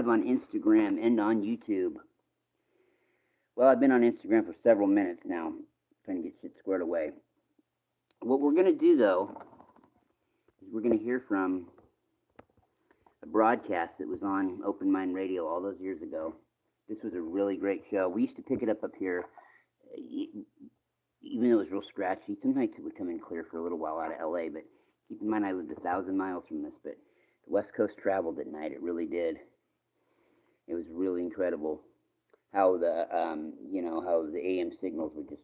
On Instagram and on YouTube. Well, I've been on Instagram for several minutes now, trying to get shit squared away. What we're going to do, though, is we're going to hear from a broadcast that was on Open Mind Radio all those years ago. This was a really great show. We used to pick it up here, even though it was real scratchy. Some nights it would come in clear for a little while out of LA, but keep in mind I lived 1,000 miles from this, but the West Coast traveled at night. It really did. It was really incredible how how the AM signals would just,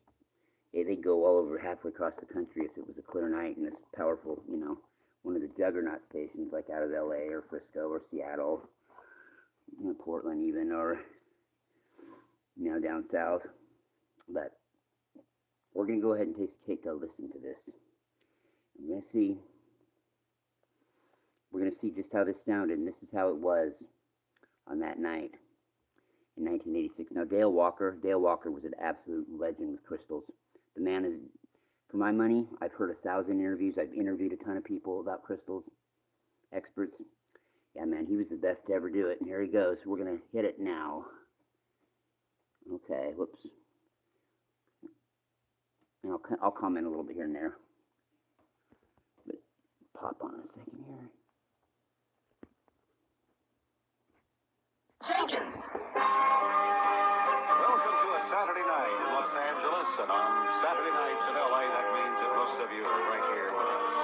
they'd go all over halfway across the country if it was a clear night, and this powerful, one of the juggernaut stations like out of LA or Frisco or Seattle, Portland even, or, down south. But we're going to go ahead and take a listen to this. We're going to see just how this sounded, and this is how it was on that night in 1986. Now, Dale Walker was an absolute legend with crystals. The man is, for my money, I've heard 1,000 interviews. I've interviewed a ton of people about crystals, experts. Yeah, man, he was the best to ever do it. And here he goes. We're going to hit it now. Okay, whoops. And I'll comment a little bit here and there. But pop on a second here. Welcome to a Saturday night in Los Angeles, and on Saturday nights in LA, that means that most of you are right here with us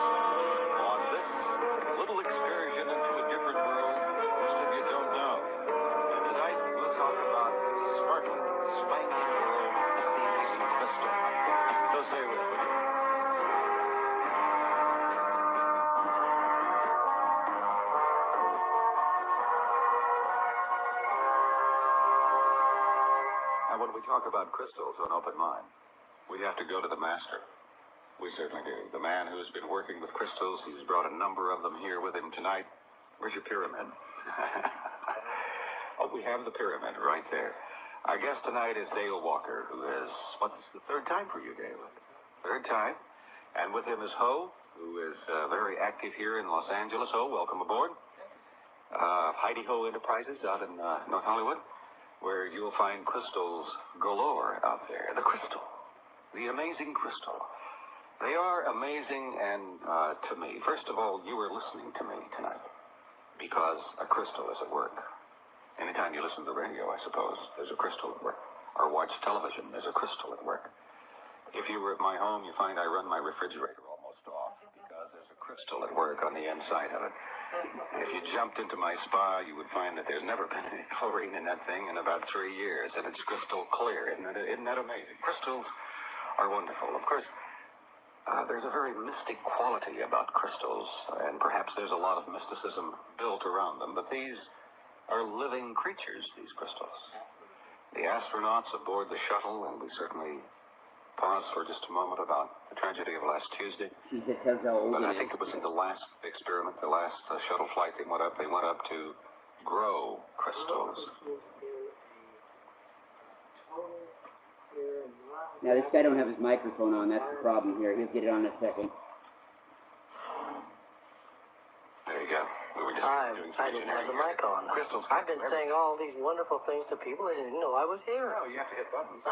on this little excursion into a different world most of you don't know. And tonight we'll talk about the sparkling, spanking world of the amazing crystal. So say with me. And when we talk about crystals on Open Mind, we have to go to the master. We certainly do. The man who's been working with crystals, he's brought a number of them here with him tonight. Where's your pyramid? Oh, we have the pyramid right there. Our guest tonight is Dale Walker, who is, what's the third time for you, Dale? Third time. And with him is Ho, who is very active here in Los Angeles. Ho, welcome aboard. Heidi Ho Enterprises out in North Hollywood, where you'll find crystals galore out there. The crystal. The amazing crystal. They are amazing, and to me, first of all, you are listening to me tonight because a crystal is at work. Anytime you listen to the radio, I suppose, there's a crystal at work. Or watch television, there's a crystal at work. If you were at my home, you find I run my refrigerator almost off because there's a crystal at work on the inside of it. If you jumped into my spa, you would find that there's never been any chlorine in that thing in about 3 years, and it's crystal clear. Isn't that amazing? Crystals are wonderful. Of course, there's a very mystic quality about crystals, and perhaps there's a lot of mysticism built around them, but these are living creatures, these crystals. The astronauts aboard the shuttle, and we certainly pause for just a moment about the tragedy of last Tuesday. But I think it was in the last experiment, the last shuttle flight they went up to grow crystals. Now, this guy don't have his microphone on. That's the problem here. He'll get it on in a second. There you go. We were just doing some I didn't have the mic on. Crystals. I've been saying all these wonderful things to people. They didn't know I was here. No, you have to hit buttons.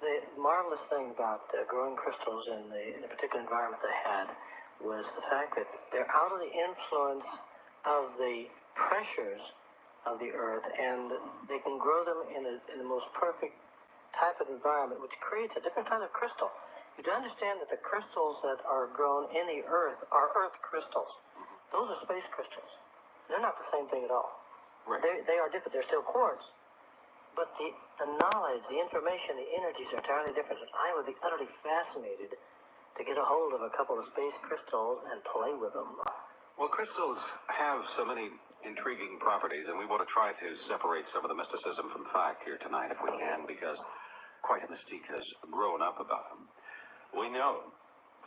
The marvelous thing about growing crystals in the particular environment they had was the fact that they're out of the influence of the pressures of the earth, and they can grow them in the most perfect type of environment, which creates a different kind of crystal. You do understand that the crystals that are grown in the earth are earth crystals. Those are space crystals. They're not the same thing at all. Right. They are different. They're still quartz. But the knowledge, the information, the energies are entirely different. And I would be utterly fascinated to get a hold of a couple of space crystals and play with them. Well, crystals have so many intriguing properties, and we want to try to separate some of the mysticism from fact here tonight if we can, because quite a mystique has grown up about them. We know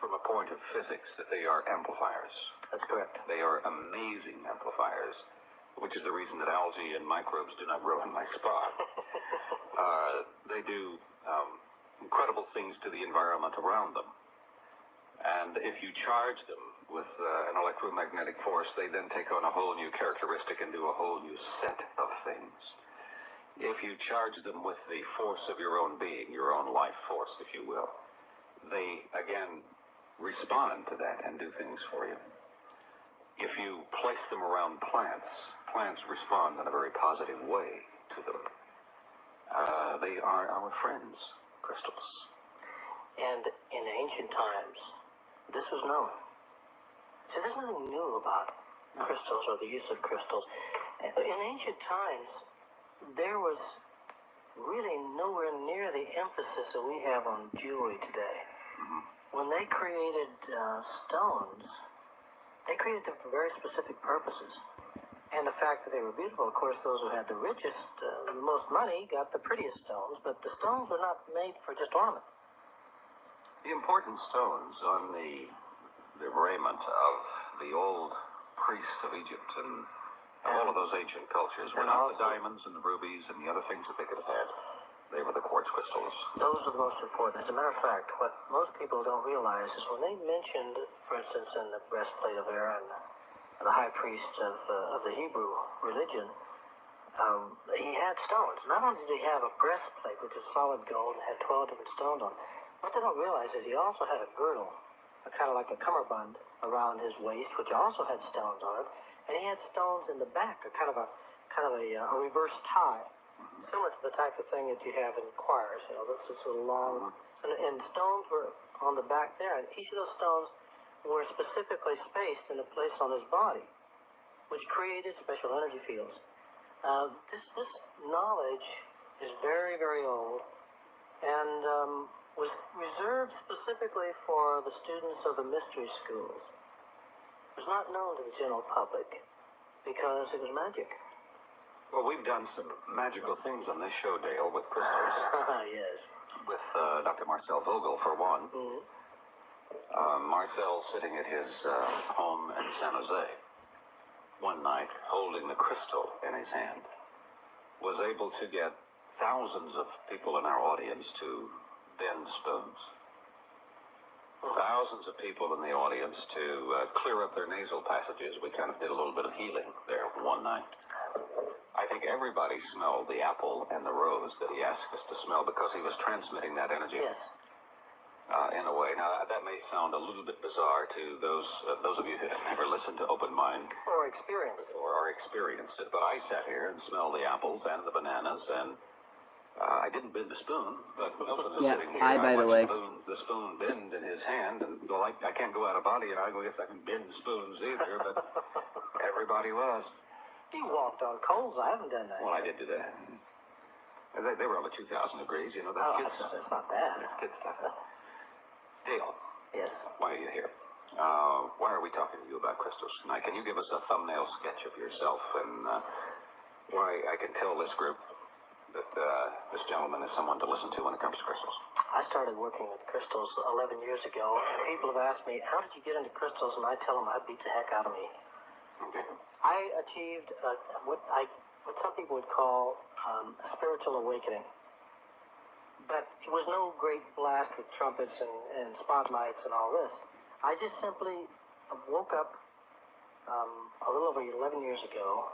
from a point of physics that they are amplifiers. That's correct. They are amazing amplifiers, which is the reason that algae and microbes do not grow in my spa. They do incredible things to the environment around them. And if you charge them with an electromagnetic force, they then take on a whole new characteristic and do a whole new set of things. If you charge them with the force of your own being, your own life force, if you will, they, again, respond to that and do things for you. If you place them around plants, plants respond in a very positive way to them. They are our friends, crystals. And in ancient times, this was known. So there's nothing new about crystals or the use of crystals. In ancient times, there was really nowhere near the emphasis that we have on jewelry today. Mm-hmm. When they created stones, they created them for very specific purposes. And the fact that they were beautiful, of course, those who had the richest, the most money got the prettiest stones, but the stones were not made for just ornament. The important stones on the raiment of the old priests of Egypt and all of those ancient cultures were not the diamonds and the rubies and the other things that they could have had. They were the quartz crystals. Those are the most important. As a matter of fact, what most people don't realize is when they mentioned, for instance, in the breastplate of Aaron, the high priest of the Hebrew religion, he had stones. Not only did he have a breastplate, which is solid gold and had 12 different stones on it, what they don't realize is he also had a girdle, kind of like a cummerbund around his waist, which also had stones on it, and he had stones in the back, a kind of a reverse tie, similar to the type of thing that you have in choirs. You know, this is sort of long, and stones were on the back there, and each of those stones were specifically spaced in a place on his body, which created special energy fields. This knowledge is very, very old, and was reserved specifically for the students of the mystery schools. It was not known to the general public because it was magic. Well, we've done some magical things on this show, Dale, with crystals. Yes. With Dr. Marcel Vogel, for one. Mm-hmm. Marcel sitting at his home in San Jose one night, holding the crystal in his hand, was able to get thousands of people in our audience to bend spoons. Thousands of people in the audience to clear up their nasal passages. We kind of did a little bit of healing there one night. I think everybody smelled the apple and the rose that he asked us to smell because he was transmitting that energy. Yes. In a way. Now, that may sound a little bit bizarre to those of you who have never listened to Open Mind. Or experienced it, but I sat here and smelled the apples and the bananas, and I didn't bend the spoon, but Milton is sitting here. Hi, by the way. The spoon bend in his hand, and well, I can't go out of body, and I guess I can bend spoons either, but everybody was. You walked on coals. I haven't done that. Well, I did do that. They were over 2,000 degrees, you know, that's kid stuff. That's not bad. That's kid stuff. Dale. Yes. Why are you here? Why are we talking to you about crystals tonight? Can you give us a thumbnail sketch of yourself and why I can tell this group that this gentleman is someone to listen to when it comes to crystals? I started working with crystals 11 years ago, and people have asked me, how did you get into crystals? And I tell them, I beat the heck out of me. Okay. I achieved what some people would call a spiritual awakening. But it was no great blast with trumpets and spotlights and all this. I just simply woke up a little over 11 years ago,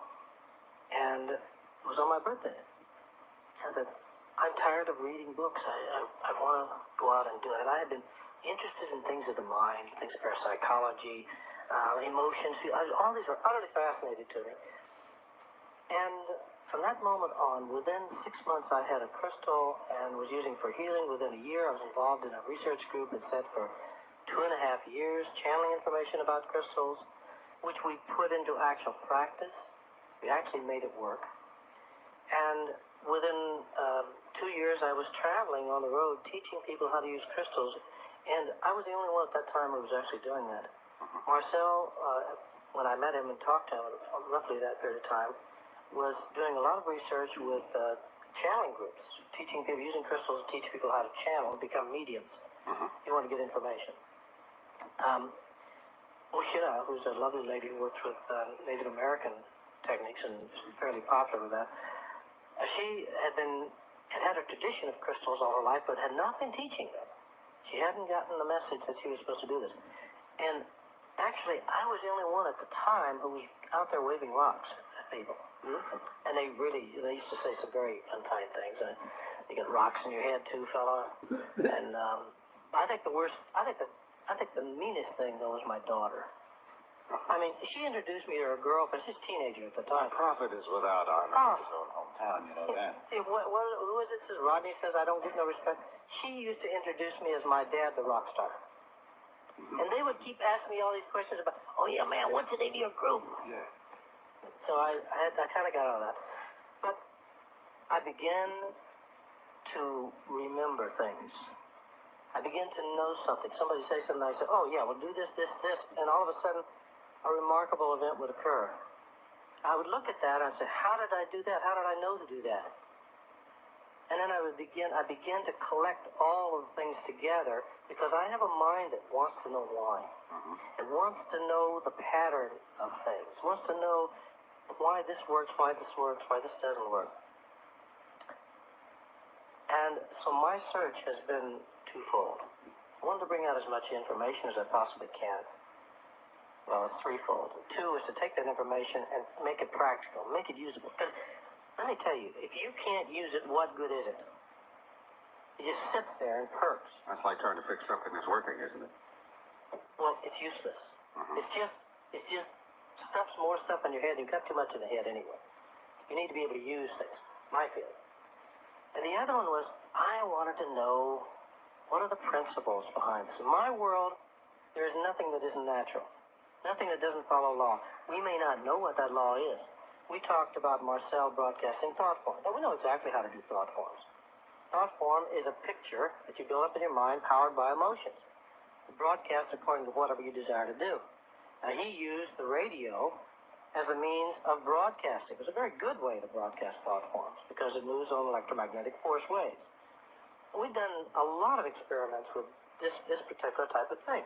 and it was on my birthday. I said, I'm tired of reading books. I want to go out and do it. And I had been interested in things of the mind, things of parapsychology, emotions. All these were utterly fascinating to me. And from that moment on, within 6 months, I had a crystal and was using for healing. Within a year, I was involved in a research group that sat for 2.5 years, channeling information about crystals, which we put into actual practice. We actually made it work. And within 2 years, I was traveling on the road teaching people how to use crystals, and I was the only one at that time who was actually doing that. Marcel, when I met him and talked to him roughly that period of time, was doing a lot of research with channeling groups, teaching people, using crystals to teach people how to channel and become mediums. You want to get information. Oshina, who's a lovely lady who works with Native American techniques and is fairly popular with that, she had a tradition of crystals all her life, but had not been teaching them. She hadn't gotten the message that she was supposed to do this. And Actually, I was the only one at the time who was out there waving rocks at people. Mm-hmm. And they used to say some very unkind things. You get rocks in your head too, fella. And I think the meanest thing, though, was my daughter. I mean, she introduced me to her girlfriend. She's a teenager at the time. A prophet is without honor in his own hometown, you know that. Who is it? Says Rodney says I don't get no respect. She used to introduce me as my dad, the rock star. And they would keep asking me all these questions about, oh yeah, man, what's the name of your group? Yeah. So I kind of got all that. But I began to remember things. I began to know something. Somebody say something, I say, oh yeah, we'll do this, and all of a sudden, a remarkable event would occur. I would look at that and I'd say, how did I do that? How did I know to do that? And then I began to collect all of the things together because I have a mind that wants to know why. It wants to know the pattern of things. It wants to know why this works, why this doesn't work. And so my search has been twofold. I wanted to bring out as much information as I possibly can. Well, it's threefold. Two is to take that information and make it practical, make it usable. Because let me tell you, if you can't use it, what good is it? It just sits there and perks. That's like trying to fix something that's working, isn't it? Well, it's useless. It's just stuffs more stuff in your head. You've got too much in the head anyway. You need to be able to use things, my feeling. And the other one was, I wanted to know what are the principles behind this. In my world, there is nothing that isn't natural. Nothing that doesn't follow law. We may not know what that law is. We talked about Marcel broadcasting thought forms. Now, we know exactly how to do thought forms. Thought form is a picture that you build up in your mind powered by emotions. You broadcast according to whatever you desire to do. Now, he used the radio as a means of broadcasting. It was a very good way to broadcast thought forms because it moves on electromagnetic force waves. We've done a lot of experiments with this particular type of thing.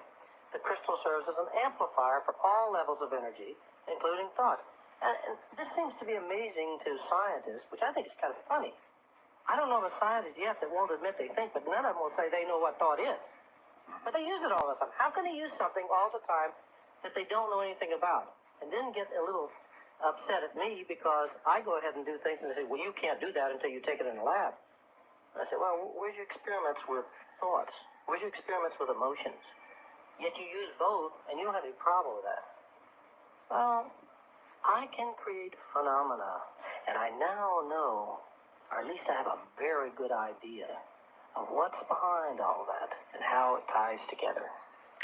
The crystal serves as an amplifier for all levels of energy, including thought. And this seems to be amazing to scientists, which I think is kind of funny. I don't know of a scientist yet that won't admit they think, but none of them will say they know what thought is. But they use it all the time. How can they use something all the time that they don't know anything about? And then get a little upset at me because I go ahead and do things and they say, well, you can't do that until you take it in the lab. And I say, well, where's your experiments with thoughts? Where's your experiments with emotions? Yet you use both, and you don't have any problem with that. Well, I can create phenomena, and I now know, or at least I have a very good idea of what's behind all that and how it ties together.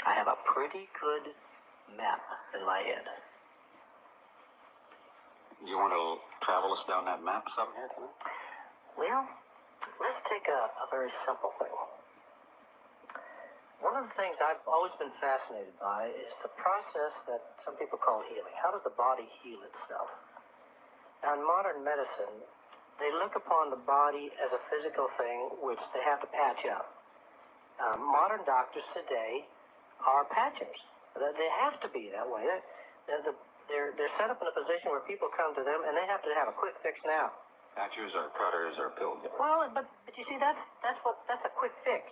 I have a pretty good map in my head. You want to travel us down that map some here tonight? Well, let's take a very simple thing. One of the things I've always been fascinated by is the process that some people call healing. How does the body heal itself? Now, in modern medicine, they look upon the body as a physical thing which they have to patch up. Modern doctors today are patchers. They have to be that way. They're set up in a position where people come to them and they have to have a quick fix now. Patchers or cutters or pill givers? Well, but you see, that's a quick fix.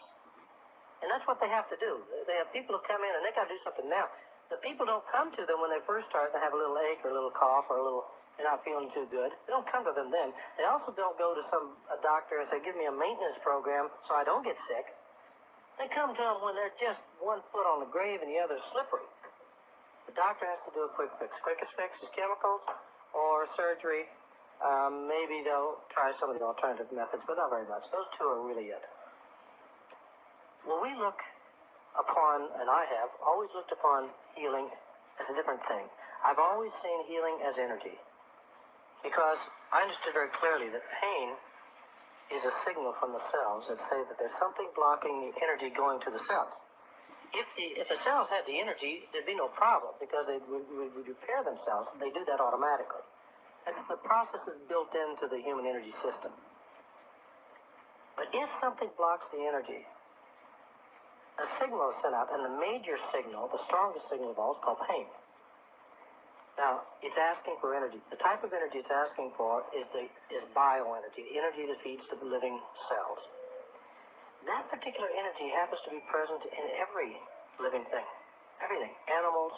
And that's what they have to do. They have people who come in and they got to do something now. The people don't come to them when they first start. They have a little ache or a little cough or they're not feeling too good. They don't come to them then. They also don't go to a doctor and say, give me a maintenance program so I don't get sick. They come to them when they're just one foot on the grave and the other slippery. The doctor has to do a quick fix. Quickest fix is chemicals or surgery. Maybe they'll try some of the alternative methods, but not very much. Those two are really it. When we look upon, and I have always looked upon healing as a different thing. I've always seen healing as energy because I understood very clearly that pain is a signal from the cells that say that there's something blocking the energy going to the cells. If the cells had the energy, there'd be no problem because they would repair themselves. They do that automatically. And the process is built into the human energy system. But if something blocks the energy, a signal is sent out, and the major signal, the strongest signal of all, is called pain. Now, it's asking for energy. The type of energy it's asking for is bioenergy, the energy that feeds the living cells. That particular energy happens to be present in every living thing. Everything. Animals,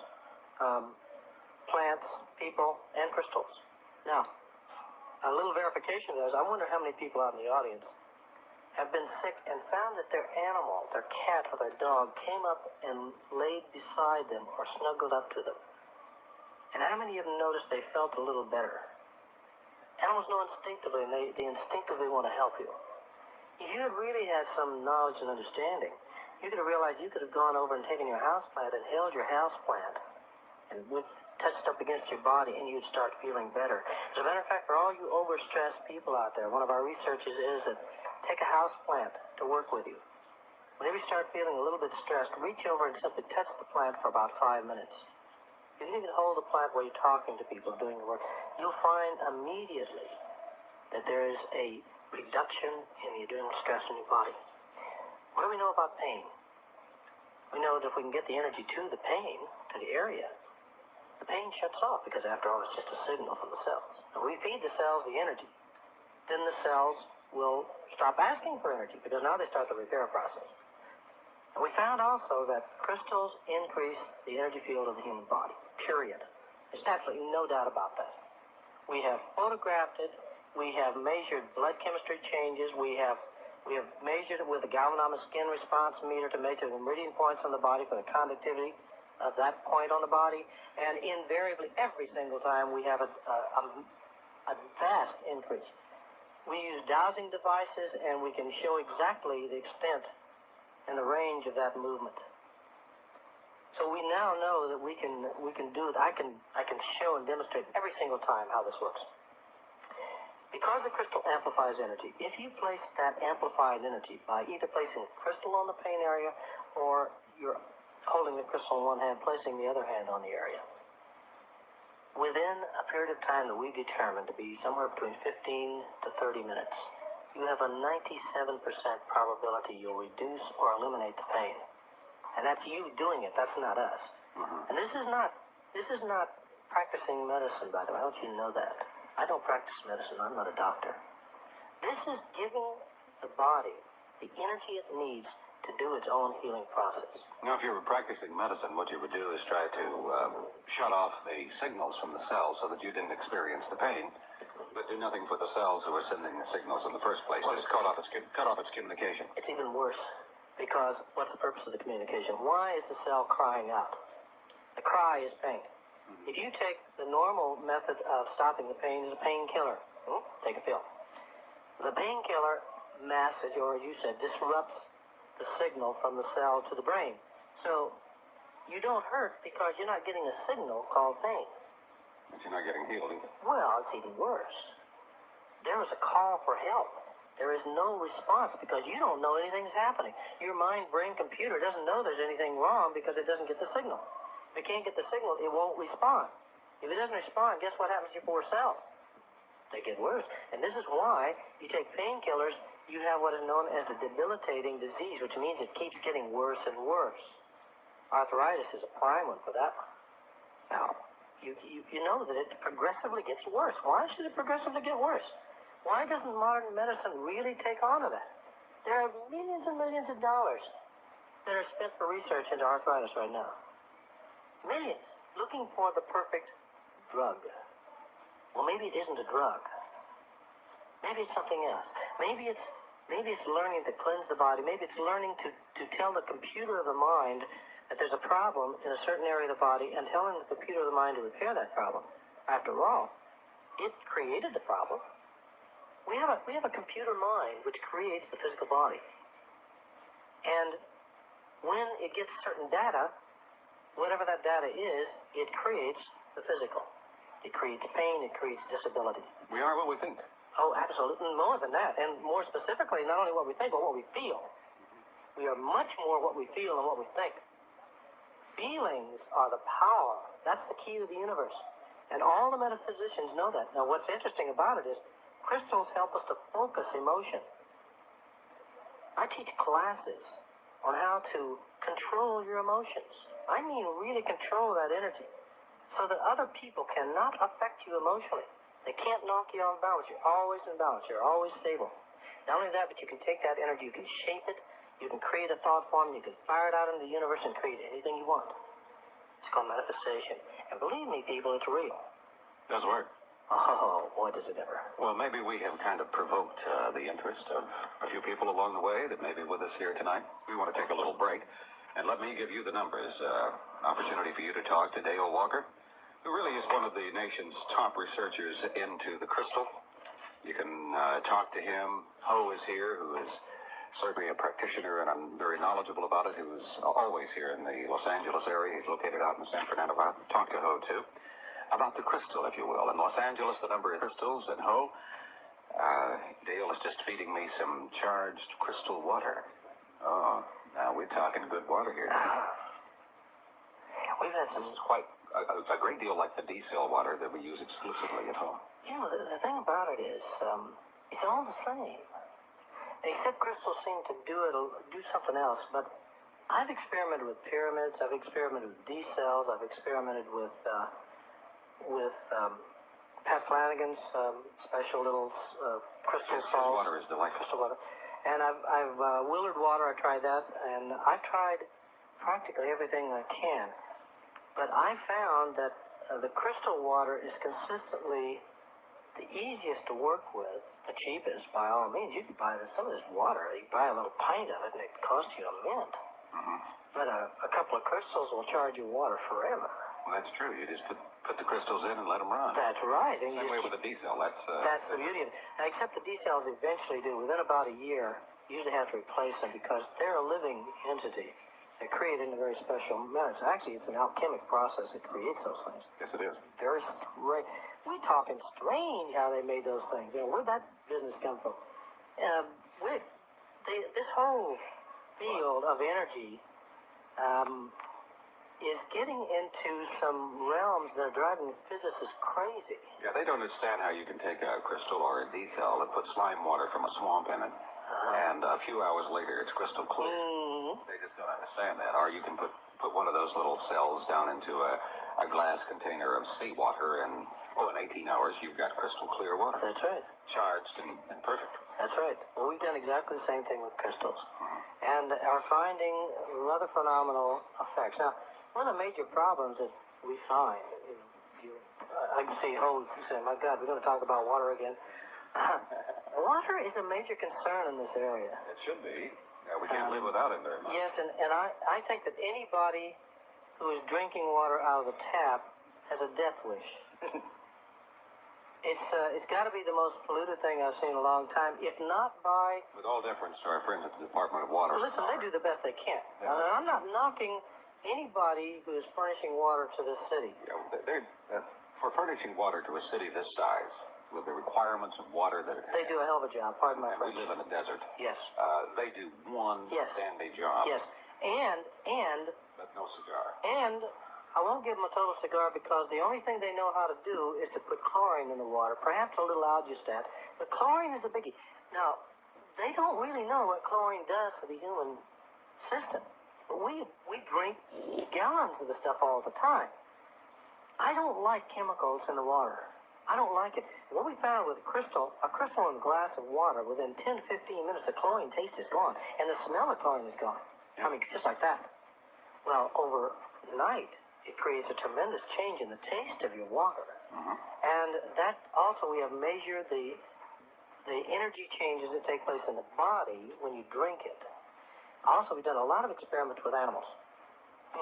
plants, people, and crystals. Now, a little verification of this, I wonder how many people out in the audience have been sick and found that their animal, their cat or their dog, came up and laid beside them or snuggled up to them. And how many of them noticed they felt a little better? Animals know instinctively, and they instinctively want to help you. If you had really had some knowledge and understanding, you could have realized you could have gone over and taken your houseplant and held your houseplant and touched up against your body, and you'd start feeling better. As a matter of fact, for all you overstressed people out there, one of our researches is that take a houseplant to work with you. Whenever you start feeling a little bit stressed, reach over and simply touch the plant for about 5 minutes. You can even hold the plant while you're talking to people doing the work. You'll find immediately that there is a reduction in the adrenal stress in your body. What do we know about pain? We know that if we can get the energy to the pain, to the area, the pain shuts off, because after all, it's just a signal from the cells. If we feed the cells the energy, then the cells will stop asking for energy, because now they start the repair process. And we found also that crystals increase the energy field of the human body, period. There's absolutely no doubt about that. We have photographed it. We have measured blood chemistry changes. We have measured it with a galvanometer skin response meter to measure the meridian points on the body for the conductivity of that point on the body, and invariably every single time we have a vast increase. We use dowsing devices, and we can show exactly the extent and the range of that movement. So we now know that we can do it. I can show and demonstrate every single time how this works. Because the crystal amplifies energy, if you place that amplified energy by either placing a crystal on the pain area, or you're holding the crystal in one hand, placing the other hand on the area, within a period of time that we determine to be somewhere between 15 to 30 minutes, you have a 97% probability you'll reduce or eliminate the pain. And that's you doing it. That's not us. And this is not practicing medicine, by the way. I want you to know that. I don't practice medicine. I'm not a doctor. This is giving the body the energy it needs to do its own healing process. Now, if you were practicing medicine, what you would do is try to shut off the signals from the cells so that you didn't experience the pain, but do nothing for the cells who are sending the signals in the first place. Just cut off its communication. It's even worse, because what's the purpose of the communication? Why is the cell crying out? The cry is pain. If you take the normal method of stopping the pain is a painkiller. Take a pill. The painkiller masses, or as you said, disrupts the signal from the cell to the brain. So you don't hurt because you're not getting a signal called pain. But you're not getting healed either. Well, it's even worse. There is a call for help. There is no response because you don't know anything's happening. Your mind-brain computer doesn't know there's anything wrong because it doesn't get the signal. If it can't get the signal, it won't respond. If it doesn't respond, guess what happens to your poor cells? They get worse. And this is why you take painkillers, you have what is known as a debilitating disease, which means it keeps getting worse and worse. Arthritis is a prime one for that one. Now, you know that it progressively gets worse. Why should it progressively get worse? Why doesn't modern medicine really take on to that? There are millions and millions of dollars that are spent for research into arthritis right now. Millions, looking for the perfect drug. Well, maybe it isn't a drug. Maybe it's something else. Maybe it's learning to cleanse the body. Maybe it's learning to tell the computer of the mind that there's a problem in a certain area of the body and telling the computer of the mind to repair that problem. After all, it created the problem. We have a computer mind which creates the physical body. And when it gets certain data, whatever that data is, it creates the physical. It creates pain, it creates disability. We are what we think. Oh, absolutely. More than that. And more specifically, not only what we think, but what we feel. We are much more what we feel than what we think. Feelings are the power. That's the key to the universe. And all the metaphysicians know that. Now, what's interesting about it is crystals help us to focus emotion. I teach classes on how to control your emotions. I mean really control that energy so that other people cannot affect you emotionally. They can't knock you off balance. You're always in balance. You're always stable. Not only that, but you can take that energy, you can shape it, you can create a thought form, you can fire it out into the universe and create anything you want. It's called manifestation. And believe me, people, it's real. Does work. Oh, boy, does it ever. Well, maybe we have kind of provoked the interest of a few people along the way that may be with us here tonight. We want to take a little break. And let me give you the numbers. Opportunity for you to talk to Dale Walker, who really is one of the nation's top researchers into the crystal. You can talk to him. Ho is here, who is certainly a practitioner, and I'm very knowledgeable about it, who's always here in the Los Angeles area. He's located out in San Fernando Valley. Talk to Ho, too, about the crystal, if you will. In Los Angeles, the number of crystals, and Ho, Dale is just feeding me some charged crystal water. Oh, now we're talking good water here. We've had some... This is quite a great deal like the D-cell water that we use exclusively at home. You know, the thing about it is, it's all the same. Except crystals seem to do something else. But I've experimented with pyramids. I've experimented with D-cells. I've experimented with Pat Flanagan's special little crystal His water is delightful. Crystal water. And I've Willard water. I tried that, and I've tried practically everything I can. But I found that the crystal water is consistently the easiest to work with, the cheapest by all means. You can buy some of this water. You buy a little pint of it, and it costs you a mint. Mm-hmm. But a couple of crystals will charge you water forever. Well, that's true. You just put the crystals in and let them run. That's right. And Same way with the D-cell. That's the beauty of it. Now, except the D-cells eventually do. Within about a year, you usually have to replace them because they're a living entity. They're created in a very special manner. Actually, it's an alchemic process that creates those things. Yes, it is. Very strange. We're talking strange how they made those things. You know, where'd that business come from? This whole field of energy is getting into some realms that are driving physicists crazy. Yeah, they don't understand how you can take a crystal or a D-cell and put slime water from a swamp in it, and a few hours later it's crystal clear. Mm-hmm. They just don't understand that. Or you can put one of those little cells down into a glass container of seawater, and in 18 hours you've got crystal clear water. That's right. Charged and perfect. That's right. Well, we've done exactly the same thing with crystals, Mm-hmm. and are finding rather phenomenal effects. Now, one of the major problems that we find, I can see Ho saying, "My God, we're going to talk about water again." Water is a major concern in this area. It should be. Yeah, we can't live without it very much. Yes, and I think that anybody who is drinking water out of the tap has a death wish. It's got to be the most polluted thing I've seen in a long time, if not by... With all deference to our friends at the Department of Water. Listen, they do the best they can. Yeah. I'm not knocking anybody who is furnishing water to this city. Yeah, for furnishing water to a city this size, with the requirements of water that it They do a hell of a job, pardon my and we French. live in the desert. Yes. They do one Yes. dandy job. Yes. And But no cigar. And I won't give them a total cigar because the only thing they know how to do is to put chlorine in the water, perhaps a little algistat. But chlorine is a biggie. Now, they don't really know what chlorine does to the human system. But we drink gallons of the stuff all the time. I don't like chemicals in the water. I don't like it. What we found with a crystal in a glass of water, within 10 to 15 minutes, the chlorine taste is gone, and the smell of chlorine is gone. I mean, just like that. Well, overnight, it creates a tremendous change in the taste of your water. Mm-hmm. And that also, we have measured the energy changes that take place in the body when you drink it. Also, we've done a lot of experiments with animals.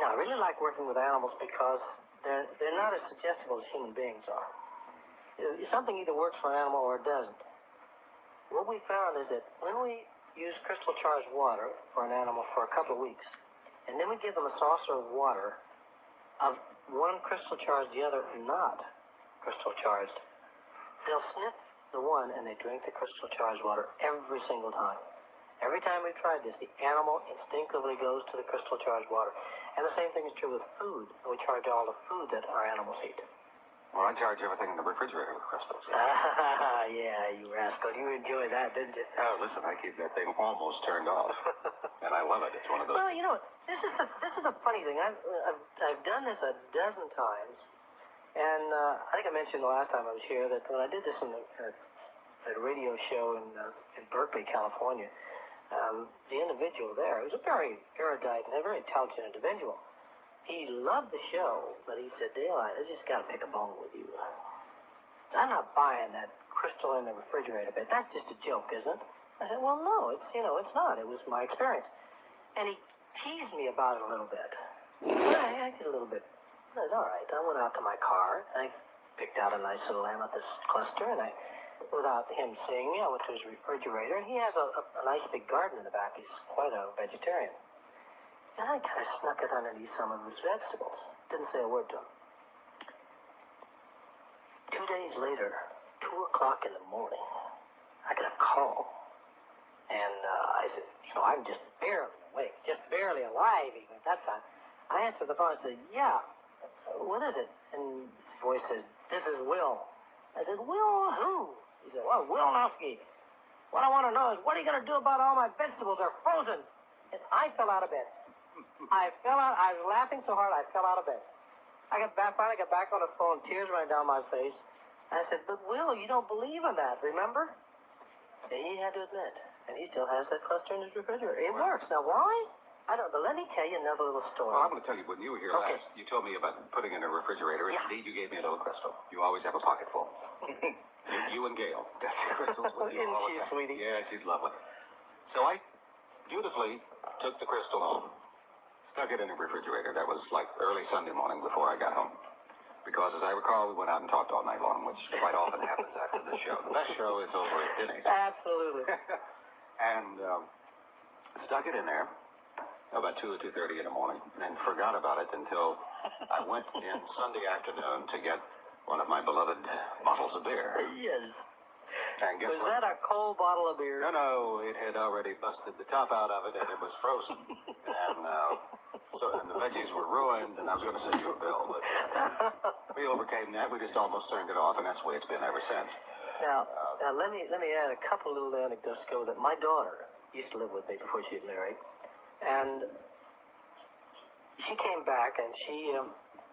Now, I really like working with animals because they're not as suggestible as human beings are. Something either works for an animal or it doesn't. What we found is that when we use crystal charged water for an animal for a couple of weeks, and then we give them a saucer of water of one crystal charged, the other not crystal charged, they'll sniff the one and they drink the crystal charged water every single time. Every time we've tried this, the animal instinctively goes to the crystal charged water. And the same thing is true with food. We charge all the food that our animals eat. Well, I charge everything in the refrigerator with crystals. Yeah, you rascal. You enjoyed that, didn't you? Oh, listen, I keep that thing almost turned off, and I love it. It's one of those. Well, you know, this is a funny thing. I've done this a dozen times, and I think I mentioned the last time I was here that when I did this in a radio show in Berkeley, California, the individual there was a very erudite and a very intelligent individual. He loved the show, but he said, Dale, I just got to pick a bone with you. I'm not buying that crystal in the refrigerator bit. That's just a joke, isn't it? I said, well, no, it's not. It was my experience. And he teased me about it a little bit. I acted a little bit. I said, all right. I went out to my car, and I picked out a nice little amethyst cluster, and without him seeing me, I went to his refrigerator, and he has a nice big garden in the back. He's quite a vegetarian. And I kind of snuck it underneath some of his vegetables. Didn't say a word to him. 2 days later, 2 o'clock in the morning, I got a call. And I said, I'm just barely awake, just barely alive even at that time. I answered the phone and said, yeah, what is it? And his voice says, this is Will. I said, Will who? He said, well, Will Nofsky. What I want to know is, what are you going to do about all my vegetables are frozen? And I fell out of bed. I was laughing so hard, I fell out of bed. Finally got back on the phone, tears running down my face. I said, but Will, you don't believe in that, remember? And he had to admit, and he still has that cluster in his refrigerator. It works. Now, why? I don't know. But let me tell you another little story. Well, I'm going to tell you, when you were here last, you told me about putting in a refrigerator, and indeed you gave me a little crystal. You always have a pocket full. you and Gail. Got your crystals with you all the time. Isn't she, sweetie? Yeah, she's lovely. So I dutifully took the crystal home, stuck it in the refrigerator. That was like early Sunday morning before I got home. Because, as I recall, we went out and talked all night long, which quite often happens after the show. The best show is over at Denny's. Absolutely. And stuck it in there about 2 or 2:30 in the morning, and forgot about it until I went in Sunday afternoon to get one of my beloved bottles of beer. Yes. And guess Was what? that a cold bottle of beer? No, it had already busted the top out of it, and it was frozen. and the veggies were ruined, and I was going to send you a bill, but we overcame that. We just almost turned it off, and that's the way it's been ever since. Now let me add a couple little anecdotes to go with it. My daughter used to live with me before she was married, and she came back, and she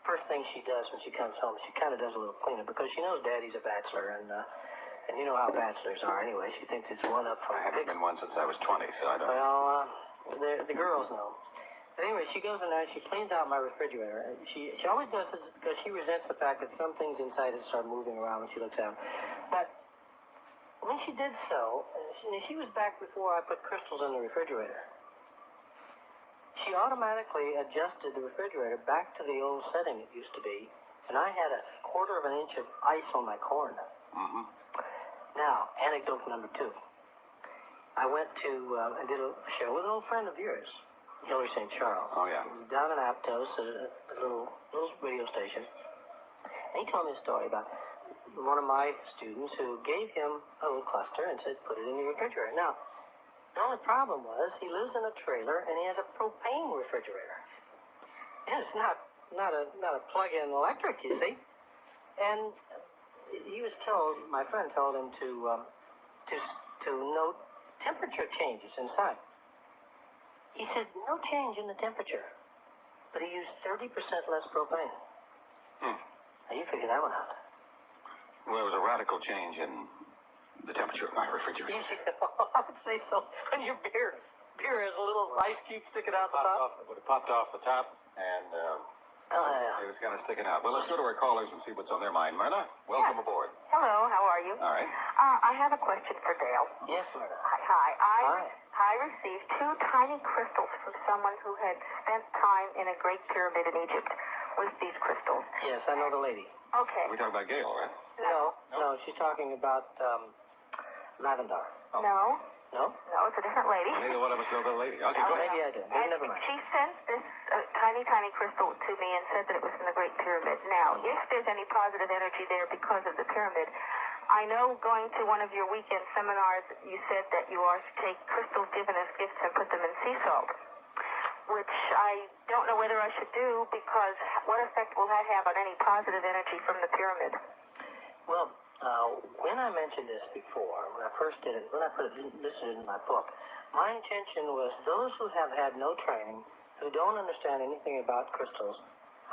first thing she does when she comes home, she kind of does a little cleanup because she knows Daddy's a bachelor, and you know how bachelors are anyway. She thinks it's one up for I haven't been one since I was 20, so I don't. Well, the girls know. But anyway, she goes in there and she cleans out my refrigerator. And she always does this because she resents the fact that some things inside it start moving around when she looks at them. But when she did so, she was back before I put crystals in the refrigerator. She automatically adjusted the refrigerator back to the old setting it used to be, and I had a 1/4 of an inch of ice on my corn. Mm-hmm. Now, anecdote number 2. I went to and did a show with an old friend of yours, Hillary St. Charles. Oh, yeah. It was down in Aptos at a little radio station. And he told me a story about one of my students who gave him a little cluster and said, put it in your refrigerator. Now, the only problem was he lives in a trailer and he has a propane refrigerator. And it's not a plug-in electric, you see. And he was told, my friend told him to note temperature changes inside. He said no change in the temperature, but he used 30% less propane. Now you figure that one out. Well, it was a radical change in the temperature of my refrigerator. I would say so. And your beer has a little ice cube sticking out the top. It would have popped off the top, and it was kind of sticking out. Well, let's go to our callers and see what's on their mind. Myrna, welcome aboard. Hello, how are you? All right. I have a question for Dale. Yes, Myrna. Hi. I received 2 tiny crystals from someone who had spent time in a Great Pyramid in Egypt with these crystals. Yes, I know the lady. Okay. We're talking about Gail, right? No, she's talking about lavender. Oh. No, No? it's a different lady. Neither one of us know the lady. Okay, go ahead. Maybe I did. And Never mind. she sent this tiny crystal to me and said that it was from the Great Pyramid. Now, if there's any positive energy there because of the pyramid, I know going to one of your weekend seminars, you said that you are to take crystals given as gifts and put them in sea salt, which I don't know whether I should do because what effect will that have on any positive energy from the pyramid? Well, when I mentioned this before, when I first did it, when I listed it in my book, my intention was those who have had no training, who don't understand anything about crystals,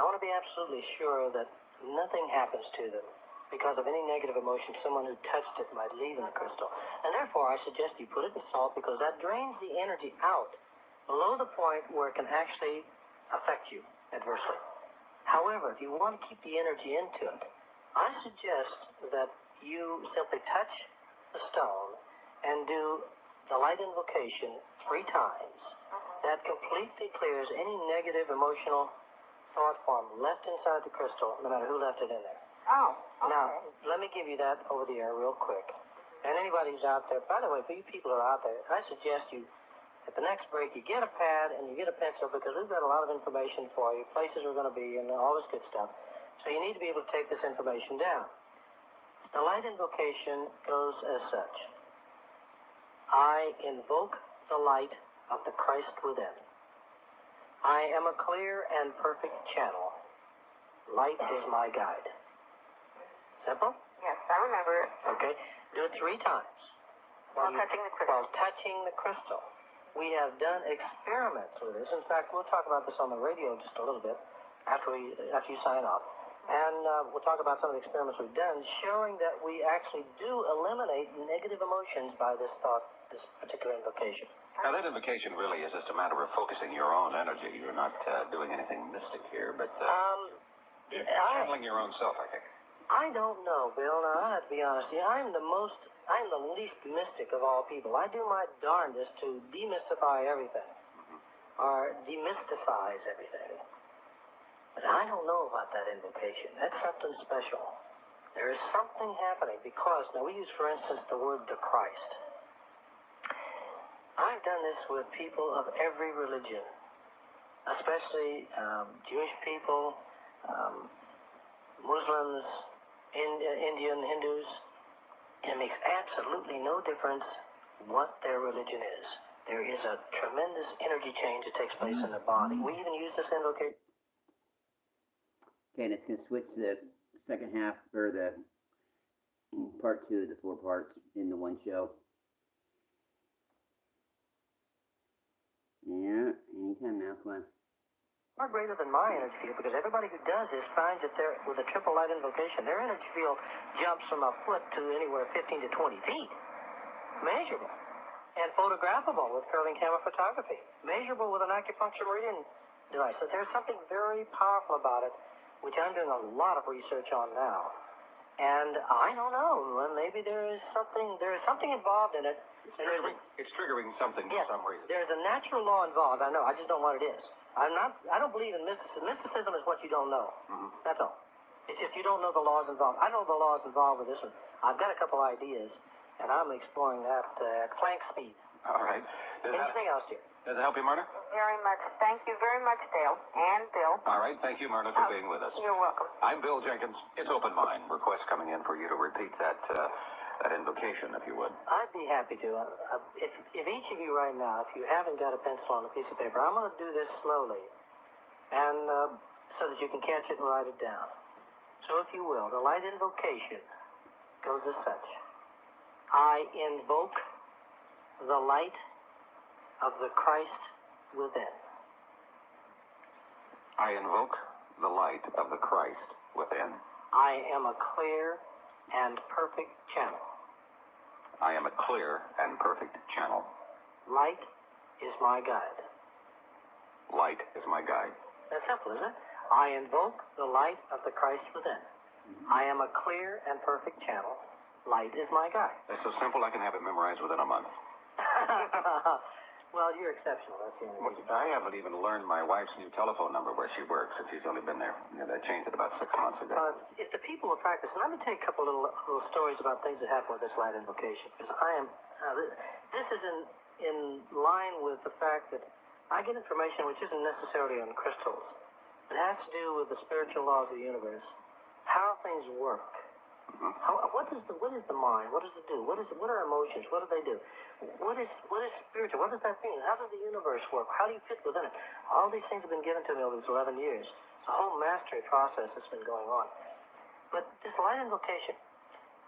I want to be absolutely sure that nothing happens to them because of any negative emotion someone who touched it might leave in the crystal. And therefore, I suggest you put it in salt because that drains the energy out below the point where it can actually affect you. adversely. However, if you want to keep the energy into it, I suggest that you simply touch the stone and do the light invocation 3 times. That completely clears any negative emotional thought form left inside the crystal, no matter who left it in there. Oh, okay. Now, let me give you that over the air real quick. And anybody who's out there, by the way, for you people who are out there, I suggest you, at the next break, you get a pad and you get a pencil, because we've got a lot of information for you, places we're going to be, and all this good stuff. So you need to be able to take this information down. The light invocation goes as such. I invoke the light of the Christ within. I am a clear and perfect channel. Light is my guide. Simple? Yes, I remember it. Okay. Do it 3 times. While touching the crystal. While touching the crystal. We have done experiments with this. In fact, we'll talk about this on the radio just a little bit after you sign off. And we'll talk about some of the experiments we've done showing that we actually do eliminate negative emotions by this thought, this particular invocation. Now, that invocation really is just a matter of focusing your own energy. You're not doing anything mystic here, but you're channeling your own self, I think. I don't know, Bill. Now, I have to be honest with you. I'm the least mystic of all people. I do my darndest to demystify everything, or demysticize everything. But I don't know about that invocation. That's something special. There is something happening because, now we use, for instance, the word the Christ. I've done this with people of every religion, especially Jewish people, Muslims, Indian, Hindus. It makes absolutely no difference what their religion is. There is a tremendous energy change that takes place in the body. We even use this invocation. Okay, and it's going to switch the second half, or the part 2 of the 4 parts into one show. Yeah, anytime now, come on. Far greater than my energy field, because everybody who does this finds that they're, with a triple light invocation, their energy field jumps from a foot to anywhere 15 to 20 feet. Measurable. And photographable with curling camera photography. Measurable with an acupuncture meridian device. So there's something very powerful about it, which I'm doing a lot of research on now. And I don't know, maybe there is something involved in it. It's triggering something for some reason. There's a natural law involved, I know, I just don't know what it is. I don't believe in mysticism. Mysticism is what you don't know. That's all. It's just you don't know the laws involved. I know the laws involved with this one. I've got a couple ideas, and I'm exploring that at clank speed. All right. Anything else, dear? Does it help you, Myrna? Very much. Thank you very much, Dale. And Bill. All right. Thank you, Myrna, for being with us. You're welcome. I'm Bill Jenkins. It's Open Mind. Request coming in for you to repeat that invocation, if you would. I'd be happy to. If each of you right now, if you haven't got a pencil on a piece of paper, I'm going to do this slowly, and so that you can catch it and write it down. So if you will, the light invocation goes as such. I invoke the light of the Christ within. I invoke the light of the Christ within. I am a clear and perfect channel. I am a clear and perfect channel. Light is my guide. Light is my guide. That's simple, isn't it? I invoke the light of the Christ within. I am a clear and perfect channel. Light is my guide. That's so simple I can have it memorized within a month. Well, you're exceptional. That's the only reason. I haven't even learned my wife's new telephone number where she works, and she's only been there. They changed it about 6 months ago. If the people are practicing, let me tell you a couple little stories about things that happen with this light invocation. Because this is in line with the fact that I get information which isn't necessarily on crystals. It has to do with the spiritual laws of the universe, how things work. What is the mind? What does it do? What are emotions? What do they do? What is spiritual? What does that mean? How does the universe work? How do you fit within it? All these things have been given to me over these 11 years. It's a whole mastery process that's been going on. But this light invocation,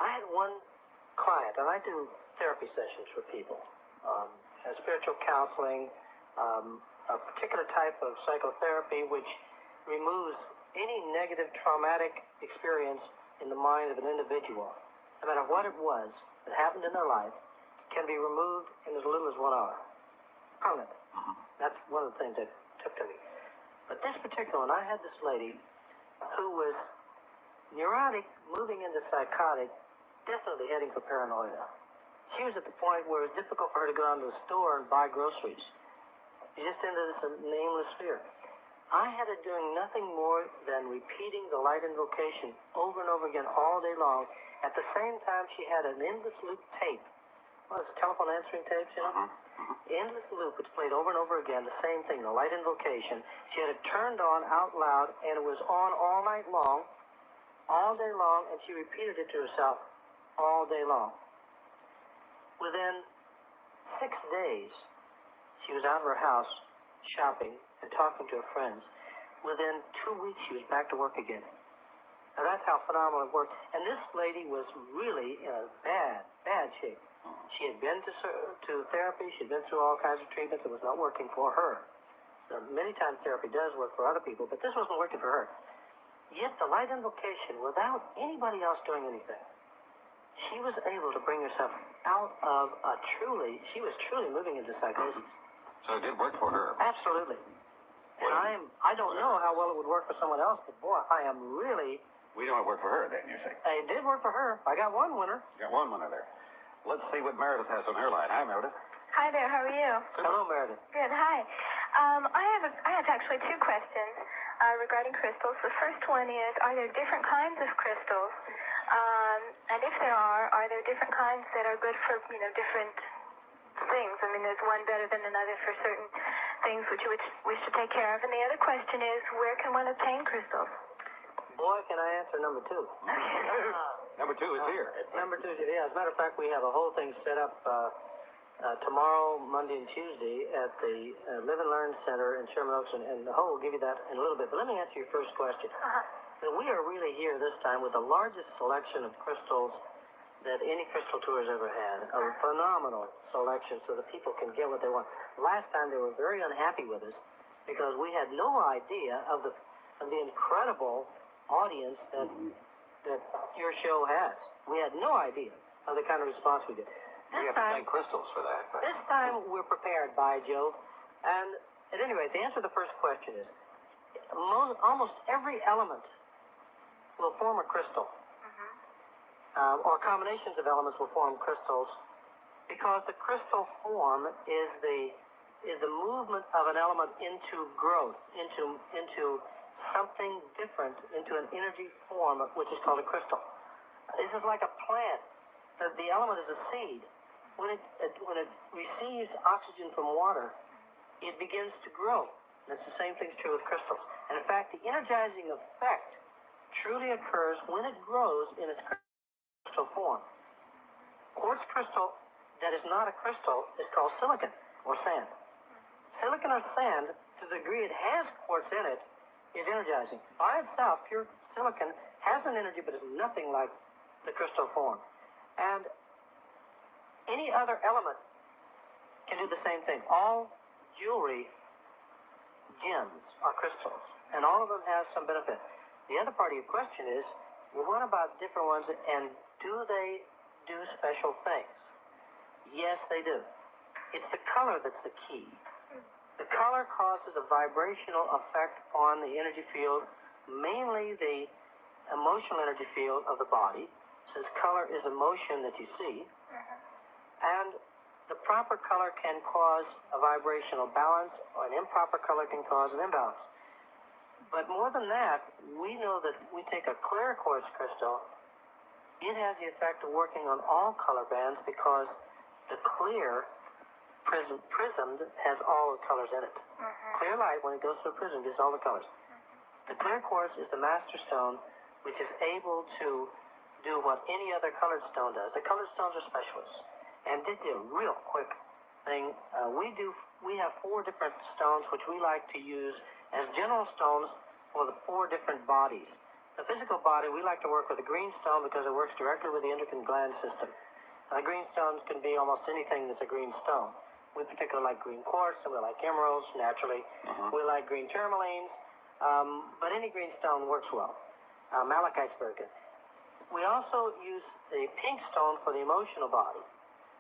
I had one client, and I do therapy sessions for people, spiritual counseling, a particular type of psychotherapy which removes any negative traumatic experience in the mind of an individual, no matter what it was that happened in their life, can be removed in as little as 1 hour. Permanent. That's one of the things that took to me. But this particular one, I had this lady who was neurotic, moving into psychotic, definitely heading for paranoia. She was at the point where it was difficult for her to go down to the store and buy groceries. She just into this nameless fear. I had her doing nothing more than repeating the light invocation over and over again all day long. At the same time, she had an endless loop tape. Well, it's telephone answering tapes, you know? Endless loop, which played over and over again, the same thing, the light invocation. She had it turned on out loud, and it was on all night long, all day long, and she repeated it to herself all day long. Within 6 days, she was out of her house shopping and talking to her friends. Within 2 weeks, she was back to work again. Now, that's how phenomenal it worked. And this lady was really in a bad shape. She had been to therapy. She had been through all kinds of treatments. It was not working for her. Now, many times therapy does work for other people, but this wasn't working for her. Yet the light invocation, without anybody else doing anything, she was able to bring herself out of she was truly moving into psychosis. So it did work for her. Absolutely. And I don't know how well it would work for someone else, but boy, I am really... We know it worked for her then, you say? It did work for her. I got one winner. You got one winner there. Let's see what Meredith has on her line. Hi, Meredith. Hi there, how are you? Hello, Meredith. Good, hi. I have actually two questions regarding crystals. The first one is, are there different kinds of crystals? And if there are there different kinds that are good for, different things? I mean, there's one better than another for certain things which you wish to take care of. And the other question is, where can one obtain crystals? Boy, can I answer number two. Number two is here. Number two, yeah. As a matter of fact, we have a whole thing set up tomorrow, Monday, and Tuesday at the Live and Learn Center in Sherman Oaks, and the whole will give you that in a little bit. But let me answer your first question. And we are really here this time with the largest selection of crystals that any crystal tour has ever had. A phenomenal selection so that people can get what they want. Last time they were very unhappy with us because we had no idea of the incredible audience that your show has. We had no idea of the kind of response we get. We have to thank crystals for that. This time we're prepared, by Joe. And at any rate, the answer to the first question is almost every element will form a crystal. Or combinations of elements will form crystals, because the crystal form is the movement of an element into growth, into something different, into an energy form, which is called a crystal. This is like a plant. The element is a seed. When it receives oxygen from water, it begins to grow. And it's the same thing's true with crystals. And in fact, the energizing effect truly occurs when it grows in its crystal form. Quartz crystal that is not a crystal is called silicon or sand. Silicon or sand, to the degree it has quartz in it, is energizing. By itself, pure silicon has an energy, but is nothing like the crystal form. And any other element can do the same thing. All jewelry, gems, are crystals, and all of them have some benefit. The other part of your question is, well, what about different ones, and do they do special things? Yes, they do. It's the color that's the key. The color causes a vibrational effect on the energy field, mainly the emotional energy field of the body, since color is emotion that you see. And the proper color can cause a vibrational balance, or an improper color can cause an imbalance. But more than that, we know that we take a clear quartz crystal, it has the effect of working on all color bands, because the clear prismed has all the colors in it. Clear light, when it goes through a prism, gives all the colors. The clear quartz is the master stone, which is able to do what any other colored stone does. The colored stones are specialists. And did a real quick thing. We have 4 different stones which we like to use as general stones for the 4 different bodies. The physical body, we like to work with a green stone because it works directly with the endocrine gland system. Green stones can be almost anything that's a green stone. We particularly like green quartz, and we like emeralds, naturally. We like green tourmalines, but any green stone works well. Malachite's very good. We also use the pink stone for the emotional body.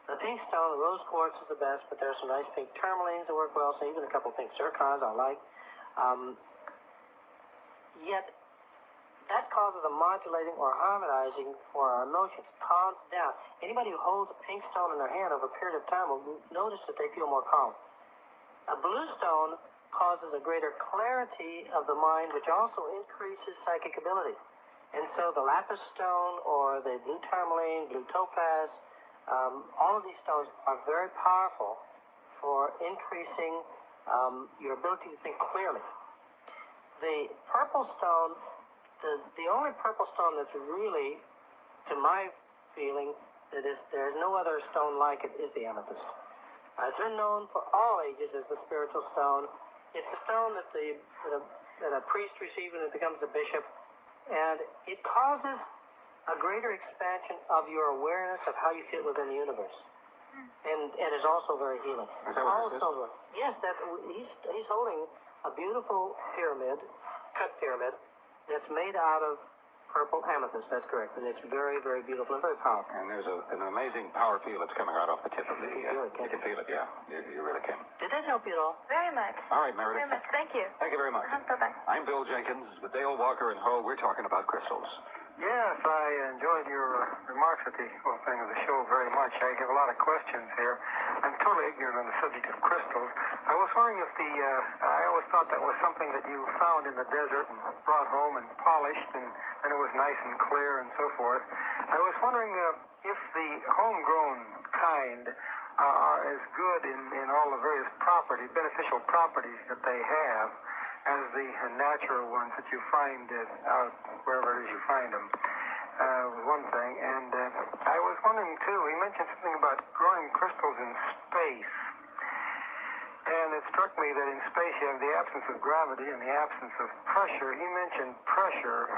The pink stone, the rose quartz is the best, but there are some nice pink tourmalines that work well, so even a couple pink zircons I like. yet that causes a modulating or harmonizing for our emotions, calms down. Anybody who holds a pink stone in their hand over a period of time will notice that they feel more calm. A blue stone causes a greater clarity of the mind, which also increases psychic ability. And so the lapis stone or the blue tourmaline, blue topaz, all of these stones are very powerful for increasing your ability to think clearly. The purple stone, the only purple stone that's really, to my feeling, there's no other stone like it, is the amethyst. It's been known for all ages as the spiritual stone. It's the stone that a priest receives when it becomes a bishop, and it causes a greater expansion of your awareness of how you fit within the universe, and is also very healing. Is that what this is? Yes, he's holding a beautiful pyramid, cut pyramid, that's made out of purple amethyst. That's correct, and it's very, very beautiful and very powerful. And there's an amazing power field that's coming right off the tip of the... you can feel it, yeah. You really can. Did that help you at all? Very much. All right, Meredith. Very much. Thank you. Thank you very much. Bye-bye. I'm Bill Jenkins. With Dale Walker and Ho, we're talking about crystals. Yes, I enjoyed your remarks at the opening of the show very much. I have a lot of questions here. I'm totally ignorant on the subject of crystals. I was wondering if I always thought that was something that you found in the desert and brought home and polished, and it was nice and clear and so forth. I was wondering if the homegrown kind are as good in all the various beneficial properties that they have, as the natural ones that you find out wherever it is you find them, was one thing. And I was wondering, too, he mentioned something about growing crystals in space. And it struck me that in space you have the absence of gravity and the absence of pressure. He mentioned pressure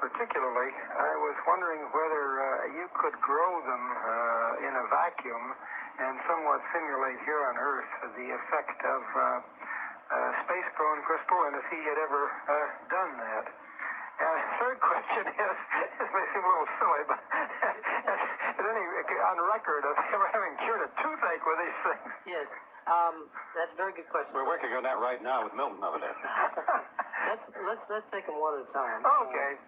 particularly. I was wondering whether you could grow them in a vacuum and somewhat simulate here on Earth the effect of space-grown crystal, and if he had ever done that. Third question is, this may seem a little silly, but is any on record of ever having cured a toothache with these things? Yes. That's a very good question. We're working on that right now with Milton over there. let's take them one at a time. Okay.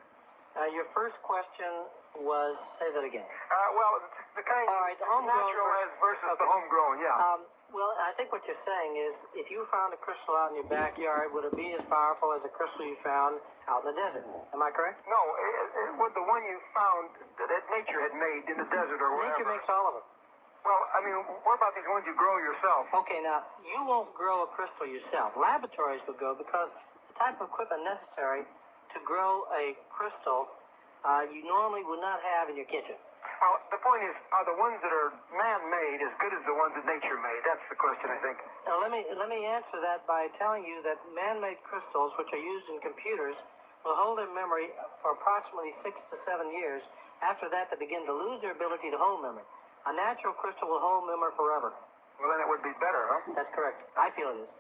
Your first question was, say that again. Well, the kind All right, the homegrown natural versus the homegrown, yeah. Well, I think what you're saying is, if you found a crystal out in your backyard, would it be as powerful as a crystal you found out in the desert? Am I correct? No, would the one you found that nature had made in the desert or wherever? Nature makes all of them. Well, I mean, what about these ones you grow yourself? Okay, now, you won't grow a crystal yourself. Laboratories will go, because the type of equipment necessary to grow a crystal you normally would not have in your kitchen. Well, the point is, are the ones that are man-made as good as the ones that nature made? That's the question, I think. Now, let me answer that by telling you that man-made crystals, which are used in computers, will hold their memory for approximately 6 to 7 years. After that, they begin to lose their ability to hold memory. A natural crystal will hold memory forever. Well, then it would be better, huh? That's correct. I feel it is.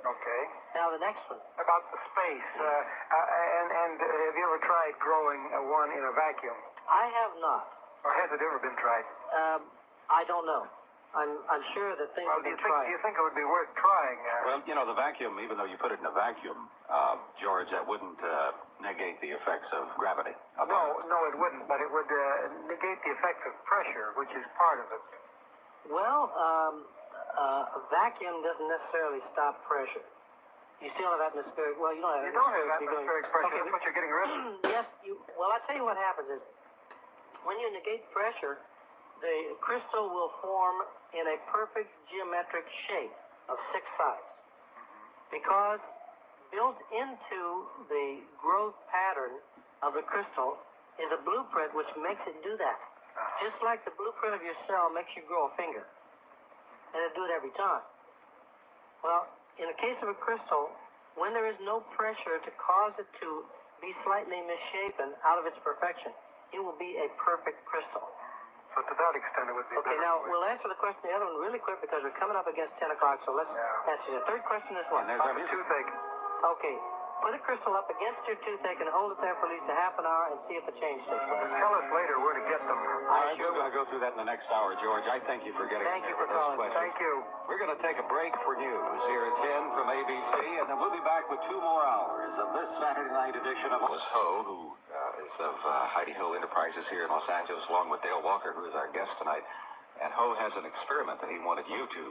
Okay. Now, the next one. About the space, and have you ever tried growing one in a vacuum? I have not. Or has it ever been tried? I don't know. I'm sure that things have been tried. Do you think it would be worth trying? Well, you know, the vacuum, even though you put it in a vacuum, George, that wouldn't negate the effects of gravity. No, it wouldn't, but it would negate the effects of pressure, which is part of it. Well, a vacuum doesn't necessarily stop pressure. You still have atmospheric. Well, you don't have atmospheric pressure. Okay, That's what you're getting rid of. Yes. Well, I'll tell you what happens is, when you negate pressure, the crystal will form in a perfect geometric shape of 6 sides. Because built into the growth pattern of the crystal is a blueprint which makes it do that. Just like the blueprint of your cell makes you grow a finger. And it'll do it every time. Well, in the case of a crystal, when there is no pressure to cause it to be slightly misshapen out of its perfection, it will be a perfect crystal. So to that extent, it would be Okay, better. now, we'll answer the question, the other one, really quick, because we're coming up against 10 o'clock, so let's answer the third question is what? And there's About the toothache. Okay. Put a crystal up against your toothache and hold it there for at least a half an hour and see if a change takes place. Tell us later where to get them. All right, we're going to go through that in the next hour, George. I thank you for getting Thank you there for with those calling. questions. Thank you. We're going to take a break for news here at 10 from ABC, and then we'll be back with 2 more hours of this Saturday night edition of Miss Ho, who is of Heidi Ho Enterprises here in Los Angeles, along with Dale Walker, who is our guest tonight. And Ho has an experiment that he wanted you to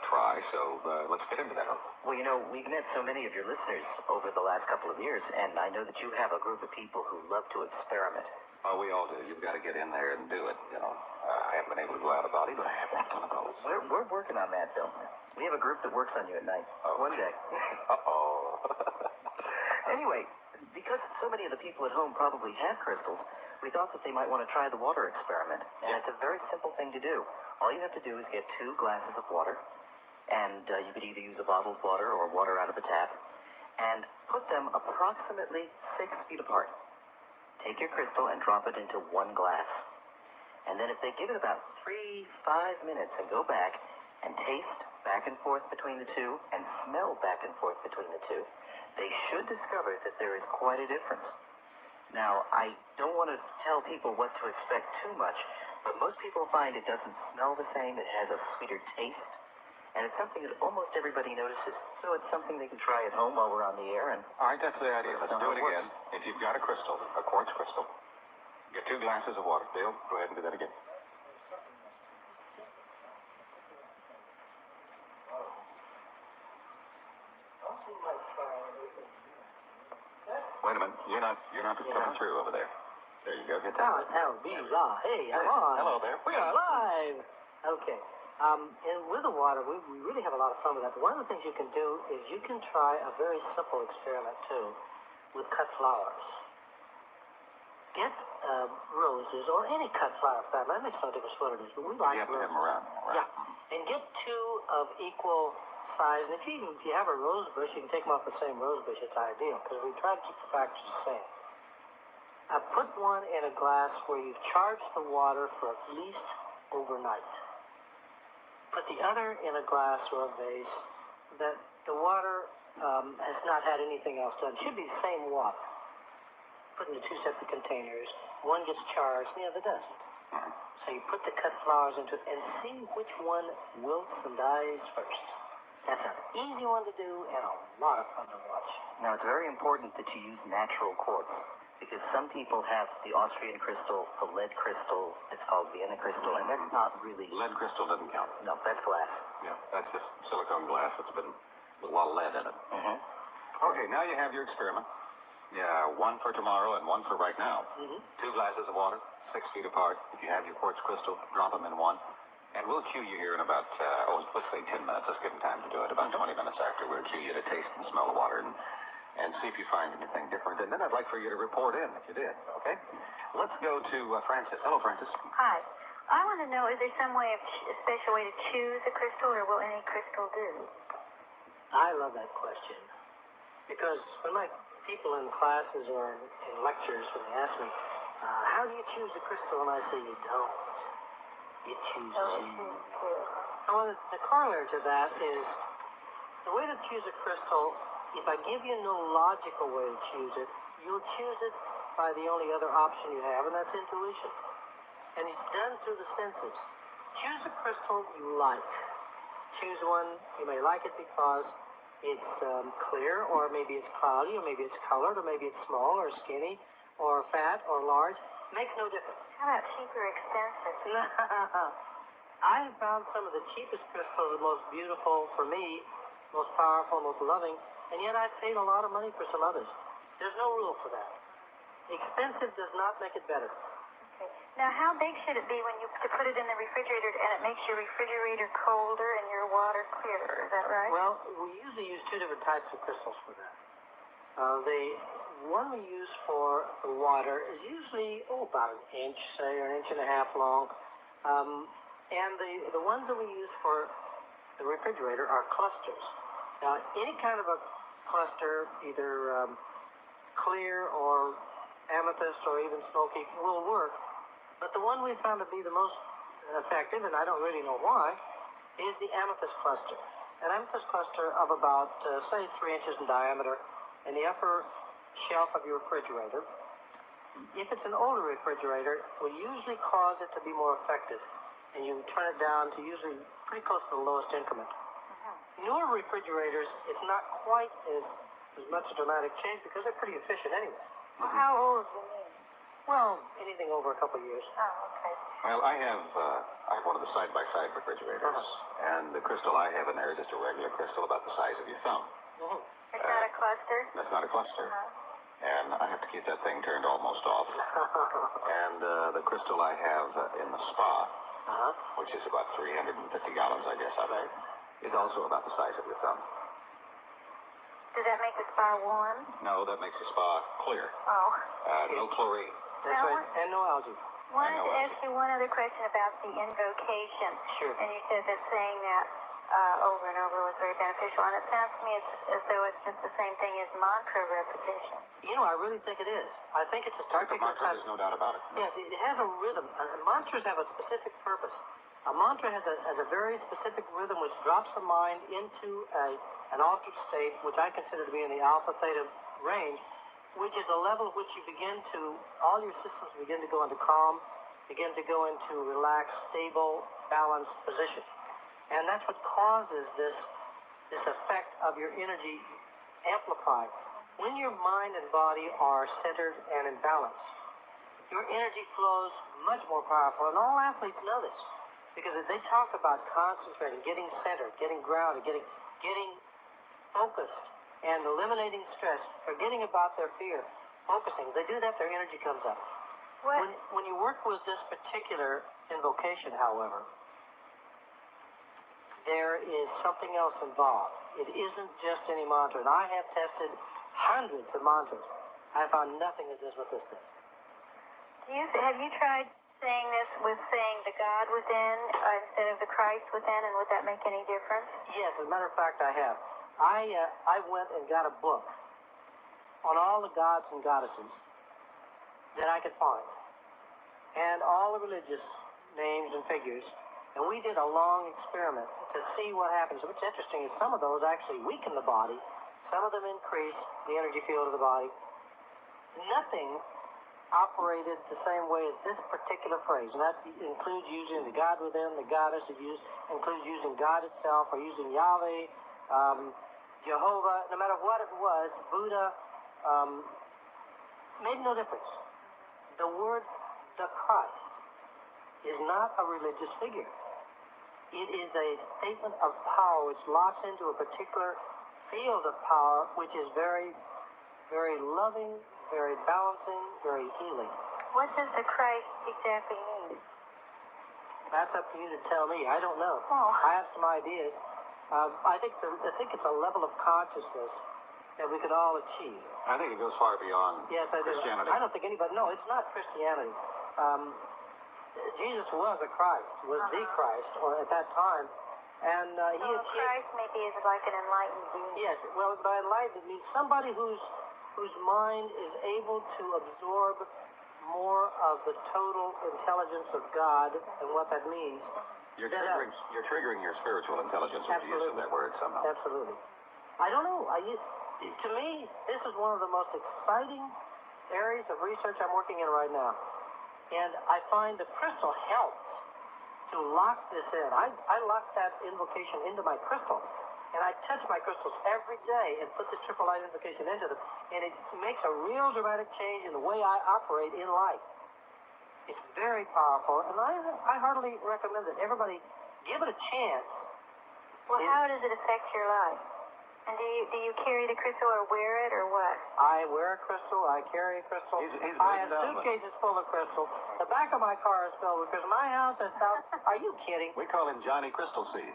try, so let's get into that, Ho. Well, you know, we've met so many of your listeners over the last couple of years, and I know that you have a group of people who love to experiment. Oh, we all do. You've got to get in there and do it, you know. I haven't been able to go out of body, but I have that kind of goals. We're working on that, Bill. We have a group that works on you at night. Oh. One day. Uh-oh. Anyway, because so many of the people at home probably have crystals, we thought that they might want to try the water experiment. And it's a very simple thing to do. All you have to do is get 2 glasses of water, and you could either use a bottled water or water out of the tap, and put them approximately 6 feet apart. Take your crystal and drop it into 1 glass. And then if they give it about 3-5 minutes and go back and taste back and forth between the two and smell back and forth between the two, they should discover that there is quite a difference. Now, I don't want to tell people what to expect too much, but most people find it doesn't smell the same. It has a sweeter taste. And it's something that almost everybody notices. So it's something they can try at home while we're on the air. And All right, that's the idea. Let's do it again. If you've got a crystal, a quartz crystal, get 2 glasses of water. Dale, go ahead and do that again. Wait a minute. You're not coming through over there. There you go. Get that. Hey, I'm on. Hello there. We are live. Okay. And with the water, we really have a lot of fun with that. But one of the things you can do is you can try a very simple experiment, too, with cut flowers. Get roses or any cut flower for that. That makes no difference what it is. But we like You have to have roses. them around. Right? Yeah. And get 2 of equal size. And if you have a rose bush, you can take them off the same rose bush. It's ideal because we try to keep the factors the same. Put one in a glass where you've charged the water for at least overnight. Put the other in a glass or a vase that the water has not had anything else done. It should be the same water. Put in the 2 separate containers. One gets charged, and the other doesn't. So you put the cut flowers into it and see which one wilts and dies first. That's an easy one to do and a lot of fun to watch. now, it's very important that you use natural quartz, because some people have the Austrian crystal, the lead crystal, it's called Vienna crystal, and that's not really... Lead crystal doesn't count. No, that's glass. Yeah, that's just silicone glass that's been with a lot of lead in it. Mm-hmm. Okay, now you have your experiment. Yeah, 1 for tomorrow and 1 for right now. 2 glasses of water, 6 feet apart. If you have your quartz crystal, drop them in 1. And we'll cue you here in about, let's say 10 minutes. Let's give them time to do it. About 20 minutes after, we'll cue you to taste and smell the water and see if you find anything different. And then I'd like for you to report in if you did, okay? Let's go to Francis. Hello, Francis. Hi. I want to know, is there some way a special way to choose a crystal, or will any crystal do? I love that question because when my people in classes or in lectures, when they ask me, how do you choose a crystal? And I say, you don't. You choose you. Well, the corollary to that is the way to choose a crystal, if I give you no logical way to choose it, you'll choose it by the only other option you have, and that's intuition. And it's done through the senses. Choose a crystal you like. Choose one, you may like it because it's clear, or maybe it's cloudy, or maybe it's colored, or maybe it's small, or skinny, or fat, or large. Makes no difference. How about cheap or expensive? I have found some of the cheapest crystals the most beautiful for me, most powerful, most loving, and yet I've paid a lot of money for some others. There's no rule for that. Expensive does not make it better. Okay. Now, how big should it be when you to put it in the refrigerator and it makes your refrigerator colder and your water clearer? Is that right? Well, we usually use 2 different types of crystals for that. The one we use for the water is usually, about an inch, say, or an inch and a half long. And the ones that we use for the refrigerator are clusters. Now, any kind of a cluster, either clear or amethyst or even smoky, will work. But the one we found to be the most effective, and I don't really know why, is the amethyst cluster. An amethyst cluster of about, say, 3 inches in diameter in the upper shelf of your refrigerator. If it's an older refrigerator, it will usually cause it to be more effective, and you turn it down to usually pretty close to the lowest increment. Newer refrigerators, it's not quite as much a dramatic change because they're pretty efficient anyway. Well, how old do you mean? Well, anything over a couple of years. Oh, okay. Well, I have one of the side-by-side refrigerators, and the crystal I have in there is just a regular crystal about the size of your thumb. It's not a cluster? That's not a cluster. And I have to keep that thing turned almost off. And the crystal I have in the spa, which is about 350 gallons, I guess, of it, is also about the size of your thumb. Does that make the spa warm? No, that makes the spa clear. Oh. No chlorine. That's right, and no algae. Wanted to ask you one other question about the invocation. Sure. And you said that saying that over and over was very beneficial. And it sounds to me as though it's just the same thing as mantra repetition. You know, I really think it is. I think it's a It's a particular mantra, there's no doubt about it. Yes, it has a rhythm. Mantras have a specific purpose. A mantra has a very specific rhythm which drops the mind into an altered state, which I consider to be in the alpha theta range, which is a level at which you begin to, all your systems begin to go into calm, begin to go into relaxed, stable, balanced position. And that's what causes this effect of your energy amplified. When your mind and body are centered and in balance, your energy flows much more powerful. And all athletes know this, because they talk about concentrating, getting centered, getting grounded, getting focused, and eliminating stress, forgetting about their fear, focusing. They do that, their energy comes up. When you work with this particular invocation, however, there is something else involved. It isn't just any mantra. And I have tested hundreds of mantras. I found nothing that does what this does. Have you tried saying this with saying the God within instead of the Christ within, and would that make any difference? Yes, as a matter of fact, I have. I went and got a book on all the gods and goddesses that I could find, and all the religious names and figures, and we did a long experiment to see what happens. What's interesting is some of those actually weaken the body, some of them increase the energy field of the body. Nothing operated the same way as this particular phrase, and that includes using the God within, the goddess, includes using God itself, or using Yahweh, Jehovah, no matter what it was, Buddha, made no difference. The word, the Christ, is not a religious figure. It is a statement of power which locks into a particular field of power, which is very, very loving, very balancing, very healing. What does the Christ exactly mean? That's up to you to tell me. I don't know. Oh. I have some ideas. I think it's a level of consciousness that we could all achieve. I think it goes far beyond Christianity. I don't think anybody. No, it's not Christianity. Jesus was a Christ, was the Christ, or at that time, and he achieved. Christ maybe is like an enlightened being. Yes, well, by enlightened it means somebody whose mind is able to absorb more of the total intelligence of God and what that means. You're triggering your spiritual intelligence when you use that word somehow. Absolutely. I don't know. To me, this is one of the most exciting areas of research I'm working in right now. And I find the crystal helps to lock this in. I lock that invocation into my crystal. And I touch my crystals every day and put this triple light invocation into them. And it makes a real dramatic change in the way I operate in life. It's very powerful, and I heartily recommend that everybody give it a chance. Well, how does it affect your life? And do you carry the crystal or wear it or what? I wear a crystal. I carry a crystal. I have suitcases full of crystals. The back of my car is filled with crystals. My house is filled. Are you kidding? We call him Johnny Crystal Seed.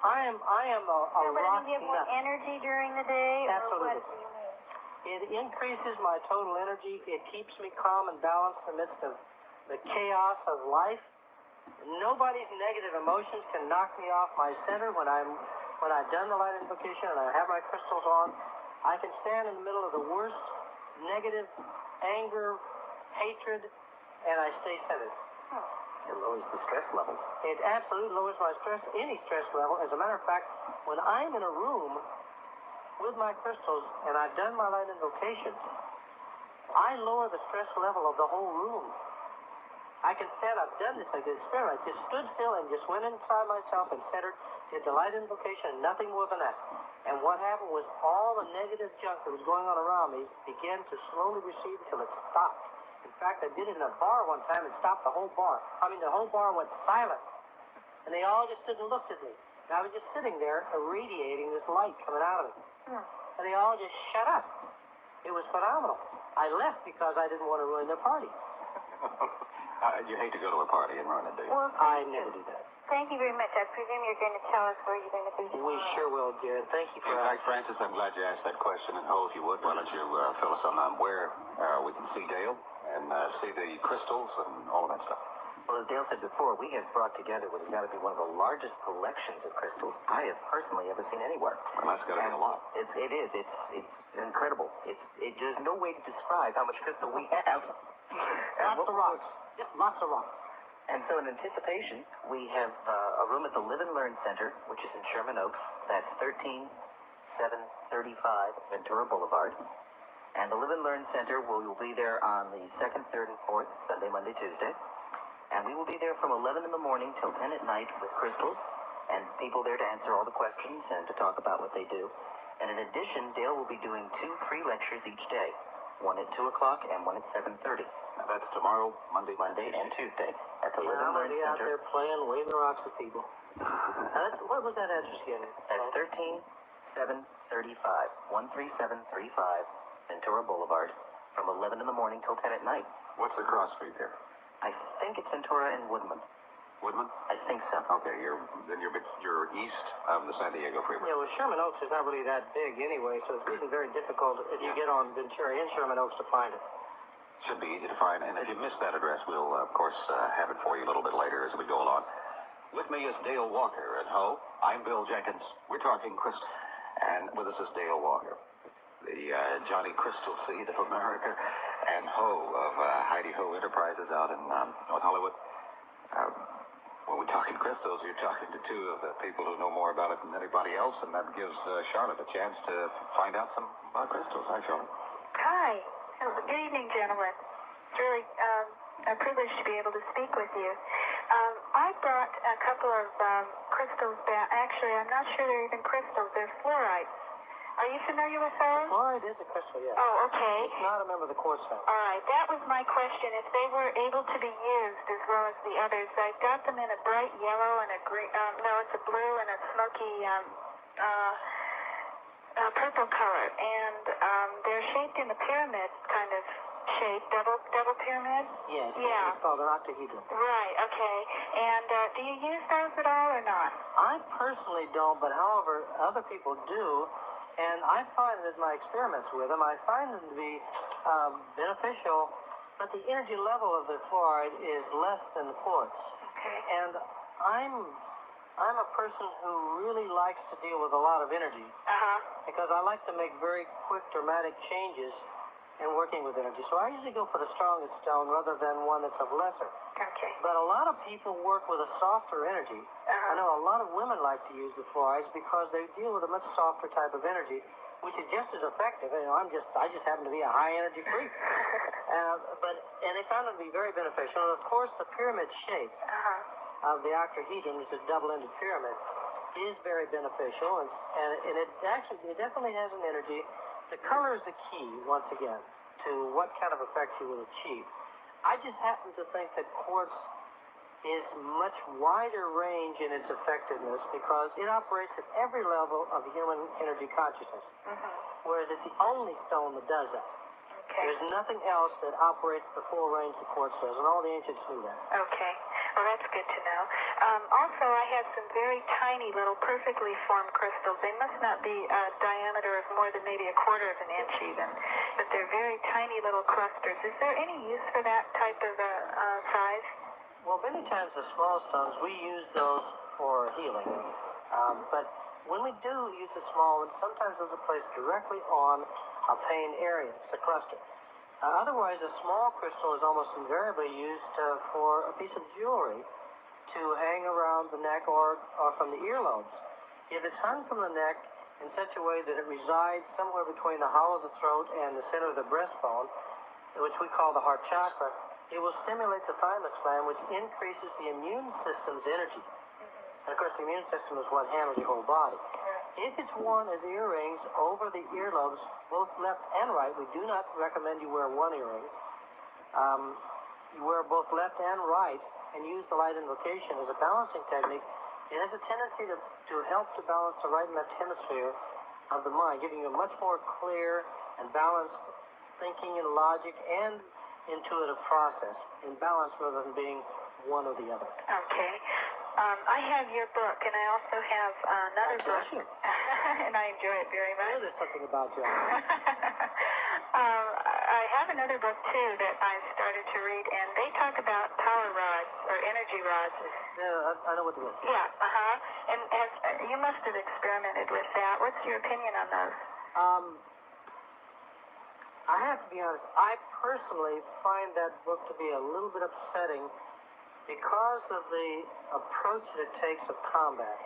I am a rock But do you have more nut. energy during the day? Absolutely. Or what do you mean? It increases my total energy. It keeps me calm and balanced in the midst of the chaos of life. Nobody's negative emotions can knock me off my center when I've done the light invocation and I have my crystals on. I can stand in the middle of the worst negative anger, hatred, and I stay centered. It lowers the stress levels. It absolutely lowers my stress, any stress level. As a matter of fact, when I'm in a room with my crystals, and I've done my light invocation, I lower the stress level of the whole room. I can stand, I've done this, I did experiment. I just stood still and just went inside myself and centered, did the light invocation, and nothing more than that. And what happened was all the negative junk that was going on around me began to slowly recede until it stopped. In fact, I did it in a bar one time and stopped the whole bar. The whole bar went silent. And they all just stood and looked at me. And I was just sitting there irradiating this light coming out of me. And they all just shut up. It was phenomenal. I left because I didn't want to ruin their party. You hate to go to a party and ruin it, do you? Well, I never do that. thank you very much. I presume you're going to tell us where you're going to be tomorrow. We sure will, dear. Thank you for In fact, Francis, I'm glad you asked that question. And, Ho, if you would, why don't you fill us on where we can see Dale and see the crystals and all of that stuff. Well, as Dale said before, we have brought together what has got to be one of the largest collections of crystals I have personally ever seen anywhere. Well, that's got to be a lot. It is. It's incredible. There's no way to describe how much crystal we have. lots of rocks. Just lots of rocks. And so in anticipation, we have a room at the Live and Learn Center, which is in Sherman Oaks. That's 13735 Ventura Boulevard. And the Live and Learn Center will be there on the 2nd, 3rd, and 4th, Sunday, Monday, Tuesday. And we will be there from 11 in the morning till 10 at night with crystals and people there to answer all the questions and to talk about what they do. And in addition, Dale will be doing 2 free lectures each day, one at 2 o'clock and one at 7:30. Now, that's tomorrow, Monday, and Tuesday at the Live I'm and Learn going to be out Center. there playing, waving rocks at people. What was that address again? That's 13735, 13735 Ventura Boulevard, from 11 in the morning till 10 at night. What's the cross street there? I think it's Ventura and Woodman. Woodman? I think so. Okay, you're east of the San Diego Freeway. Yeah, well, Sherman Oaks is not really that big anyway, so it's very difficult if you get on Ventura in Sherman Oaks to find it. Should be easy to find. And if you missed that address, we'll, of course, have it for you a little bit later as we go along. With me is Dale Walker. And Ho, I'm Bill Jenkins. We're talking crystal. And with us is Dale Walker, the Johnny Crystal Seed of America, and Ho of Heidi Ho Enterprises out in North Hollywood. When we're talking crystals, you're talking to 2 of the people who know more about it than anybody else, and that gives Charlotte a chance to find out some about crystals. Hi, Charlotte. Hi. Good evening, gentlemen. It's really a privilege to be able to speak with you. I brought a couple of crystals back. Actually, I'm not sure they're even crystals. They're fluorites. Are you familiar with those? Fluoride is a crystal, yes. Oh, okay. It's not a member of the quartz family. All right. That was my question. If they were able to be used as well as the others, I've got them in a bright yellow and a green. No, it's a blue and a smoky purple color, and they're shaped in a pyramid kind of shape, double pyramid. Yes. Yeah. It's called an octahedron. Right. Okay. And do you use those at all or not? I personally don't, but however, other people do, and I find that my experiments with them, I find them to be beneficial, but the energy level of the fluoride is less than the quartz. Okay. And I'm a person who really likes to deal with a lot of energy because I like to make very quick, dramatic changes in working with energy. So I usually go for the strongest stone rather than one that's of lesser. Okay. But a lot of people work with a softer energy. I know a lot of women like to use the fluorides because they deal with a much softer type of energy, which is just as effective. You know, I just happen to be a high energy freak. And they found it to be very beneficial. And of course, the pyramid shape of the octahedron, which is a double-ended pyramid, is very beneficial, and it definitely has an energy. The color is the key, once again, to what kind of effect you will achieve. I just happen to think that quartz is much wider range in its effectiveness because it operates at every level of human energy consciousness, whereas it's the only stone that does that. Okay. There's nothing else that operates the full range that quartz does, and all the ancients knew that. Okay. Well, that's good to know. Also, I have some very tiny little perfectly formed crystals. They must not be a diameter of more than maybe a quarter of an inch even, but they're very tiny little clusters. Is there any use for that type of size? Well, many times the small stones, we use those for healing. But when we do use the small ones, sometimes those are placed directly on a pain area. It's a cluster. Otherwise, a small crystal is almost invariably used for a piece of jewelry to hang around the neck or from the earlobes. If it's hung from the neck, in such a way that it resides somewhere between the hollow of the throat and the center of the breastbone, which we call the heart chakra. It will stimulate the thymus gland, which increases the immune system's energy. And of course, the immune system is what handles your whole body. If it's worn as earrings over the earlobes, both left and right, we do not recommend you wear one earring. You wear both left and right and use the light invocation as a balancing technique. It has a tendency to help to balance the right and left hemisphere of the mind, giving you a much more clear and balanced thinking and logic and intuitive process in balance rather than being one or the other. Okay. I have your book, and I also have another book, and I enjoy it very much. I know there's something about you. I have another book, too, that I started to read, and they talk about power rods or energy rods. Yeah, I know what it is. Yeah, and you must have experimented with that. What's your opinion on those? I have to be honest, I personally find that book to be a little bit upsetting because of the approach that it takes of combat.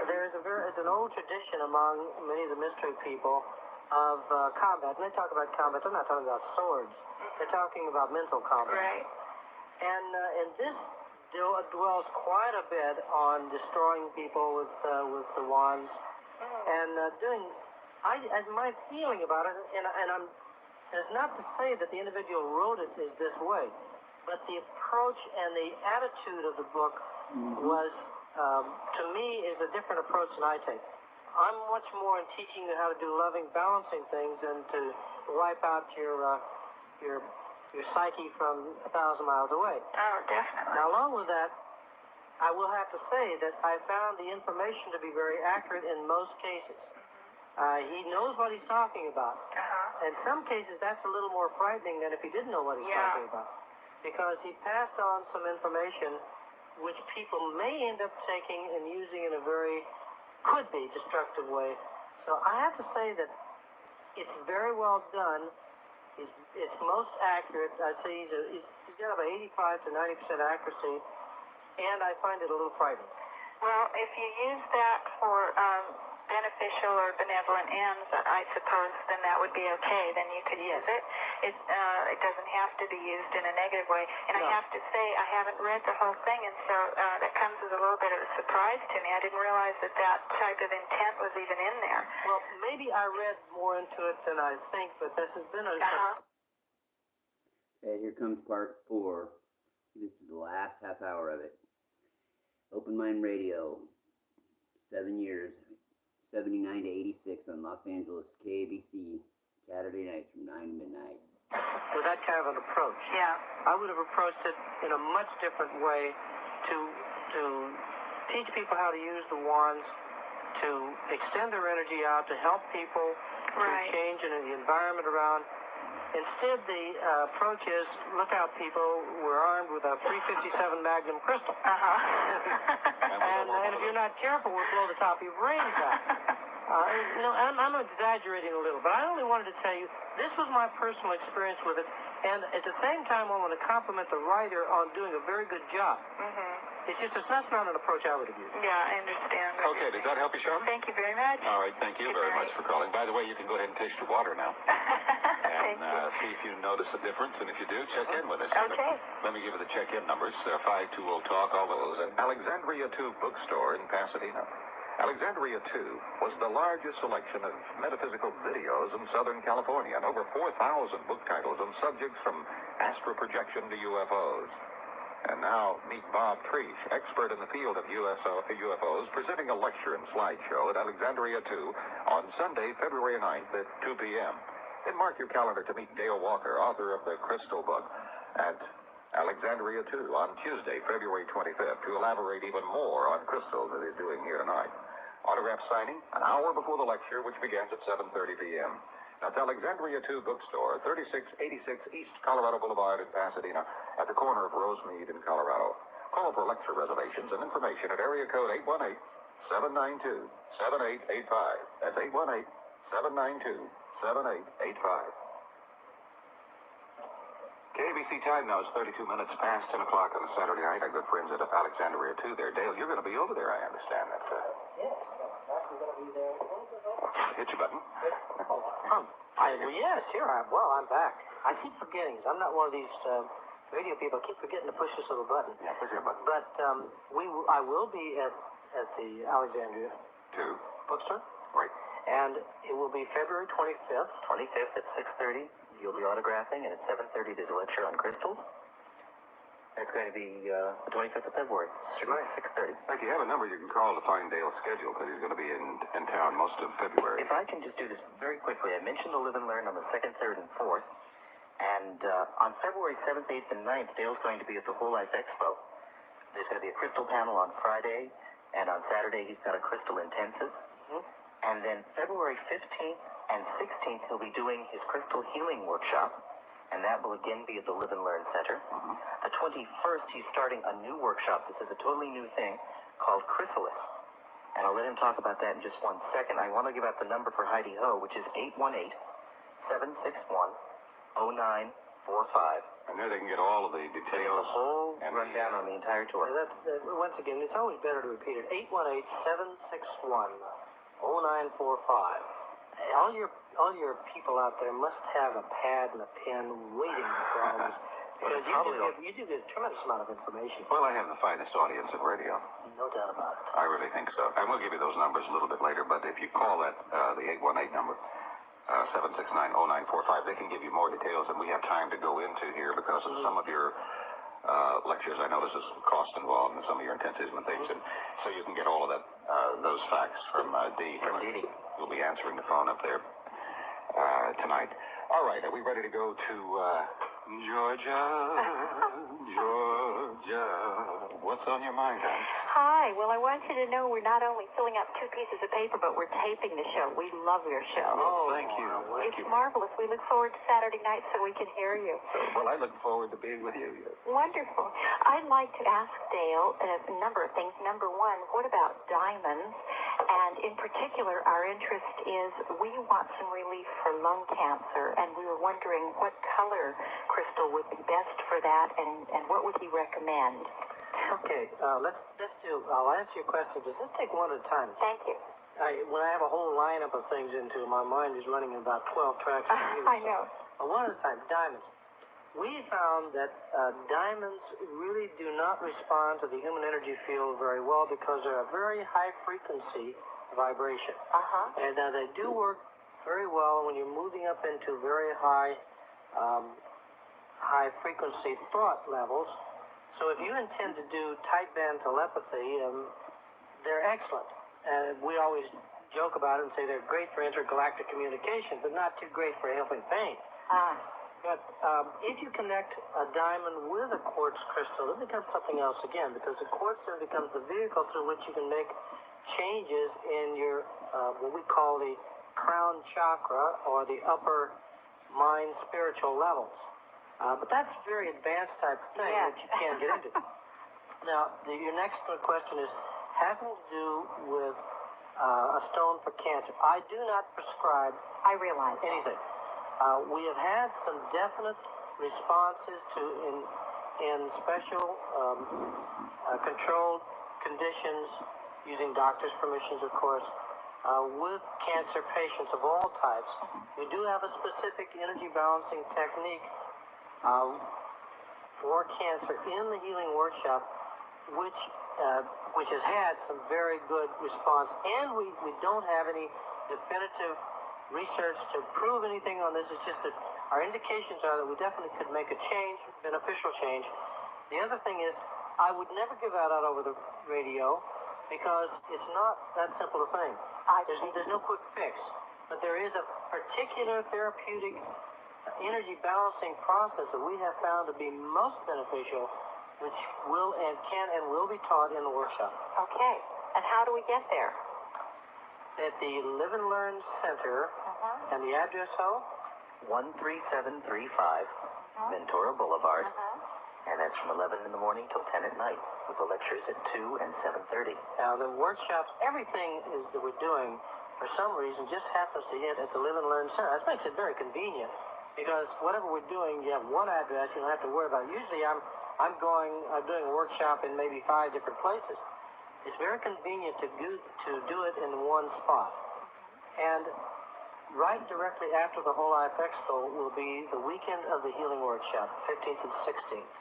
There's an old tradition among many of the mystery people of combat. And they talk about combat, they're not talking about swords. They're talking about mental combat. Right. And this dwells quite a bit on destroying people with the wands and my feeling about it, and it's not to say that the individual wrote it is this way, but the approach and the attitude of the book was, to me, is a different approach than I take. I'm much more in teaching you how to do loving, balancing things and to wipe out your psyche from 1,000 miles away. Oh, definitely. Now, along with that, I will have to say that I found the information to be very accurate in most cases. He knows what he's talking about. In some cases, that's a little more frightening than if he didn't know what he's talking about. Because he passed on some information which people may end up taking and using in a very, could be, destructive way. So I have to say that it's very well done. It's most accurate. I'd say he's got about 85 to 90% accuracy, and I find it a little frightening. Well, if you use that for beneficial or benevolent ends, I suppose, then that would be okay. Then you could use it. It doesn't have to be used in a negative way. And I have to say, I haven't read the whole thing, and so that comes as a little bit of a surprise to me. I didn't realize that type of intent was even in there. Well, maybe I read more into it than I think, but this has been Okay, here comes part 4. This is the last half hour of it. Open Mind Radio, 7 years, 79 to 86 on Los Angeles KABC, Saturday nights from 9 to midnight. With that kind of an approach. Yeah. I would have approached it in a much different way to teach people how to use the wands, to extend their energy out, to help people to change in the environment around. Instead, the approach is, look out, people, we're armed with a 357 Magnum crystal. And if you're not careful, we'll blow the top of your brains out. I'm exaggerating a little, but I only wanted to tell you, this was my personal experience with it, and at the same time, I want to compliment the writer on doing a very good job. It's just, that's not an approach I would have used. Yeah, I understand. Okay, does that help you, Sean? Thank you very much. All right, thank you very much for calling. By the way, you can go ahead and taste your water now. And see if you notice a difference, and if you do, check in with us. Okay. Let me give you the check-in numbers, 520-TALK, all those, at Alexandria 2 Bookstore in Pasadena. Alexandria 2 was the largest selection of metaphysical videos in Southern California, and over 4,000 book titles on subjects from astral projection to UFOs. And now, meet Bob Treach, expert in the field of UFOs, presenting a lecture and slideshow at Alexandria 2 on Sunday, February 9th at 2 p.m. Then mark your calendar to meet Dale Walker, author of the Crystal Book, at Alexandria 2 on Tuesday, February 25th, to elaborate even more on crystals that he's doing here tonight. Autograph signing an hour before the lecture, which begins at 7:30 p.m. That's Alexandria 2 Bookstore, 3686 East Colorado Boulevard in Pasadena, at the corner of Rosemead in Colorado. Call for lecture reservations and information at area code 818-792-7885. That's 818-792-7885. KBC time now is 32 minutes past 10 o'clock on a Saturday night. Our good friends at Alexandria 2 there. Dale, you're going to be over there, I understand that. Yes, I'm going to be there. hit your button. Yes, here I am. Well, I'm back. I keep forgetting. I'm not one of these radio people. I keep forgetting to push this little button. Yeah, push your button. But I will be at the Alexandria bookstore. Right. And it will be February 25th. 25th at 6:30. You'll be autographing, and at 7:30 there's a lecture on crystals. It's going to be the 25th of February. Right. 6:30. In fact, you have a number you can call to find Dale's schedule because he's going to be in town most of February. If I can just do this very quickly, I mentioned the Live and Learn on the 2nd, 3rd, and 4th. And on February 7th, 8th, and 9th, Dale's going to be at the Whole Life Expo. There's going to be a crystal panel on Friday, and on Saturday he's got a crystal intensive. And then February 15th and 16th, he'll be doing his crystal healing workshop, and that will again be at the Live and Learn Center. The 21st, he's starting a new workshop. This is a totally new thing called Chrysalis. And I'll let him talk about that in just 1 second. I want to give out the number for Heidi Ho, which is 818-761-0945. And there they can get all of the The details. whole rundown on the entire tour. Once again, it's always better to repeat it. 818-761-0945. All your people out there must have a pad and a pen waiting for all this. Because you do get a tremendous amount of information. Well, I have the finest audience in radio. No doubt about it. I really think so. And we'll give you those numbers a little bit later, but if you call that, the 818 number, 769-0945, they can give you more details than we have time to go into here because of some of your lectures. I know this is cost involved in some of your intensives and things, and so you can get all of that, those facts from Dee. Dee. We'll be answering the phone up there tonight. All right, are we ready to go to Georgia? Georgia, what's on your mind, hon? Hi. Well, I want you to know we're not only filling up 2 pieces of paper, but we're taping the show. We love your show. Oh, thank you. It's marvelous. We look forward to Saturday night so we can hear you. Well, I look forward to being with you. Wonderful. I'd like to ask Dale a number of things. Number one, what about diamonds? And in particular, our interest is we want some relief for lung cancer, and we were wondering what color crystal would be best for that, and what would he recommend? Okay, let's do. I'll answer your questions. Let's take one at a time. Thank you. When I have a whole lineup of things into my mind is running about 12 tracks. I know. One at a time. Diamonds. We found that diamonds really do not respond to the human energy field very well because they're a very high frequency vibration. And they do work very well when you're moving up into very high frequency thought levels. So if you intend to do tight band telepathy, they're excellent. And we always joke about it and say they're great for intergalactic communication, but not too great for helping pain. But if you connect a diamond with a quartz crystal, it becomes something else again, because the quartz then becomes the vehicle through which you can make changes in your, what we call the crown chakra, or the upper mind spiritual levels. But that's a very advanced type of thing that you can't get into. Now, your next question is having to do with a stone for cancer. I do not prescribe anything. We have had some definite responses to in special controlled conditions, using doctors' permissions, of course, with cancer patients of all types. We do have a specific energy balancing technique for cancer in the healing workshop, which has had some very good response, and we don't have any definitive research to prove anything on this. It's just that our indications are that we definitely could make a change, beneficial change. The other thing is, I would never give that out over the radio because it's not that simple a thing. There's no quick fix, but there is a particular therapeutic energy balancing process that we have found to be most beneficial, which will and can and will be taught in the workshop. Okay. And how do we get there? At the Live and Learn Center, and the address, 13735 Ventura Boulevard, and that's from 11 in the morning till 10 at night, with the lectures at 2 and 7:30. Now, the workshops, everything that we're doing, for some reason, just happens to hit at the Live and Learn Center. That makes it very convenient, because whatever we're doing, you have one address, you don't have to worry about it. Usually, I'm doing a workshop in maybe 5 different places. It's very convenient to do it in one spot. And right directly after the Whole Life Expo will be the weekend of the Healing Workshop, 15th and 16th.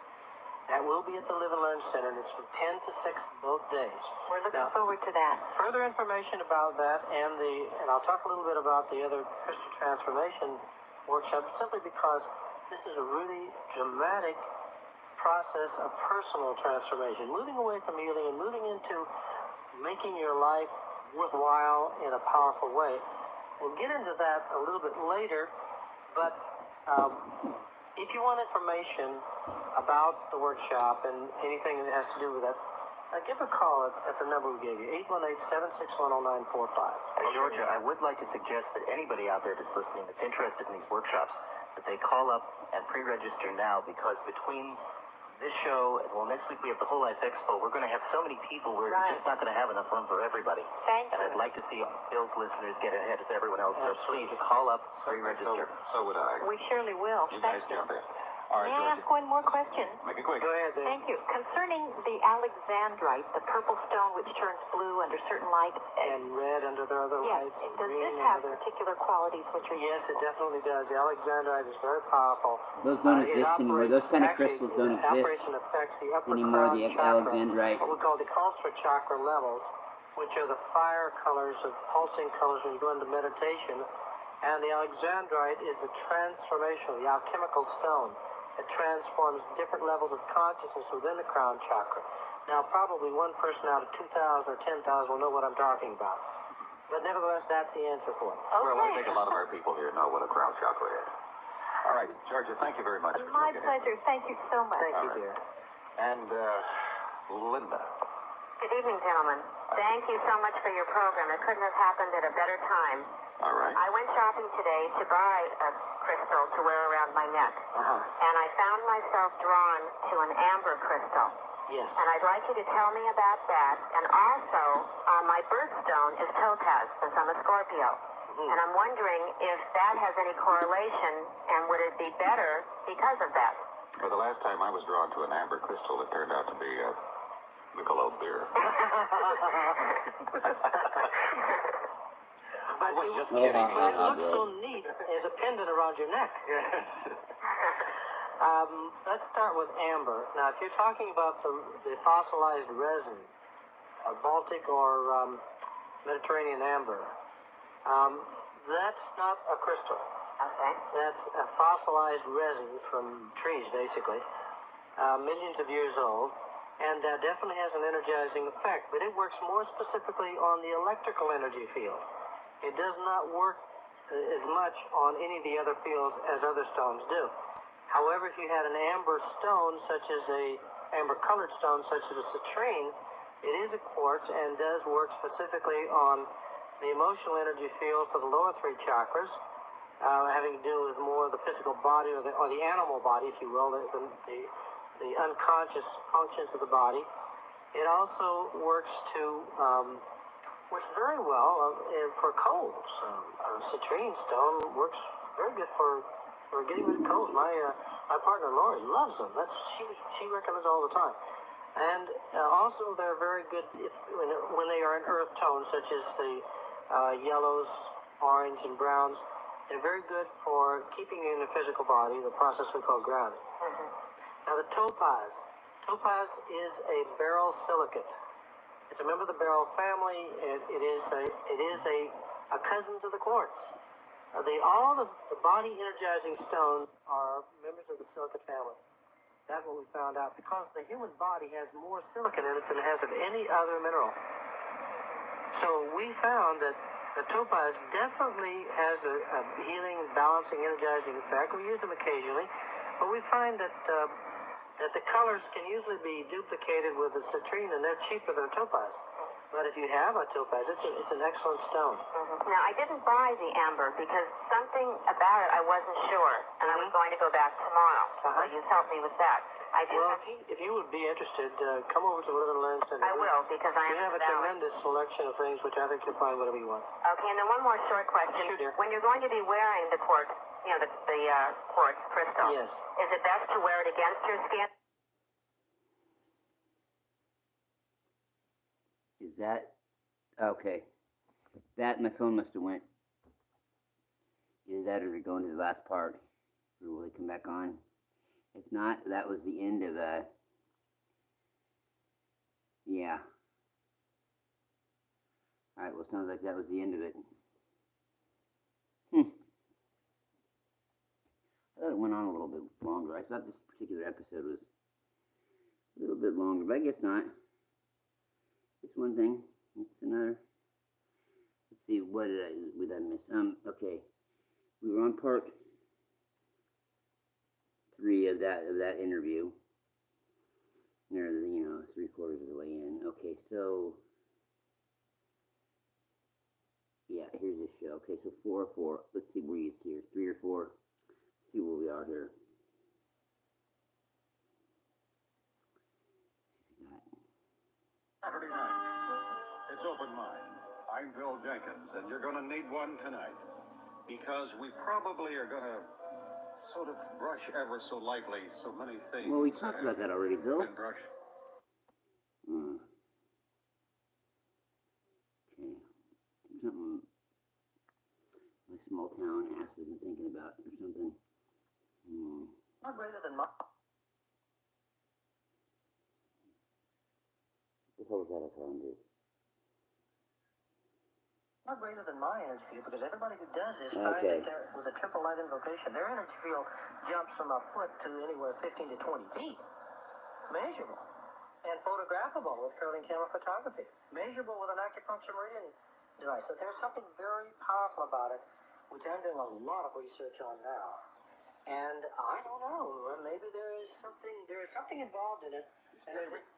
That will be at the Live and Learn Center, and it's from 10 to 6 both days. We're looking forward to that. Further information about that and I'll talk a little bit about the other Crystal Transformation workshop, simply because this is a really dramatic process of personal transformation, moving away from healing and moving into making your life worthwhile in a powerful way. We'll get into that a little bit later, but if you want information about the workshop and anything that has to do with that, give a call at the number we gave you, 818-761-0945. Georgia, I would like to suggest that anybody out there that's listening that's interested in these workshops, that they call up and pre-register now, because between this show, well, next week we have the Whole Life Expo. We're going to have so many people, we're just not going to have enough room for everybody. Thank you. And I'd like to see Bill's listeners get ahead of everyone else. So please call up, pre-register. So would I. We surely will. You guys Thank you. jump in. All right, May I ask Georgia. one more question? Make it quick. Go ahead, Dave. Thank you. Concerning the alexandrite, the purple stone which turns blue under certain light, And red under the other yes, lights. does green this have under... particular qualities which are Yes, it definitely does. The alexandrite is very powerful. Those don't It exist anymore. operates- Those kind of actually, crystals don't it operates exist and affects the upper anymore. crown The chakra, alexandrite. what we call the Kalstra chakra levels, which are the fire colors of pulsing colors when you go into meditation. And the alexandrite is the transformational, the alchemical stone. It transforms different levels of consciousness within the crown chakra. Now, probably one person out of 2,000 or 10,000 will know what I'm talking about. But nevertheless, that's the answer for it. Well, I think a lot of our people here know what a crown chakra is. All right, Georgia, thank you very much for My checking in. pleasure. Thank you so much. Thank you, All dear. And, Linda. Good evening, gentlemen. Thank you so much for your program. It couldn't have happened at a better time. All right. I went shopping today to buy a crystal to wear around my neck, and I found myself drawn to an amber crystal. Yes. And I'd like you to tell me about that. And also, my birthstone is topaz, since I'm a Scorpio. And I'm wondering if that has any correlation, and would it be better because of that? Well, the last time I was drawn to an amber crystal, it turned out to be a Michelob beer. I was just kidding. It looks so neat as a pendant around your neck. Let's start with amber. Now, if you're talking about the fossilized resin, Baltic or Mediterranean amber, that's not a crystal. Okay. That's a fossilized resin from trees, basically, millions of years old, and that definitely has an energizing effect, but it works more specifically on the electrical energy field. It does not work as much on any of the other fields as other stones do. However, if you had an amber stone, such as amber-colored stone, such as a citrine, it is a quartz and does work specifically on the emotional energy field for the lower three chakras, having to do with more of the physical body or the animal body, if you will, the unconscious functions of the body. It also works very well for colds. Citrine stone works very good for getting rid of colds. My partner Lori loves them. She recommends all the time. And also they're very good when they are in earth tones, such as the yellows, orange, and browns. They're very good for keeping you in the physical body, the process we call grounding. Now the topaz. Topaz is a beryl silicate. It's a member of the beryl family. It is a cousin to the quartz. All the body energizing stones are members of the silicate family. That's what we found out, because the human body has more silicate in it than it has of any other mineral. So we found that the topaz definitely has a healing, balancing, energizing effect. We use them occasionally, but we find that the colors can usually be duplicated with the citrine, and they're cheaper than topaz. But if you have a topaz, it's an excellent stone. Now, I didn't buy the amber because something about it I wasn't sure, and I was going to go back tomorrow. So you helped me with that. Well, if you would be interested, come over to the Live and Learn Center. I will, because I am We have a tremendous selection of things, which I think you'll find whatever you want. Okay, and then one more short question. Sure, dear. When you're going to be wearing the quartz, the quartz crystal, Yes. is it best to wear it against your skin? Is that okay? That my phone must have went. Either that or they're going to the last part. Or will they come back on? If not, that was the end of yeah. Alright, well, sounds like that was the end of it. I thought it went on a little bit longer. I thought this particular episode was a little bit longer, but I guess not. It's one thing. It's another. Let's see, what did I miss? Okay. We were on part 3 of that interview. They're, 3/4 of the way in. Okay, so yeah, here's this show. Okay, so 4 or 4. Let's see where he is here. 3 or 4. Let's see where we are here. Saturday night. It's open mind. I'm Bill Jenkins, and you're going to need one tonight. Because we probably are going to sort of brush ever so lightly so many things. Well, we talked about that already, Bill. Brush. Okay. Something my small town ass isn't thinking about or something. Not greater than mine. What the hell was that I found it? Not greater than my energy field, because everybody who does this finds that with a triple light invocation, their energy field jumps from a foot to anywhere 15 to 20 feet. Measurable. And photographable with curling camera photography. Measurable with an acupuncture meridian device. So there's something very powerful about it, which I'm doing a lot of research on now. And I don't know, maybe there is something involved in it.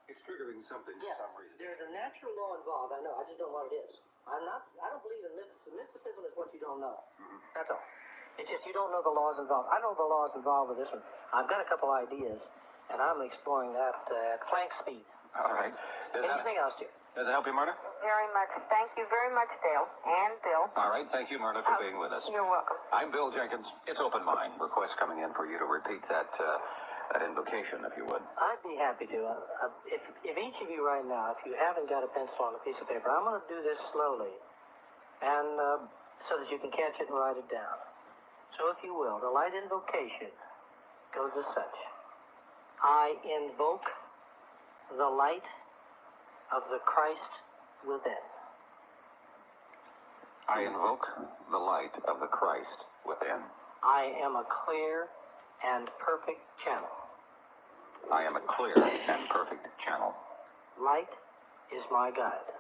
It's triggering something for some reason. There's a natural law involved, I know, I just don't know what it is. I don't believe in mysticism. Mysticism is what you don't know. That's all. It's just you don't know the laws involved. I know the laws involved with this one. I've got a couple ideas, and I'm exploring that at flank speed. All right. Anything else, dear? Does it help you, Myrna? Very much. Thank you very much, Dale. And Bill. All right. Thank you, Myrna, for being with us. You're welcome. I'm Bill Jenkins. It's open mind. Request coming in for you to repeat that invocation, if you would. I'd be happy to. If each of you right now, if you haven't got a pencil on a piece of paper, I'm going to do this slowly, and so that you can catch it and write it down. So if you will, the light invocation goes as such. I invoke the light of the Christ within. I invoke the light of the Christ within. I am a clear and perfect channel. I am a clear and perfect channel. Light is my guide.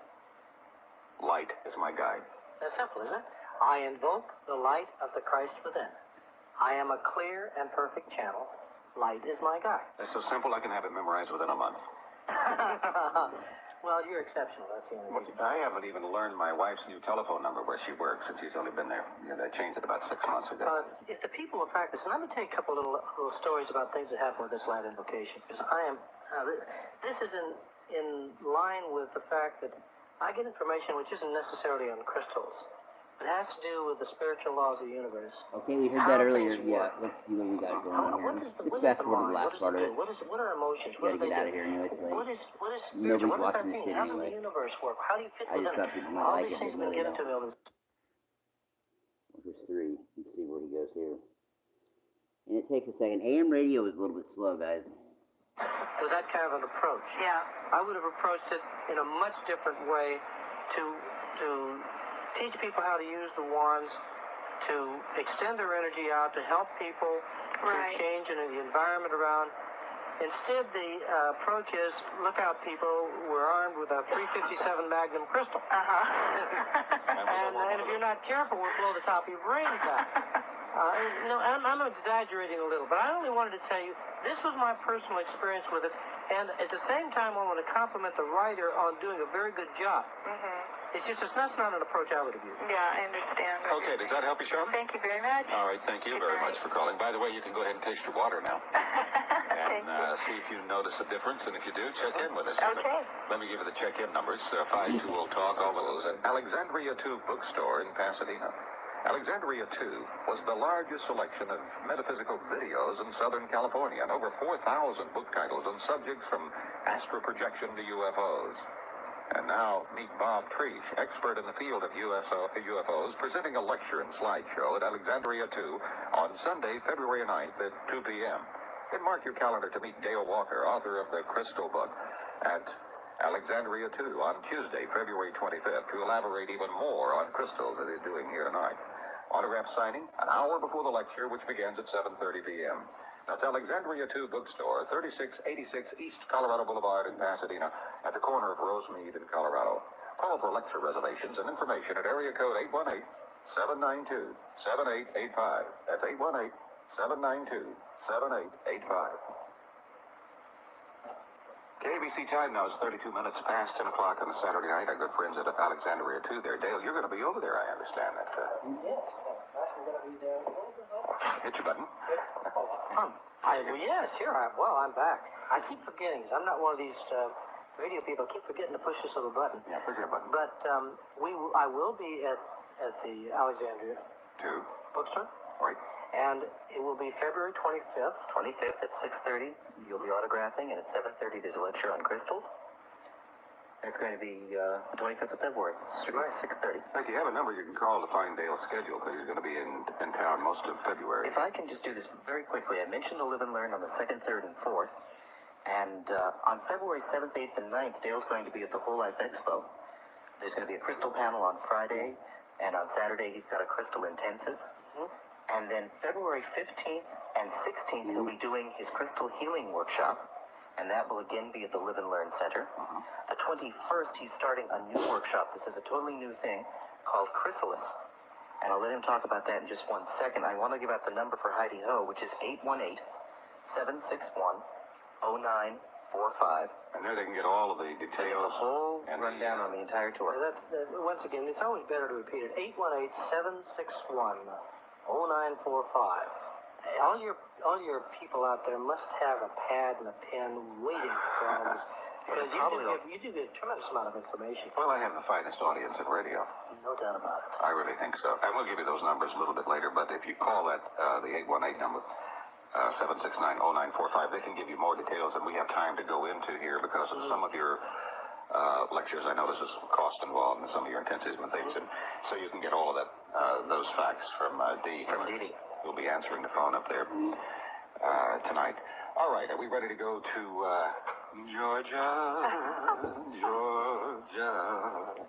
Light is my guide. That's simple, isn't it? I invoke the light of the Christ within. I am a clear and perfect channel. Light is my guide. That's so simple I can have it memorized within a month. Well, you're exceptional. That's the only reason. I haven't even learned my wife's new telephone number where she works, and she's only been there. They changed it about 6 months ago. If the people will practice, and let me tell you a couple little stories about things that happen with this light invocation, because I am, this is in line with the fact that I get information which isn't necessarily on crystals. It has to do with the spiritual laws of the universe. Okay, we heard that earlier. Yeah, let's see what we got going on here. Let's fast forward to the last part of it. What are emotions? We gotta get out of here anyway. It's late. What is spiritual? Nobody's What watching does that this mean? shit How does anyway. the universe work? How do you fit I within just thought people might all like these it. things have been Really given to don't. me. Here's 3. Let's see where he goes here. And it takes a second. AM radio is a little bit slow, guys. Was that kind of an approach? Yeah. I would have approached it in a much different way to teach people how to use the wands, to extend their energy out, to help people to change in the environment around. Instead, the approach is, look out, people, we're armed with a 357 Magnum crystal. and if you're not careful, we'll blow the top of your brains out. I'm exaggerating a little, but I only wanted to tell you, this was my personal experience with it, and at the same time, I want to compliment the writer on doing a very good job. It's just, that's not an approach I would have used. Yeah, I understand. Okay, does that help you, Sean? Thank you very much. All right, thank you very much for calling. By the way, you can go ahead and taste your water now. Thank you. See if you notice a difference, and if you do, check in with us. Okay. Let me give you the check-in numbers, 520-TALK, all those at Alexandria 2 Bookstore in Pasadena. Alexandria 2 was the largest selection of metaphysical videos in Southern California, and over 4,000 book titles on subjects from astral projection to UFOs. And now, meet Bob Treach, expert in the field of UFOs, presenting a lecture and slideshow at Alexandria 2 on Sunday, February 9th at 2 p.m. Then mark your calendar to meet Dale Walker, author of The Crystal Book, at Alexandria 2 on Tuesday, February 25th, to elaborate even more on crystals that he's doing here tonight. Autograph signing an hour before the lecture, which begins at 7:30 p.m. That's Alexandria 2 Bookstore, 3686 East Colorado Boulevard in Pasadena, at the corner of Rosemead in Colorado. Call for lecture reservations and information at area code 818-792-7885. That's 818-792-7885. KBC time now is 32 minutes past 10 o'clock on a Saturday night. Our good friends at Alexandria 2 there. Dale, you're going to be over there, I understand that. Yes, I'm going to be there. Hit your button. Yes, here I'm back. I keep forgetting. I'm not one of these radio people. I keep forgetting to push this little button. Yeah, push your button. But I will be at the Alexandria 2 bookstore. Right. And it will be February 25th. 25th at 6:30, you'll be autographing, and at 7:30 there's a lecture on crystals. It's going to be the 25th of February, 6:30. If you have a number you can call to find Dale's schedule, because he's going to be in town most of February. If I can just do this very quickly, I mentioned the Live and Learn on the 2nd, 3rd, and 4th. And on February 7th, 8th, and 9th, Dale's going to be at the Whole Life Expo. There's going to be a crystal panel on Friday, and on Saturday he's got a crystal intensive. And then February 15th and 16th, he'll be doing his crystal healing workshop, and that will again be at the Live and Learn Center. The 21st, he's starting a new workshop. This is a totally new thing called Chrysalis. And I'll let him talk about that in just 1 second. I want to give out the number for Heidi Ho, which is 818-761-0945. And there they can get all of the details. The whole rundown on the entire tour. Once again, it's always better to repeat it. 818-761-0945. All your people out there must have a pad and a pen waiting for all this. Because you do get a tremendous amount of information. Well, I have the finest audience in radio. No doubt about it. I really think so. And we'll give you those numbers a little bit later, but if you call that, the 818 number, 769-0945, they can give you more details than we have time to go into here because of some of your lectures. I know there's some cost involved in some of your intensives and things, and so you can get all of that, those facts from Dee. We'll be answering the phone up there tonight. All right, are we ready to go to Georgia? Georgia.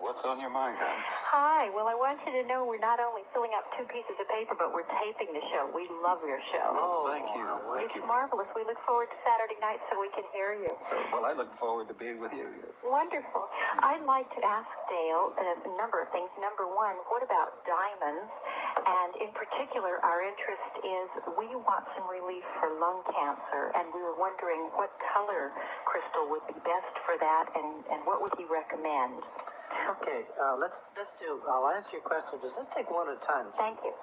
What's on your mind, hon? Hi. Well, I want you to know we're not only filling out 2 pieces of paper, but we're taping the show. We love your show. Oh, thank you. It's marvelous. We look forward to Saturday night so we can hear you. Well, I look forward to being with you. Wonderful. I'd like to ask Dale a number of things. Number one, what about diamonds? And in particular, our interest is we want some relief for lung cancer, and we were wondering what color crystal would be best for that, and what would he recommend? Okay, let's do. I'll answer your questions. Let's take one at a time. Thank you.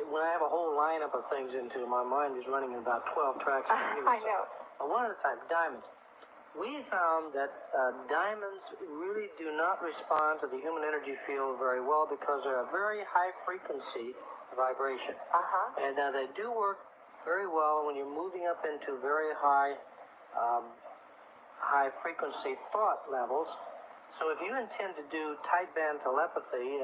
When I have a whole lineup of things into my mind is running in about 12 tracks. I know. One at a time. Diamonds. We found that diamonds really do not respond to the human energy field very well because they're a very high frequency vibration. And they do work very well when you're moving up into very high frequency thought levels. So if you intend to do tight band telepathy,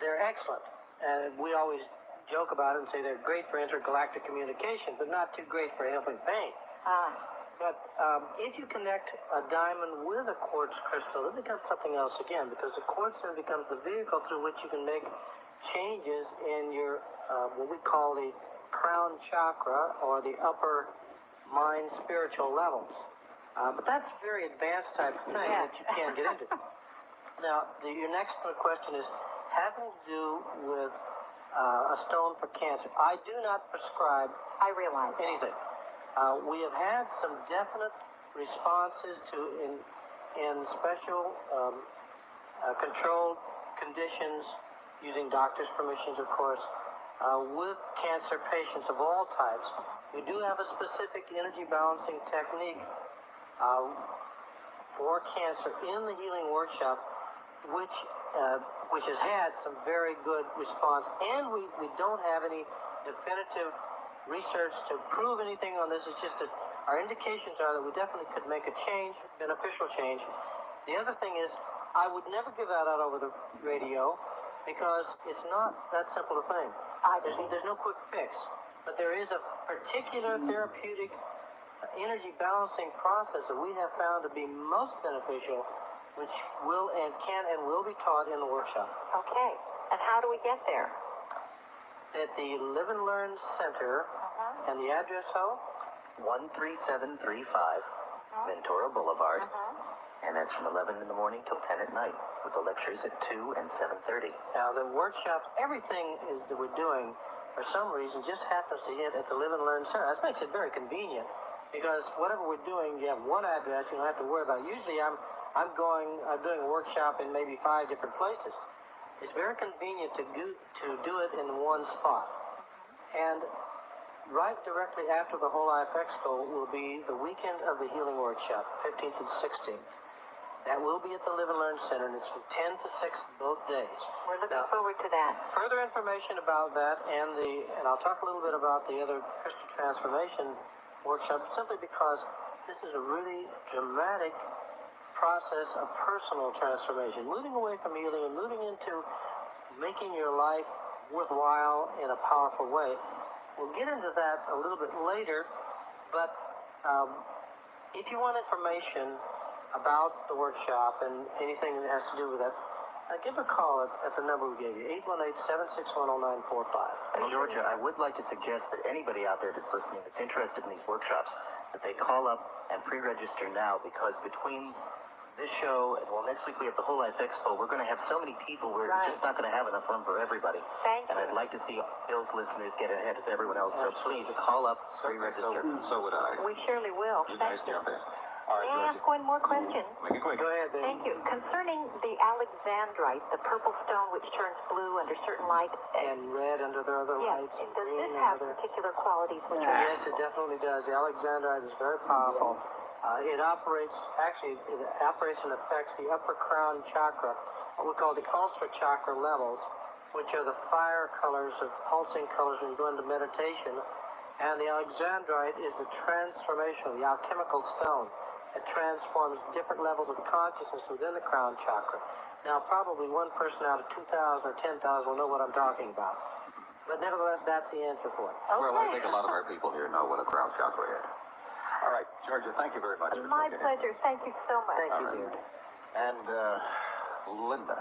they're excellent. And we always joke about it and say they're great for intergalactic communication, but not too great for helping pain. But if you connect a diamond with a quartz crystal, it becomes something else again, because the quartz then becomes the vehicle through which you can make changes in your what we call the crown chakra, or the upper mind spiritual levels. But that's a very advanced type of thing that you can't get into. Now, your next question is having to do with a stone for cancer. I do not prescribe anything. We have had some definite responses to in special controlled conditions, using doctors' permissions, of course, with cancer patients of all types. We do have a specific energy balancing technique for cancer in the healing workshop, which has had some very good response, and we don't have any definitive research to prove anything on this. It's just that our indications are that we definitely could make a change, beneficial change, The other thing is, I would never give that out over the radio because it's not that simple a thing. There's no quick fix. But there is a particular therapeutic energy balancing process that we have found to be most beneficial, which will and can and will be taught in the workshop. Okay. And how do we get there? At the Live and Learn Center, and the address, ho? 13735 Ventura Boulevard. And that's from 11 in the morning till 10 at night, with the lectures at 2 and 7:30. Now, the workshops, everything that we're doing, for some reason, just happens to hit at the Live and Learn Center. That makes it very convenient, because whatever we're doing, you have one address, you don't have to worry about it. Usually, I'm doing a workshop in maybe 5 different places. It's very convenient to do it in one spot. And right directly after the Whole Life Expo will be the weekend of the Healing Workshop, 15th and 16th. That will be at the Live and Learn Center, and it's from 10 to 6 both days. We're looking forward to that. Further information about that and I'll talk a little bit about the other crystal transformation workshop, simply because this is a really dramatic process of personal transformation, moving away from healing and moving into making your life worthwhile in a powerful way. We'll get into that a little bit later, but if you want information about the workshop and anything that has to do with that, give a call at the number we gave you, 818-761-0945. And Georgia, I would like to suggest that anybody out there that's listening that's interested in these workshops, that they call up and pre-register now, because between this show and, well, next week we have the Whole Life Expo, we're going to have so many people, we're just not going to have enough room for everybody. Thank you. And I'd like to see Bill's listeners get ahead of everyone else, so please call up, pre-register. So would I. We surely will. You guys jump in. All May I right, ask one more question? Make it quick. Go ahead, baby. Thank you. Concerning the alexandrite, the purple stone which turns blue under certain light, And red under the other yes, lights. And does green this have under the... particular qualities which are... Yes, it definitely does. The alexandrite is very powerful. It operates and affects the upper crown chakra, what we call the ultra chakra levels, which are the fire colors of pulsing colors when you go into meditation. And the alexandrite is the transformation, the alchemical stone. It transforms different levels of consciousness within the crown chakra. Now, probably one person out of 2,000 or 10,000 will know what I'm talking about. But nevertheless, that's the answer for it. Well, I think a lot of our people here know what a crown chakra is. All right, Georgia, thank you very much. for My stepping in. pleasure. Thank you so much. Thank you, All dear. right. And Linda.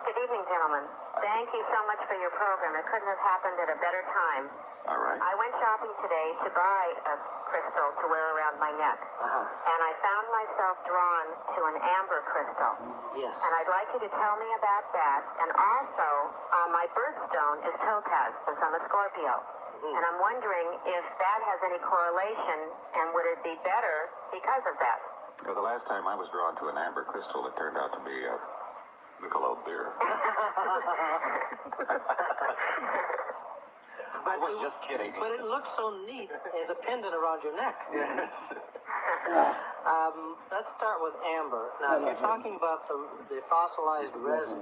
Good evening, gentlemen. Thank you so much for your program. It couldn't have happened at a better time. All right. I went shopping today to buy a crystal to wear around my neck, and I found myself drawn to an amber crystal. Yes. And I'd like you to tell me about that. And also, my birthstone is topaz, since I'm a Scorpio. And I'm wondering if that has any correlation, and would it be better because of that? Well, the last time I was drawn to an amber crystal, it turned out to be a Michelob beer. I was just kidding. But it looks so neat as a pendant around your neck. Let's start with amber. Now, if you're talking about the fossilized resin,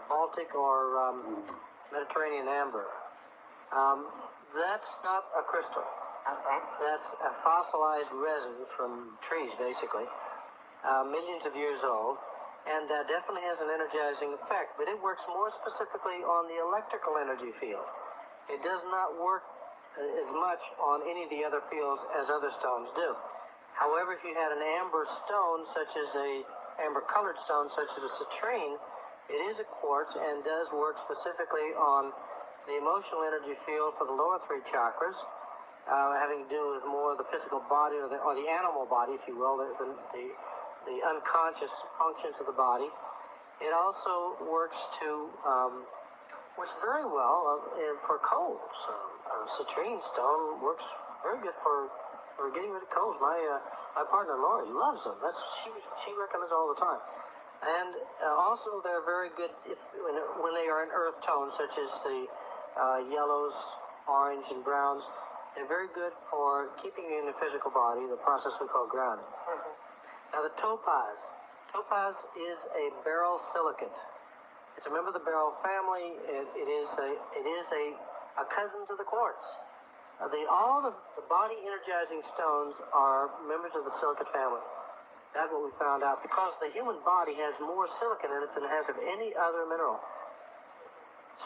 Baltic or Mediterranean amber, that's not a crystal. Okay. That's a fossilized resin from trees, basically, millions of years old, and definitely has an energizing effect, but it works more specifically on the electrical energy field. It does not work as much on any of the other fields as other stones do. However, if you had an amber stone, amber-colored stone, such as a citrine, it is a quartz and does work specifically on the emotional energy field for the lower 3 chakras, having to do with more of the physical body or the animal body, if you will, the unconscious functions of the body. It also works very well for colds. Citrine stone works very good for getting rid of colds. My partner Lori loves them. She recommends all the time. And also they're very good when they are in earth tones, such as the yellows, orange, and browns. They're very good for keeping you in the physical body, the process we call grounding. Now the topaz. Topaz is a beryl silicate. It's a member of the beryl family. It is a cousin to the quartz. All the body energizing stones are members of the silicate family. That's what we found out, because the human body has more silicon in it than it has of any other mineral.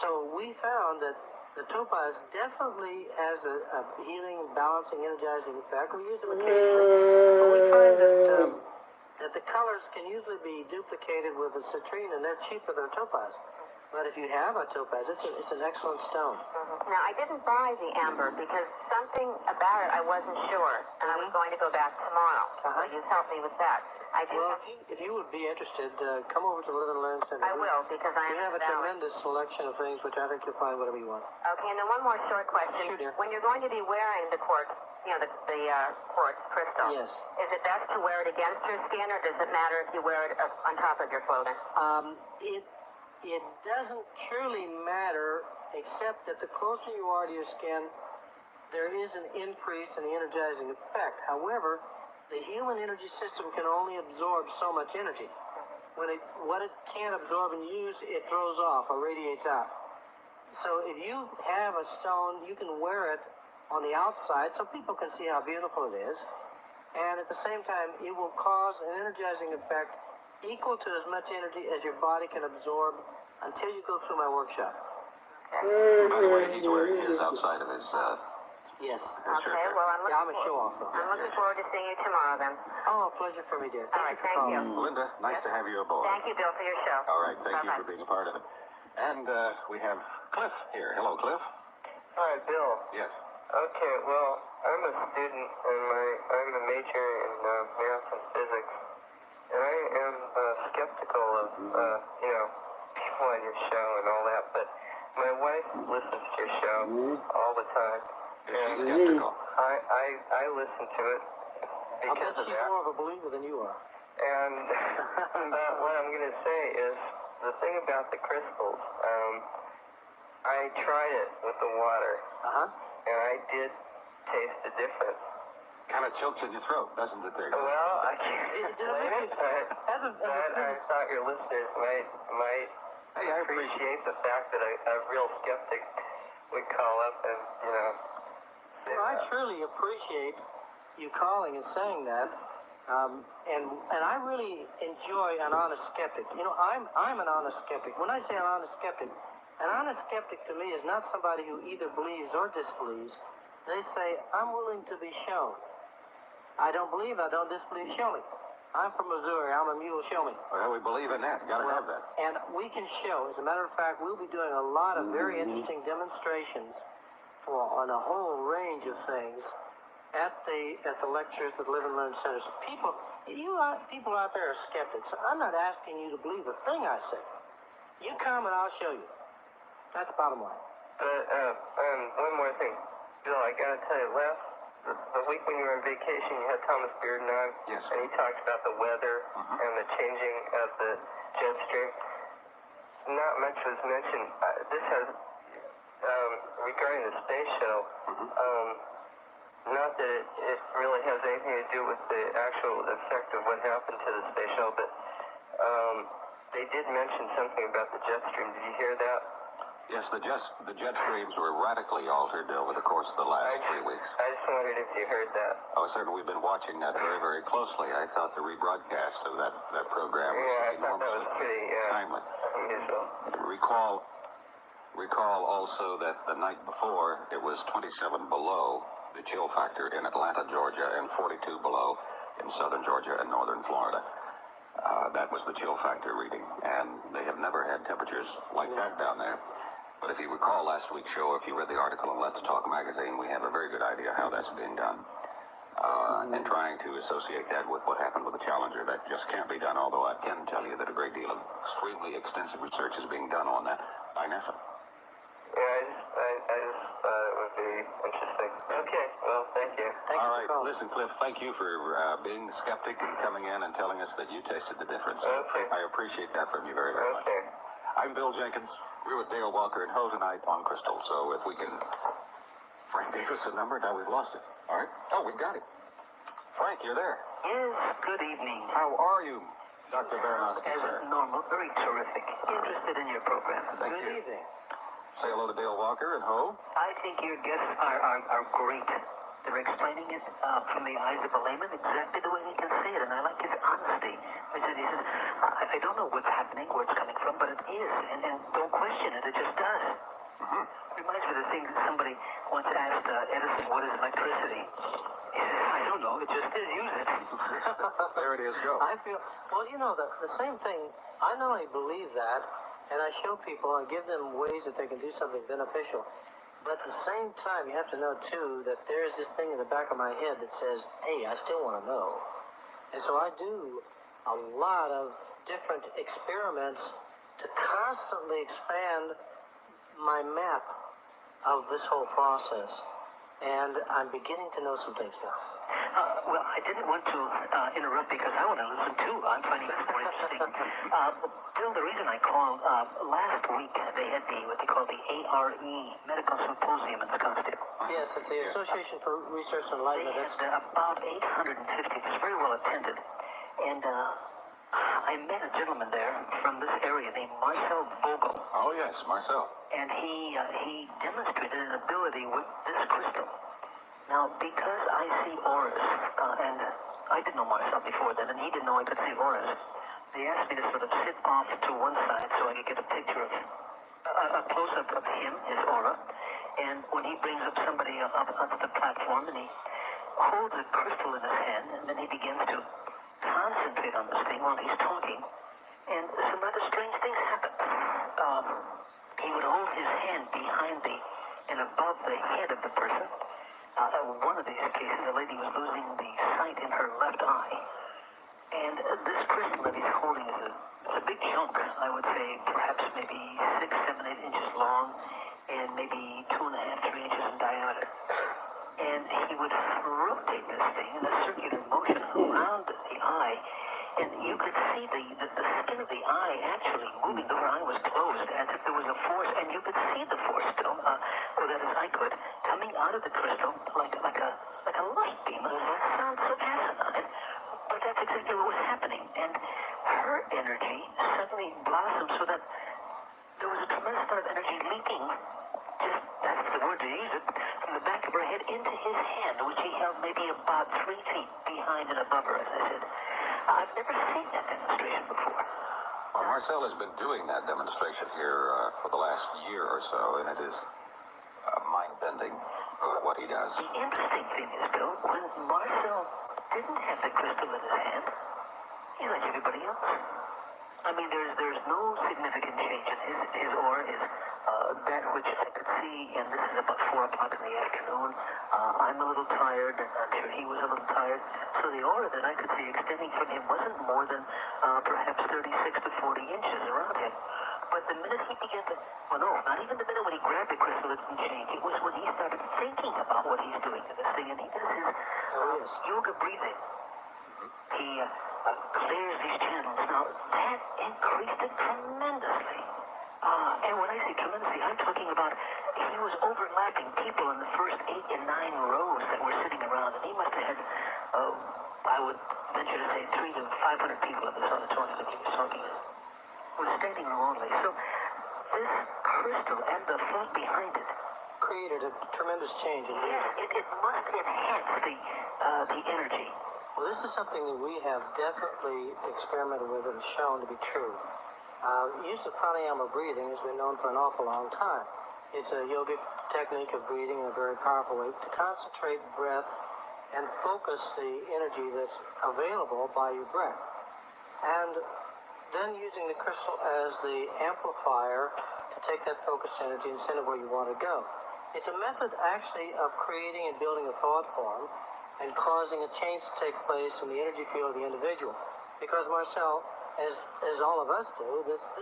So we found that the topaz definitely has a healing, balancing, energizing effect. We use them occasionally, but we find that the colors can usually be duplicated with a citrine, and they're cheaper than topaz. But if you have a topaz, it's an excellent stone. Now, I didn't buy the amber because something about it I wasn't sure, and I was going to go back tomorrow. So you helped me with that. Well, if you would be interested, come over to the Live and Learn Center. I will, because I am We have a tremendous selection of things, which I think you'll find whatever you want. Okay, and then one more short question. Sure, dear. When you're going to be wearing the quartz, the quartz crystal, Yes. Is it best to wear it against your skin, or does it matter if you wear it on top of your clothing? It doesn't truly matter, except that the closer you are to your skin, there is an increase in the energizing effect. However, the human energy system can only absorb so much energy. What it can't absorb and use, it throws off or radiates out. So if you have a stone, you can wear it on the outside so people can see how beautiful it is. And at the same time, it will cause an energizing effect equal to as much energy as your body can absorb until you go through my workshop. By the way, he's wearing his outside of his Yes. Okay, well, I'm a show-off. I'm looking forward to seeing you tomorrow, then. Oh, a pleasure for me, dear. All right, thank you. Linda, nice to have you aboard. Thank you, Bill, for your show. All right, thank you Bye-bye. for being a part of it. And we have Cliff here. Hello, Cliff. Hi, Bill. Yes. Okay, well, I'm a student, and I'm a major in math and physics, and I am skeptical of, people on your show and all that, but my wife listens to your show all the time. Is she skeptical? I listen to it I'll bet because of she's that. more of a believer than you are. And but what I'm going to say is, the thing about the crystals, I tried it with the water, and I did taste the difference. Kind of chokes in your throat, doesn't it, there? Well, I can't explain it, but I thought your listeners might appreciate the fact that a real skeptic would call up and, say Well, I that. truly appreciate you calling and saying that, and I really enjoy an honest skeptic. I'm an honest skeptic. When I say an honest skeptic to me is not somebody who either believes or disbelieves. They say, I'm willing to be shown. I don't believe, I don't disbelieve, show me. I'm from Missouri, I'm a mule, show me. Well, we believe in that. Got to have that. And we can show. As a matter of fact, we'll be doing a lot of very interesting demonstrations on a whole range of things at the lectures at the Live and Learn Centers. People out there are skeptics. I'm not asking you to believe a thing I say. You come and I'll show you. That's the bottom line. One more thing. Bill, I gotta tell you, the week when you were on vacation, you had Thomas Bearden on, Yes. and he talked about the weather and the changing of the jet stream. Not much was mentioned. This has, regarding the space shuttle, not that it really has anything to do with the actual effect of what happened to the space shuttle, but they did mention something about the jet stream. Did you hear that? Yes, the jet streams were radically altered over the course of the last 3 weeks. I just wondered if you heard that. Oh, certainly we've been watching that very, very closely. I thought the rebroadcast of that program was Yeah, I thought that was enormously pretty timely. unusual. Recall also that the night before it was 27 below the chill factor in Atlanta, Georgia, and 42 below in southern Georgia and northern Florida. That was the chill factor reading, and they have never had temperatures like that down there. But if you recall last week's show, if you read the article in Let's Talk magazine, we have a very good idea how that's being done. And trying to associate that with what happened with the Challenger, that just can't be done, although I can tell you that a great deal of extremely extensive research is being done on that by NASA. Yeah, I just thought it would be interesting. Okay, well, thank you. All right, listen, Cliff, thank you for being the skeptic and coming in and telling us that you tasted the difference. Okay. I appreciate that from you very, very much. Okay. I'm Bill Jenkins. We're with Dale Walker and Ho tonight on Crystal. So if we can... Frank gave us a number, now we've lost it. All right? Oh, we've got it. Frank, you're there. Yes, good evening. How are you, Dr. Baranowski, As sir? normal, very terrific. Interested in your program. Thank Good you. evening. Say hello to Dale Walker and Ho. I think your guests are great. They're explaining it from the eyes of a layman exactly the way he can say it, and I like his honesty. He says, I don't know what's happening, where it's coming from, but it is, and don't question it, it just does. Reminds me of the thing that somebody once asked Edison, what is electricity? He said, I don't know, it just is, use it. There it is, go. I feel, well, you know, the same thing, I not only believe that, and I show people and give them ways that they can do something beneficial, but at the same time, you have to know, too, that there's this thing in the back of my head that says, hey, I still want to know. And so I do a lot of different experiments to constantly expand my map of this whole process. And I'm beginning to know some things now. Well, I didn't want to interrupt because I want to listen too. I'm finding this more interesting. Bill, the reason I called, last week they had what they call the ARE Medical Symposium in Scottsdale. Yes, it's the Association for Research and Enlightenment. They had about 850. It was very well attended. And I met a gentleman there from this area named Marcel Vogel. Oh, yes, Marcel. And he demonstrated an ability with this crystal. Now, because I see auras, and I didn't know Marcel before then, and he didn't know I could see auras, they asked me to sort of sit off to one side so I could get a picture of, a close-up of him, his aura, and when he brings up somebody up onto the platform, and he holds a crystal in his hand, and then he begins to concentrate on this thing while he's talking, and some rather strange things happen. He would hold his hand behind and above the head of the person. One of these cases, the lady was losing the sight in her left eye. And this crystal that he's holding is a big chunk, I would say, perhaps maybe 6, 7, 8 inches long, and maybe 2.5, 3 inches in diameter. And he would rotate this thing in a circular motion around the eye, and you could see the skin of the eye actually moving. The eye was closed as if there was a force, and you could see the force still, or that is I could, coming out of the crystal like a light beam. It sounds so asinine, but that's exactly what was happening. And her energy suddenly blossomed so that there was a tremendous amount of energy leaking, just, that's the word to use it, from the back of her head into his hand, which he held maybe about 3 feet behind and above her, as I said. I've never seen that demonstration before. Well, Marcel has been doing that demonstration here for the last year or so, and it is mind-bending what he does. The interesting thing is, Bill, when Marcel didn't have the crystal in his hand, he's like everybody else. I mean, there's no significant change in his aura is that which I could see, and this is about 4 o'clock in the afternoon. I'm a little tired, and I'm sure he was a little tired. So the aura that I could see extending from him wasn't more than perhaps 36 to 40 inches around him. But the minute he began to, well, no, not even the minute when he grabbed the crystal, it didn't change. It was when he started thinking about what he's doing to this thing, and he does his yoga breathing. He clears these channels. Now, that increased it tremendously. And when I say tremendously, I'm talking about he was overlapping people in the first 8 and 9 rows that were sitting around, and he must have had, I would venture to say, 300 to 500 people in this auditorium that he was talking to. Was standing room only. So this crystal and the thought behind it Created a tremendous change in yes, it must enhance the energy. Well, this is something that we have definitely experimented with and shown to be true. Use of pranayama breathing has been known for an awful long time. It's a yogic technique of breathing in a very powerful way to concentrate breath and focus the energy that's available by your breath. And then using the crystal as the amplifier to take that focused energy and send it where you want to go. It's a method actually of creating and building a thought form and causing a change to take place in the energy field of the individual. Because Marcel, as all of us do,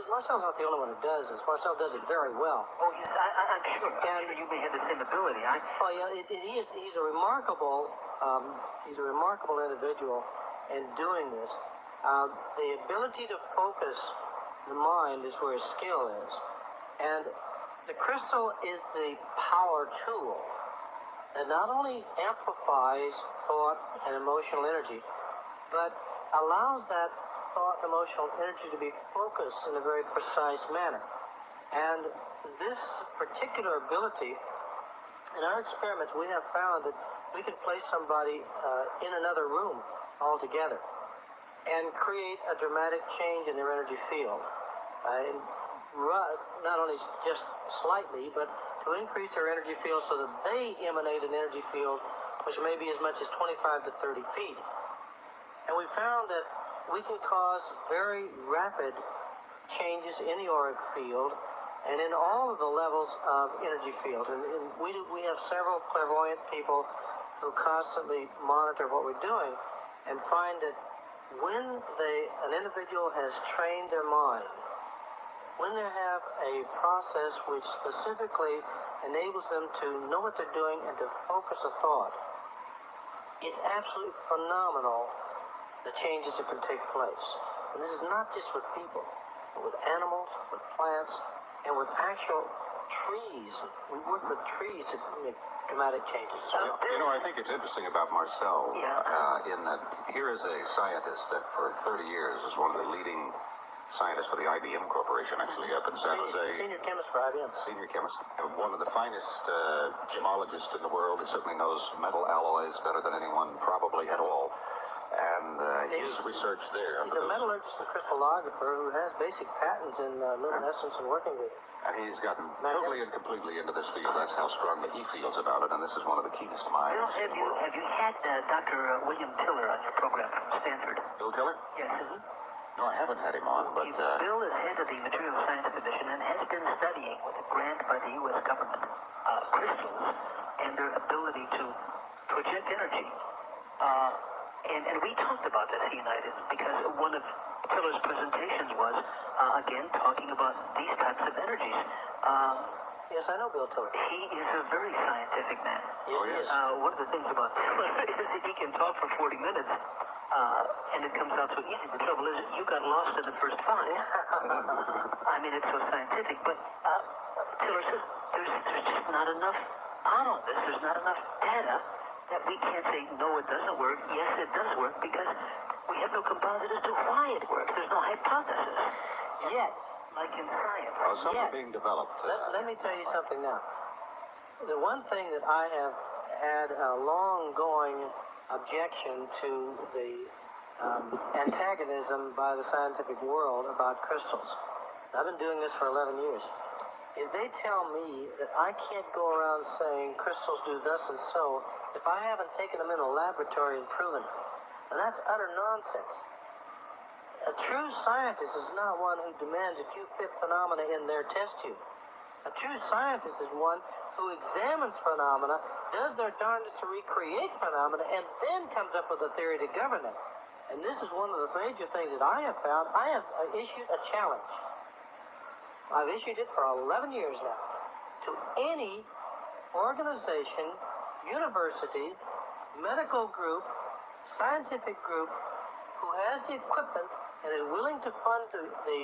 Marcel's not the only one who does this. Marcel does it very well. Oh, yes, I'm sure. And you may have the same ability. Oh, yeah, he's a remarkable individual in doing this. The ability to focus the mind is where his skill is. And the crystal is the power tool that not only amplifies thought and emotional energy, but allows that thought and emotional energy to be focused in a very precise manner. And this particular ability In our experiments, we have found that we can place somebody in another room altogether and create a dramatic change in their energy field. Not only just slightly, but to increase their energy field so that they emanate an energy field which may be as much as 25 to 30 feet. And we found that we can cause very rapid changes in the auric field and in all of the levels of energy field. And we have several clairvoyant people who constantly monitor what we're doing and find that when an individual has trained their mind, when they have a process which specifically enables them to know what they're doing and to focus a thought, it's absolutely phenomenal the changes that can take place. And this is not just with people, but with animals, with plants, and with actual trees. We work with trees to make dramatic changes. I think it's interesting about Marcel in that here is a scientist that for 30 years is one of the leading scientists for the IBM Corporation, actually, up in San Jose. Senior chemist for IBM. Senior chemist. One of the finest gemologists in the world. He certainly knows metal alloys better than anyone probably at all. And his research there. He's a metallurgist and crystallographer who has basic patents in luminescence and working with it. And he's gotten totally and completely into this field. That's how strongly he feels about it, and this is one of the keenest minds in the world. Have you had Dr. William Tiller on your program from Stanford? Bill Tiller? Yes. No, I haven't had him on, but... Bill is head of the Material Science Division and has been studying with a grant by the U.S. government crystals and their ability to project energy. And we talked about this, he and I did, because one of Tiller's presentations was, again, talking about these types of energies. Yes, I know Bill Tiller. He is a very scientific man. Yes, he is. One of the things about Tiller is that he can talk for 40 minutes, and it comes out so easy. The trouble is, you got lost in the first 5. I mean, it's so scientific, but Tiller says there's just not enough on this. There's not enough data that we can't say, no, it doesn't work. Yes, it does work, because we have no composite as to why it works. There's no hypothesis. Yet, like in science. Well, some are being developed. Let me tell you something now. The one thing that I have had a long-going objection to the antagonism by the scientific world about crystals. I've been doing this for 11 years. Is they tell me that I can't go around saying crystals do thus and so if I haven't taken them in a laboratory and proven it. And that's utter nonsense. A true scientist is not one who demands that you fit phenomena in their test tube. A true scientist is one who examines phenomena, does their darndest to recreate phenomena, and then comes up with a theory to govern it. And this is one of the major things that I have found. I have issued a challenge. I've issued it for 11 years now to any organization, university, medical group, scientific group who has the equipment and is willing to fund the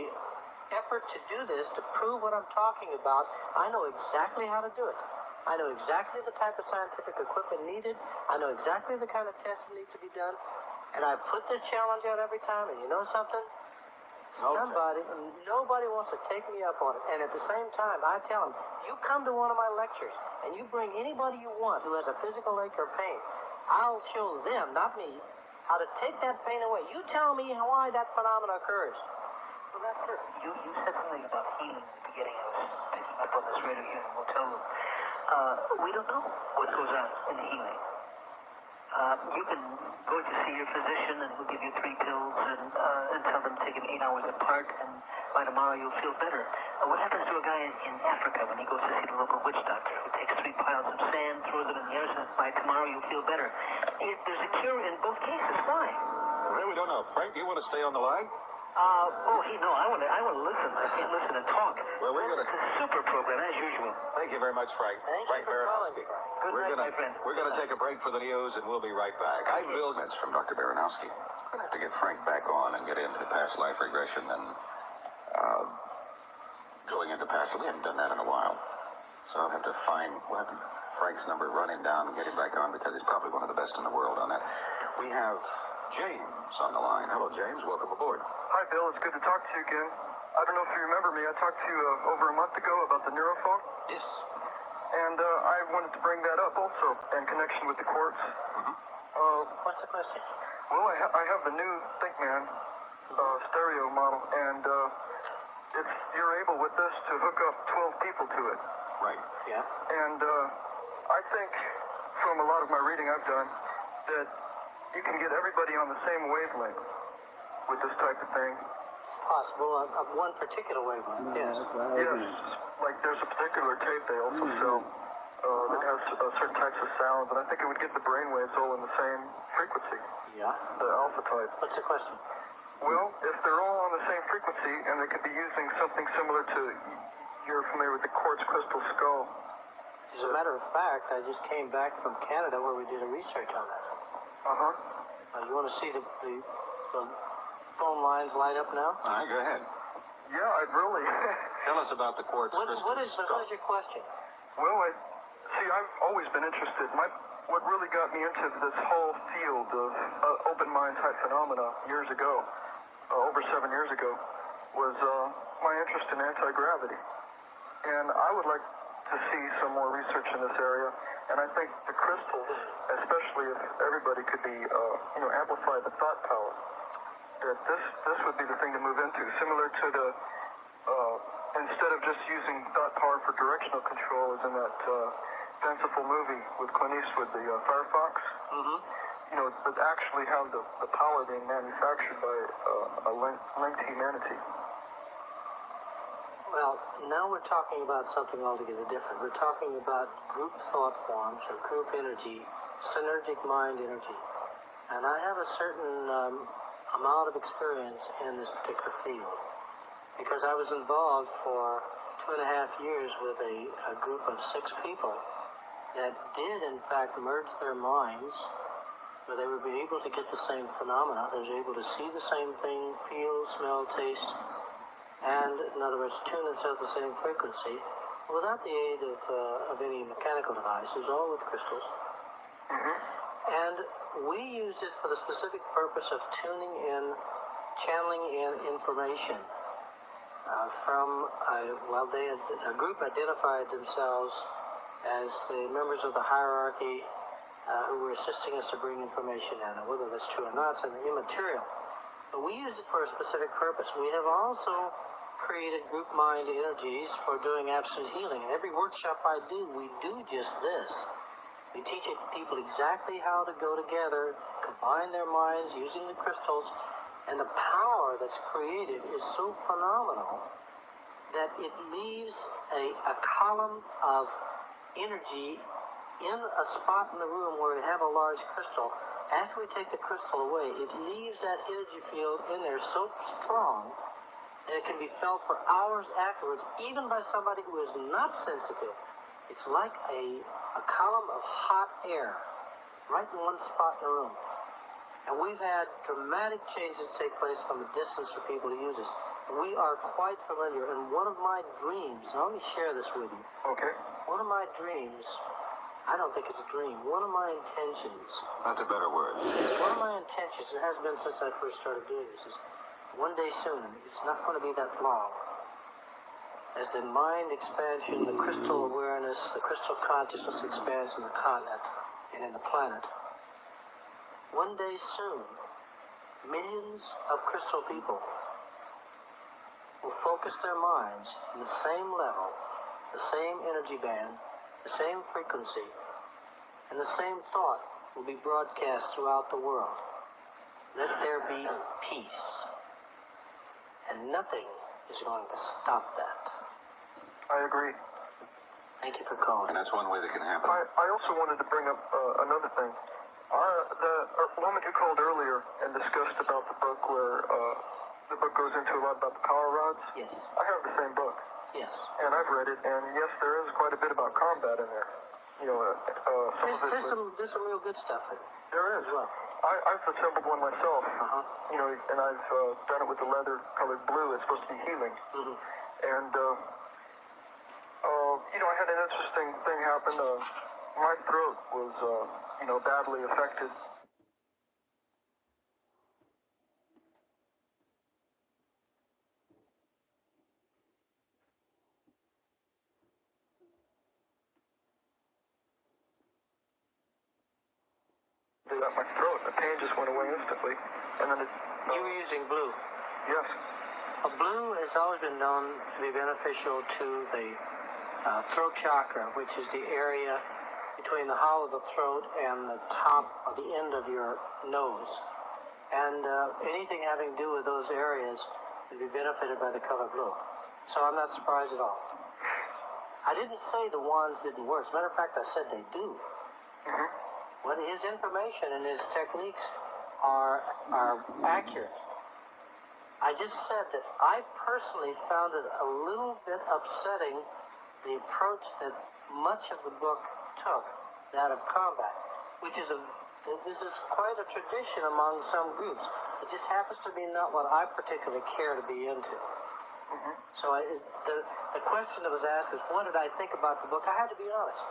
effort to do this, to prove what I'm talking about. I know exactly how to do it. I know exactly the type of scientific equipment needed. I know exactly the kind of tests that need to be done. And I put the challenge out every time, and you know something? Nobody wants to take me up on it. And at the same time, I tell them, you come to one of my lectures, and you bring anybody you want who has a physical ache or pain. I'll show them, not me, how to take that pain away. You tell me why that phenomenon occurs. Well, that's it. You said something about healing at the beginning. I was picking up on this radio here in the motel room. We don't know what goes on in healing. You can go to see your physician and he'll give you 3 pills and tell them to take them 8 hours apart, and by tomorrow you'll feel better. What happens to a guy in Africa when he goes to see the local witch doctor who takes 3 piles of sand, throws them in the air, says, by tomorrow you'll feel better? There's a cure in both cases. Why? Well, we don't know. Frank, do you want to stay on the line? I want to listen. I can't listen and talk. Well, we're going to... It's a super program, as usual. Thank you very much, Frank. Thank you for calling. Good night, my friend. We're going to take a break for the news, and we'll be right back. I'm Bill Mintz from Dr. Baranowski. We're going to have to get Frank back on and get into past life regression and going into past... We haven't done that in a while. So I'll have to find Frank's number, run him down, and get him back on, because he's probably one of the best in the world on that. We have James on the line. Hello, James. Welcome aboard. Hi, Bill. It's good to talk to you again. I don't know if you remember me. I talked to you over a month ago about the neurophone. Yes. And I wanted to bring that up also in connection with the quartz. What's the question? Well, I have the new ThinkMan stereo model, and you're able with this to hook up 12 people to it. Right. Yeah. And I think from a lot of my reading I've done that you can get everybody on the same wavelength with this type of thing. It's possible of one particular wavelength. Yes. Yes. Like there's a particular tape they also sell that has certain types of sounds, and I think it would get the brainwaves all in the same frequency. Yeah. The alpha type. What's the question? Well, if they're all on the same frequency and they could be using something similar to, you're familiar with the quartz crystal skull. As a matter of fact, I just came back from Canada where we did a research on that. You want to see the phone lines light up now? All right, go ahead. Yeah, I'd really. Tell us about the quartz crystal What is skull. your question? Well, I've always been interested. What really got me into this whole field of open mind type phenomena years ago, over 7 years ago, was my interest in anti-gravity. And I would like to see some more research in this area. And I think the crystals, especially if everybody could be, amplify the thought power, that this would be the thing to move into, similar to the, instead of just using thought power for directional control, as in that fanciful movie with Clint Eastwood, the Firefox. But actually have the power being manufactured by a linked humanity. Well, now we're talking about something altogether different. We're talking about group thought forms or group energy, synergic mind energy. And I have a certain amount of experience in this particular field because I was involved for 2.5 years with a group of 6 people that did, in fact, merge their minds, where they would be able to get the same phenomena. They were able to see the same thing, feel, smell, taste, and, in other words, tune themselves to the same frequency without the aid of any mechanical devices, all with crystals. And we used it for the specific purpose of tuning in, channeling in information from, a group identified themselves as the members of the hierarchy who were assisting us to bring information in. And whether that's true or not is immaterial. But we use it for a specific purpose. We have also created group mind energies for doing absolute healing. And every workshop I do, we do just this. We teach people exactly how to go together, combine their minds using the crystals, and the power that's created is so phenomenal that it leaves a column of energy in a spot in the room where we have a large crystal. After we take the crystal away, it leaves that energy field in there so strong that it can be felt for hours afterwards, even by somebody who is not sensitive. It's like a column of hot air right in one spot in the room. And we've had dramatic changes take place from the distance for people to use this. We are quite familiar, and one of my dreams, now let me share this with you. Okay. One of my dreams, I don't think it's a dream, one of my intentions. That's a better word. One of my intentions, it has been since I first started doing this, is one day soon, it's not going to be that long, as the mind expansion, the crystal awareness, the crystal consciousness expands in the continent and in the planet. One day soon, millions of crystal people will focus their minds in the same level, the same energy band, the same frequency, and the same thought will be broadcast throughout the world. Let there be peace. And nothing is going to stop that. I agree. Thank you for calling. And that's one way that can happen. I also wanted to bring up another thing. The woman who called earlier and discussed about the book where the book goes into a lot about the power rods. Yes. I have the same book. Yes. And I've read it, and yes, there is quite a bit about combat in there. There's some real good stuff in it. There is. As well. I've assembled one myself. Uh-huh. And I've done it with the leather-colored blue. It's supposed to be healing. And I had an interesting thing happen. My throat was, badly affected. at my throat, and the pain just went away instantly. And then You were using blue. yes. Blue has always been known to be beneficial to the throat chakra, which is the area between the hollow of the throat and the top of the end of your nose. And anything having to do with those areas would be benefited by the color blue. So I'm not surprised at all. I didn't say the wands didn't work. As a matter of fact, I said they do. Mm-hmm. When his information and his techniques are accurate. I just said that I personally found it a little bit upsetting, the approach that much of the book took, that of combat, which is this is quite a tradition among some groups. It just happens to be not what I particularly care to be into. Mm-hmm. So the question that was asked is, what did I think about the book? I had to be honest,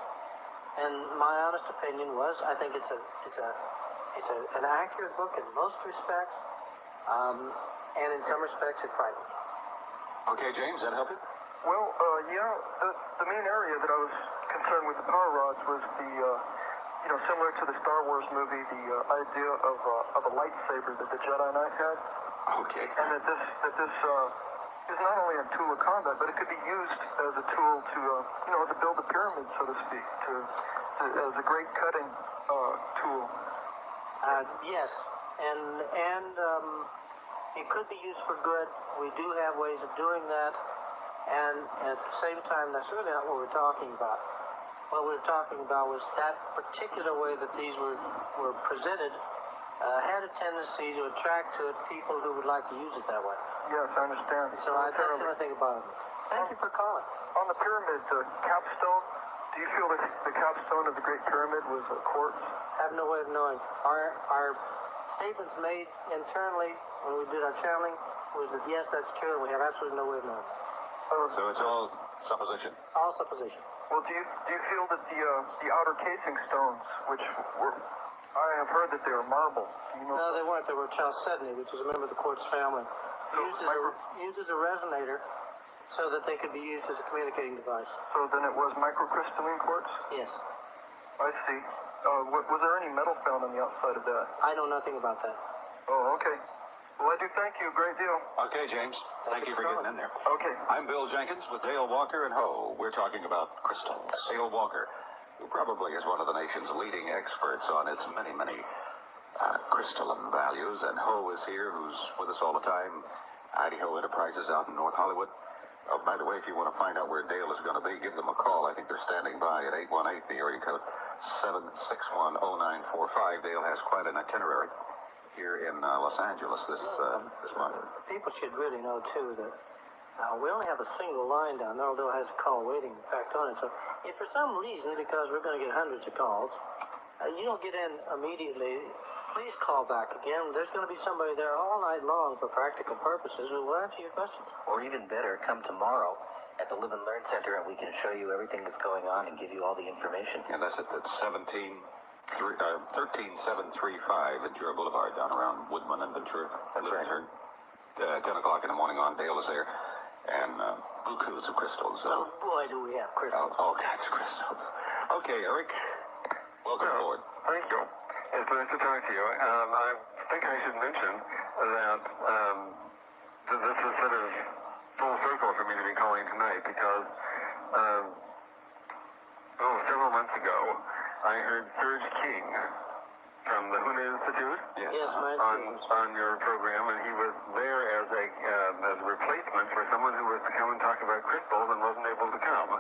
and my honest opinion was, I think it's an accurate book in most respects. And in some respects, it's frightening. Okay, James, that help you? Well, yeah, the main area that I was concerned with the power rods was similar to the Star Wars movie, the idea of a lightsaber that the Jedi Knight had. Okay. And that this is not only a tool of combat, but it could be used as a tool to build a pyramid, so to speak, as a great cutting tool. Yes, and it could be used for good. We do have ways of doing that, and at the same time, that's really not what we're talking about. What we were talking about was that particular way that these were presented had a tendency to attract to it people who would like to use it that way. Yes, I understand. So that's the only thing about it. Thank you for calling. On the pyramid, capstone, do you feel that the capstone of the Great Pyramid was a quartz? I have no way of knowing. Our statements made internally when we did our channeling was that yes, that's true, and we have absolutely no way of knowing. So it's all supposition? All supposition. Well, do you feel that the outer casing stones, which were, I have heard that they were marble. Do you know? No, they weren't. They were chalcedony, which is a member of the quartz family. Used as a resonator so that they could be used as a communicating device. So then it was microcrystalline quartz? Yes. I see. Was there any metal found on the outside of that? I know nothing about that. Oh, okay. Well, I do thank you a great deal. Okay, James. Thank you for getting in there. Okay. I'm Bill Jenkins with Dale Walker and Ho. We're talking about crystals. Dale Walker, who probably is one of the nation's leading experts on its many, many crystalline values, and Ho is here, who's with us all the time. Idaho Enterprises out in North Hollywood. Oh, by the way, if you want to find out where Dale is going to be, give them a call. I think they're standing by at 818, the area code 7610945. Dale has quite an itinerary here in Los Angeles this month. People should really know, too, that we only have a single line down there, although it has a call waiting, in fact, on it. So if for some reason, because we're going to get hundreds of calls, you don't get in immediately, please call back again. There's going to be somebody there all night long for practical purposes who will answer your questions. Or even better, come tomorrow at the Live and Learn Center, and we can show you everything that's going on and give you all the information. And that's at 13735 Ventura Boulevard, down around Woodman and Ventura. That's right. 10 o'clock in the morning on. Dale is there. And bukus of crystals. Oh, boy, do we have crystals. All kinds of crystals. Okay, Eric, welcome aboard. Thank you. It's nice to talk to you. I think I should mention that this is sort of full circle for me to be calling tonight because several months ago I heard Serge King from the Huna Institute on your program, and he was there as a replacement for someone who was to come and talk about crystals and wasn't able to come.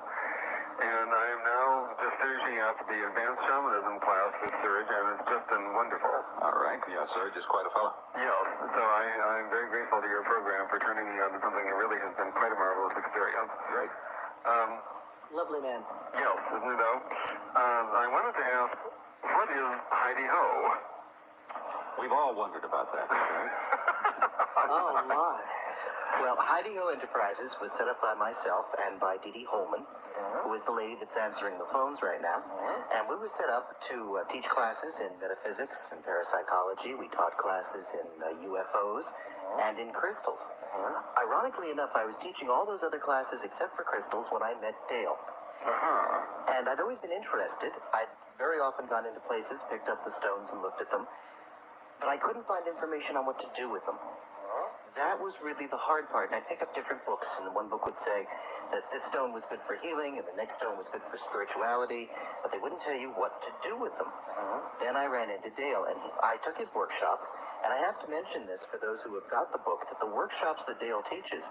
And I am now just finishing up the advanced shamanism class with Serge, and it's just been wonderful. All right. Yeah, Serge is quite a fellow. Yes. So I'm very grateful to your program for turning me on to something that really has been quite a marvelous experience. Great. Lovely man. Yes, isn't it though? I wanted to ask, what is Heidi Ho? We've all wondered about that. Right? Oh, my. Well, Heidi Ho Enterprises was set up by myself and by Dee Dee Holman, who is the lady that's answering the phones right now. And we were set up to teach classes in metaphysics and parapsychology. We taught classes in UFOs and in crystals. Ironically enough, I was teaching all those other classes except for crystals when I met Dale. And I'd always been interested. I'd very often gone into places, picked up the stones and looked at them, but I couldn't find information on what to do with them. That was really the hard part. And I'd pick up different books, and one book would say that this stone was good for healing, and the next stone was good for spirituality, but they wouldn't tell you what to do with them. Then I ran into Dale, and I took his workshop, and I have to mention this for those who have got the book, that the workshops that Dale teaches,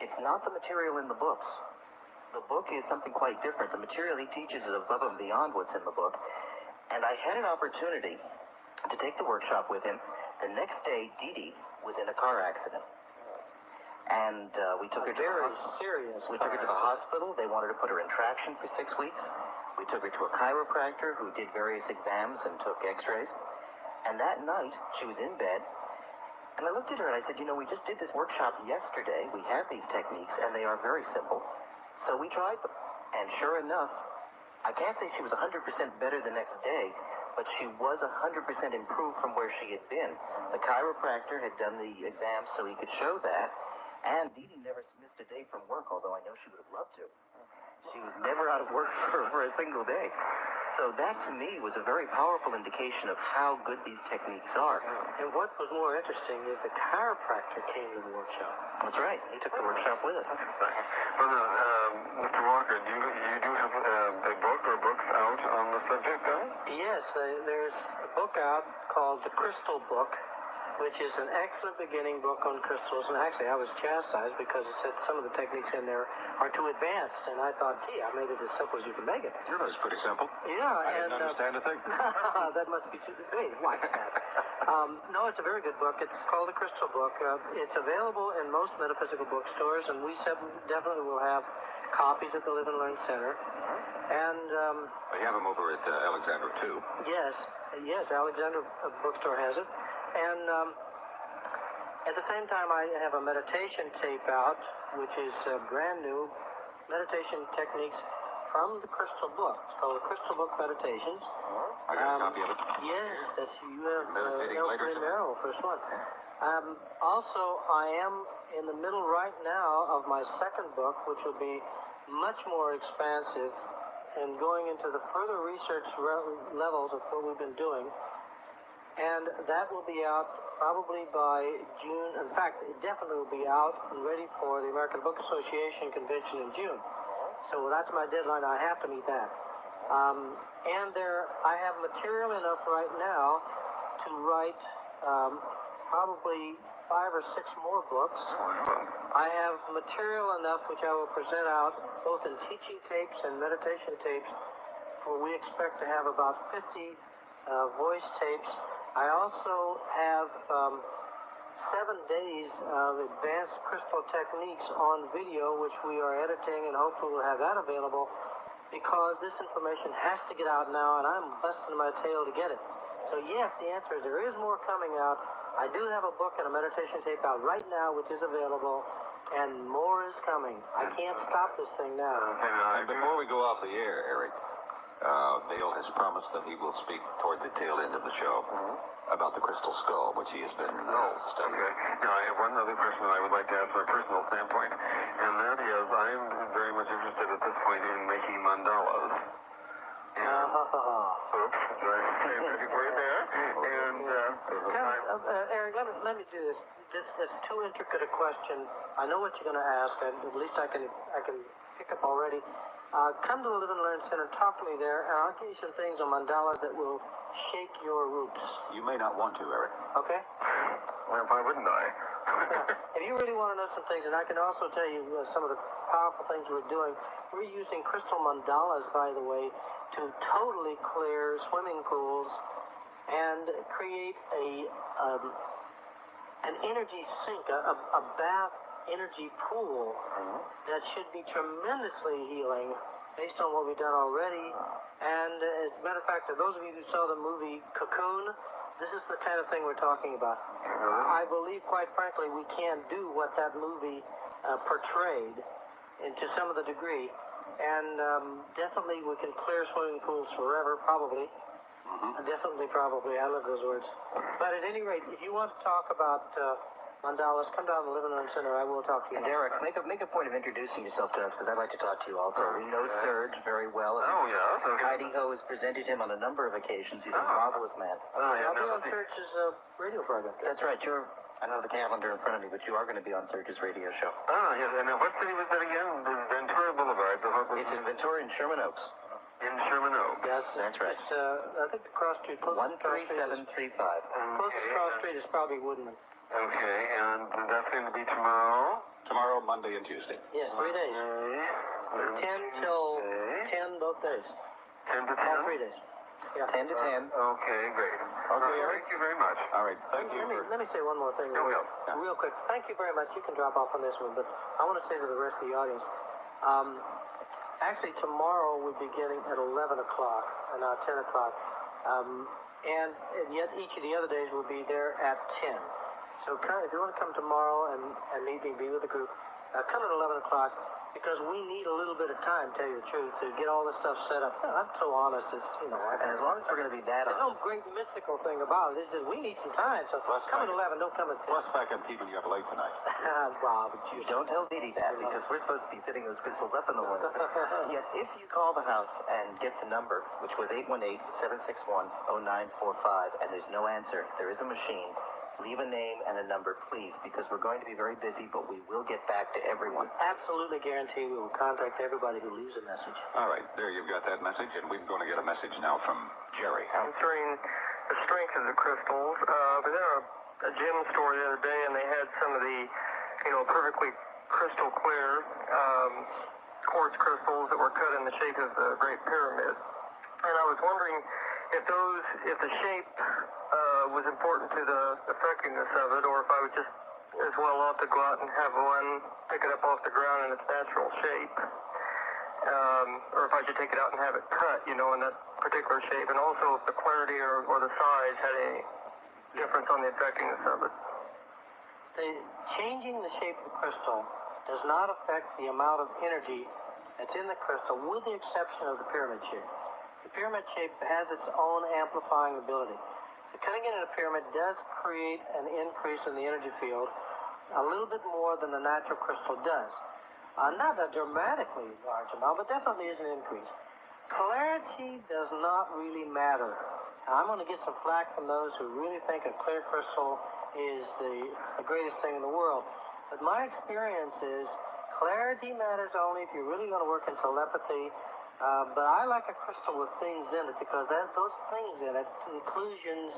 it's not the material in the books. The book is something quite different. The material he teaches is above and beyond what's in the book. And I had an opportunity to take the workshop with him. The next day, Dee Dee was in a car accident. And we took her to We took her to the hospital. They wanted to put her in traction for 6 weeks. We took her to a chiropractor who did various exams and took x-rays. And that night, she was in bed. And I looked at her and I said, you know, we just did this workshop yesterday. We have these techniques, and they are very simple. So we tried them, and sure enough, I can't say she was 100% better the next day, but she was 100% improved from where she had been. The chiropractor had done the exams so he could show that, and Dee Dee never missed a day from work, although I know she would have loved to. She was never out of work for a single day. So that, to me, was a very powerful indication of how good these techniques are. And what was more interesting is the chiropractor came to the workshop. That's right. He took the workshop with us. Well, now, Mr. Walker, you do have a book or books out on the subject, then? Yes, there's a book out called The Crystal Book, which is an excellent beginning book on crystals. And actually, I was chastised because it said some of the techniques in there are too advanced. And I thought, gee, I made it as simple as you can make it. Sure, that's pretty simple. Yeah. I didn't understand a thing. That must be too big. Like that. No, it's a very good book. It's called The Crystal Book. It's available in most metaphysical bookstores, and we definitely will have copies at the Live and Learn Center. And We have them over at Alexander, too. yes, Alexander Bookstore has it. And at the same time, I have a meditation tape out, which is brand new, meditation techniques from the Crystal Book. It's called the Crystal Book Meditations. I got a copy of it. Yes, that's you have Meditating later, Merrill, first one. Also, I am in the middle right now of my second book, which will be much more expansive and going into the further research levels of what we've been doing. And that will be out probably by June. In fact, it definitely will be out and ready for the American Book Association convention in June. So that's my deadline. I have to meet that. And I have material enough right now to write probably 5 or 6 more books. I have material enough which I will present out both in teaching tapes and meditation tapes, where we expect to have about 50 voice tapes. I also have 7 days of advanced crystal techniques on video, which we are editing, and hopefully we'll have that available, because this information has to get out now, and I'm busting my tail to get it. So yes, the answer is there is more coming out. I do have a book and a meditation tape out right now, which is available, and more is coming. I can't stop this thing now. And before we go off the air, Eric, Dale has promised that he will speak toward the tail end of the show about the crystal skull, which he has been studying. Okay. Now, I have one other question I would like to ask from a personal standpoint, and that is, I'm very much interested at this point in making mandalas. Oops, right there. And Eric, let me do this. This is too intricate a question. I know what you're going to ask, and at least I can pick up already. Come to the Live and Learn Center, talk to me there, and I'll give you some things on mandalas that will shake your roots. You may not want to, Eric. Okay? Well, why wouldn't I? If you really want to know some things, and I can also tell you some of the powerful things we're doing, we're using crystal mandalas, by the way, to totally clear swimming pools and create an energy sink, a bath energy pool that should be tremendously healing based on what we've done already. And as a matter of fact, for those of you who saw the movie Cocoon, this is the kind of thing we're talking about. I believe, quite frankly, we can't do what that movie portrayed, and to some of the degree. And definitely we can clear swimming pools forever, probably. Definitely, probably. I love those words. But at any rate, if you want to talk about Mandela's, come down to the Living Room Center. I will talk to you. And Derek, make a point of introducing yourself to us, because I'd like to talk to you also. We know Serge very well. Oh, yeah. Okay. Heidi Ho has presented him on a number of occasions. He's a marvelous man. Oh, yeah. I'll be on Serge's radio program. That's right. I don't have the calendar in front of me, but you are going to be on Serge's radio show. Oh, yes. And what city was that again? The Ventura Boulevard. It's in Ventura in Sherman Oaks. In Sherman Oaks. Yes, That's right. It's, I think the cross street, closest cross street, 13735. closest cross street is probably Woodman. Okay, and that's going to be tomorrow? Tomorrow, Monday, and Tuesday. Yes, 3 days. Okay. 10 till 10 both days. 10 to 10? All 3 days. Yeah. 10 to 10. Okay, great. Okay, Thank you very much. All right, thank you. Let me say one more thing real quick. Thank you very much. You can drop off on this one, but I want to say to the rest of the audience, actually tomorrow we're beginning at 11 o'clock and not 10 o'clock. And yet each of the other days will be there at 10. So if you want to come tomorrow and meet me, be with the group, come at 11 o'clock, because we need a little bit of time, tell you the truth, to get all this stuff set up. I'm so honest, it's, And as long as we're going to be that there's honest. no great mystical thing about it. It's just we need some time, so come at 11, don't come at 10. Plus, back, I'm keeping you up late tonight. Bob, Don't tell Didi that, because we're supposed to be fitting those crystals up in the wall. Yet, if you call the house and get the number, which was 818-761-0945, and there's no answer, there is a machine. Leave a name and a number, please, because we're going to be very busy, but we will get back to everyone. absolutely guarantee we will contact everybody who leaves a message. All right, there you've got that message, and we're going to get a message now from Jerry. Concerning the strength of the crystals, I was in a gem store the other day, and they had some of the, perfectly crystal clear quartz crystals that were cut in the shape of the Great Pyramid. And I was wondering if the shape was important to the effectiveness of it, or if I would just as well ought to go out and have one, pick it up off the ground in its natural shape, or if I should take it out and have it cut, in that particular shape, and also if the clarity or the size had any difference on the effectiveness of it. Changing the shape of the crystal does not affect the amount of energy that's in the crystal, with the exception of the pyramid shape. The pyramid shape has its own amplifying ability. The cutting it in a pyramid does create an increase in the energy field, a little bit more than the natural crystal does. Not a dramatically large amount, but definitely is an increase. Clarity does not really matter. Now, I'm going to get some flack from those who really think a clear crystal is the greatest thing in the world. But my experience is clarity matters only if you're really going to work in telepathy. But I like a crystal with things in it, because those things in it, inclusions,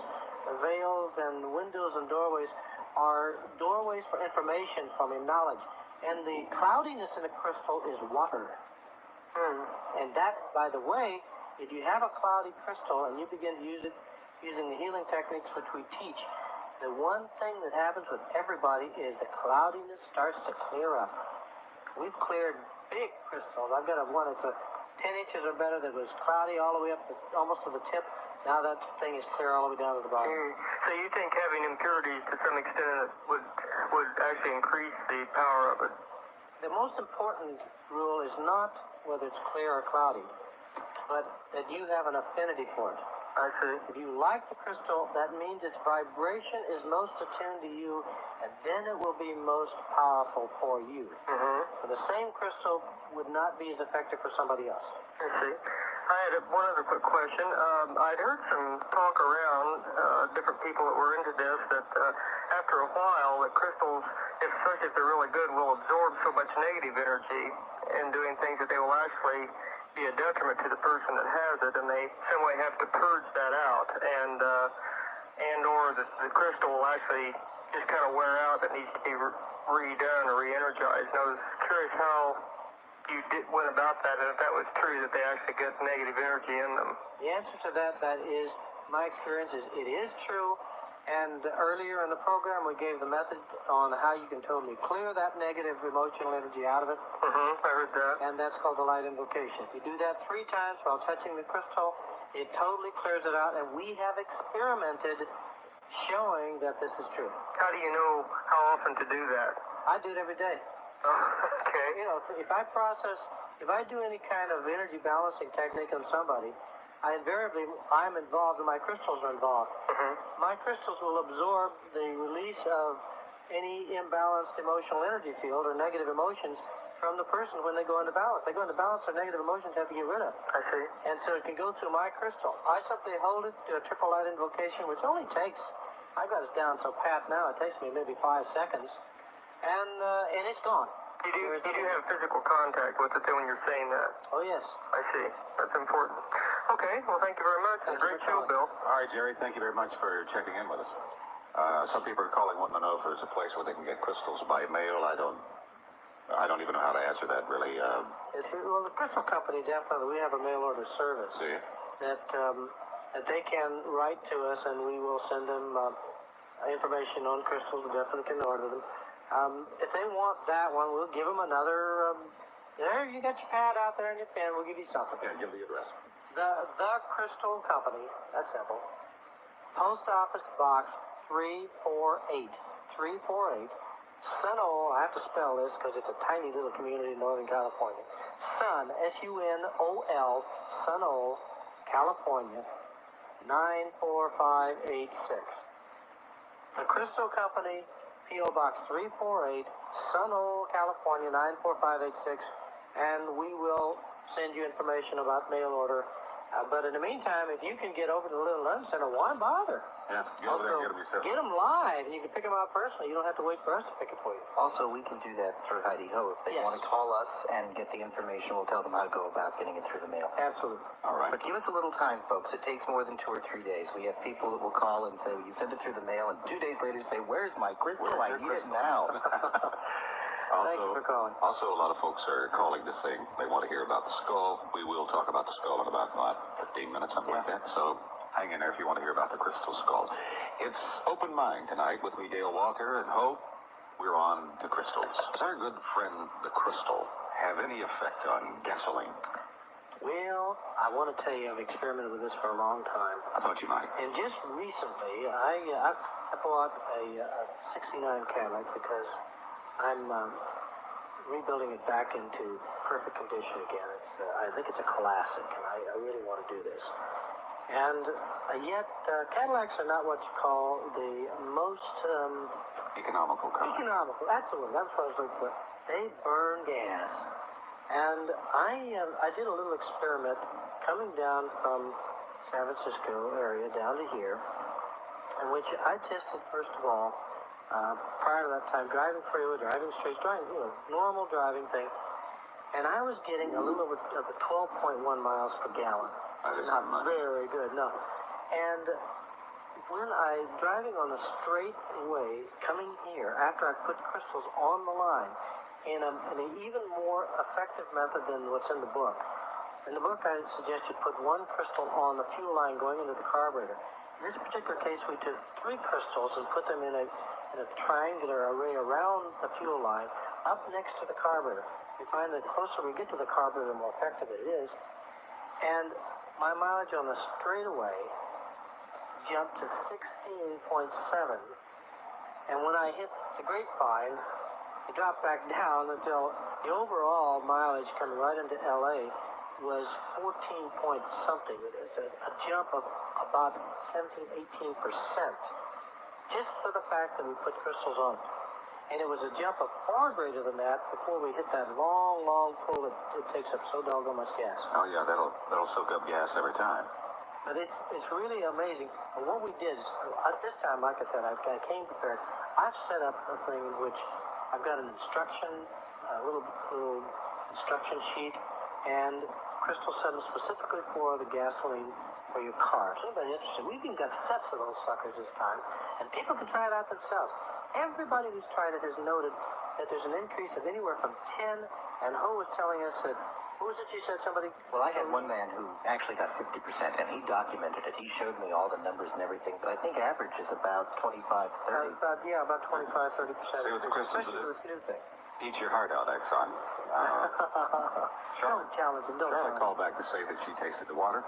veils, and windows and doorways, are doorways for information from knowledge. And the cloudiness in the crystal is water. And that, by the way, if you have a cloudy crystal and you begin to use it using the healing techniques which we teach, the one thing that happens with everybody is the cloudiness starts to clear up. We've cleared big crystals. I've got one that's 10 inches or better that was cloudy all the way up to almost to the tip. Now that thing is clear all the way down to the bottom. So you think having impurities to some extent would actually increase the power of it? The most important rule is not whether it's clear or cloudy, but that you have an affinity for it. I see. If you like the crystal, that means its vibration is most attuned to you, and then it will be most powerful for you. For the same crystal would not be as effective for somebody else. I see. I had one other quick question. I'd heard some talk around different people that were into this that after a while, that crystals, especially if they're really good, will absorb so much negative energy in doing things that they will actually be a detriment to the person that has it, and they some way have to purge that out, and or the crystal will actually just kind of wear out. That needs to be redone or re-energized. And I was curious how you went about that, and if that was true, that they actually get negative energy in them. The answer to that is, my experience is, it is true. And earlier in the program, we gave the method on how you can totally clear that negative emotional energy out of it. I heard that. And that's called the light invocation. If you do that 3 times while touching the crystal, it totally clears it out. And we have experimented showing that this is true. How do you know how often to do that? I do it every day. Okay. If I do any kind of energy balancing technique on somebody, I'm involved and my crystals are involved. My crystals will absorb the release of any imbalanced emotional energy field or negative emotions from the person when they go into balance. They go into balance, their negative emotions have to get rid of. I see. And so it can go through my crystal. I simply hold it, do a triple light invocation, which only takes, I got it down so pat now, it takes me maybe 5 seconds, and it's gone. You do have physical contact with it then when you're saying that? Oh, yes. I see. That's important. Okay, well, thank you very much. Thanks Great for show, calling. Bill. All right, Jerry, thank you very much for checking in with us. Some people are calling wanting to know if there's a place where they can get crystals by mail. I don't even know how to answer that, really. Well, the crystal company, definitely, we have a mail order service. See? That they can write to us, and we will send them information on crystals. We definitely can order them. If they want that one, we'll give them another. There, you got your pad out there and your pen. We'll give you something. Yeah, give the address. The Crystal Company. That's simple. Post Office Box 348. 348. Sunol. I have to spell this because it's a tiny little community in Northern California. Sun. Sunol. Sunol, California. 94586. The Crystal Company. P.O. Box 348, Sunol, California, 94586, and we will send you information about mail order. But in the meantime, if you can get over to the Little Learning Center, why bother? Yeah, get over there and get them yourself. Get them live, and you can pick them out personally. You don't have to wait for us to pick it for you. Also, we can do that through Heidi Ho. If they Yes. want to call us and get the information, we'll tell them how to go about getting it through the mail. Absolutely. All right. But give us a little time, folks. It takes more than 2 or 3 days. We have people that will call and say, well, you sent it through the mail, and 2 days later say, where's my crystal? I need it now. Thank you for calling. Also, a lot of folks are calling to say they want to hear about the skull. We will talk about the skull in about 15 minutes, something like that. So hang in there if you want to hear about the crystal skull. It's Open Mind tonight with me, Dale Walker, and Hope. We're on to crystals. Does our good friend, the crystal, have any effect on gasoline? Well, I want to tell you, I've experimented with this for a long time. I thought you might. And just recently, I bought a 69 Cadillac because I'm rebuilding it back into perfect condition again. I think it's a classic, and I really want to do this. And yet, Cadillacs are not what you call the most Economical car. economical. That's the word. That's what I was looking for. They burn gas. And I did a little experiment coming down from San Francisco area down to here, in which I tested, first of all, prior to that time, driving freeway, driving streets, driving, normal driving thing. And I was getting a little over 12.1 miles per gallon. That is Not much. very good, no. And when I, driving on a straight way, coming here, after I put crystals on the line, in an even more effective method than what's in the book. In the book, I suggest you put one crystal on the fuel line going into the carburetor. In this particular case, we took 3 crystals and put them in a triangular array around the fuel line, up next to the carburetor. We find that the closer we get to the carburetor, the more effective it is. And my mileage on the straightaway jumped to 16.7. And when I hit the grapevine, it dropped back down until the overall mileage coming right into LA was 14 point something. It's a jump of about 17, 18%. Just for the fact that we put crystals on. And it was a jump of far greater than that before we hit that long, long pull that it takes up so doggone much gas. Oh, yeah, that'll soak up gas every time. But it's really amazing. And what we did is, this time, like I said, I came prepared. I've set up a thing in which I've got an instruction, a little instruction sheet, and crystal set them specifically for the gasoline for your car. So anybody interested, we've even got sets of those suckers this time, and people can try it out themselves. Everybody who's tried it has noted that there's an increase of anywhere from 10, and Ho was telling us that, who was it you said, somebody? Well, I had one man who actually got 50%, and he documented it. He showed me all the numbers and everything, but I think average is about 25, 30. About 25, 30%. See what the crystals Especially do. with this new thing. Eat your heart out, Exxon. Don't challenge him, don't Charlotte challenge called back to say that she tasted the water.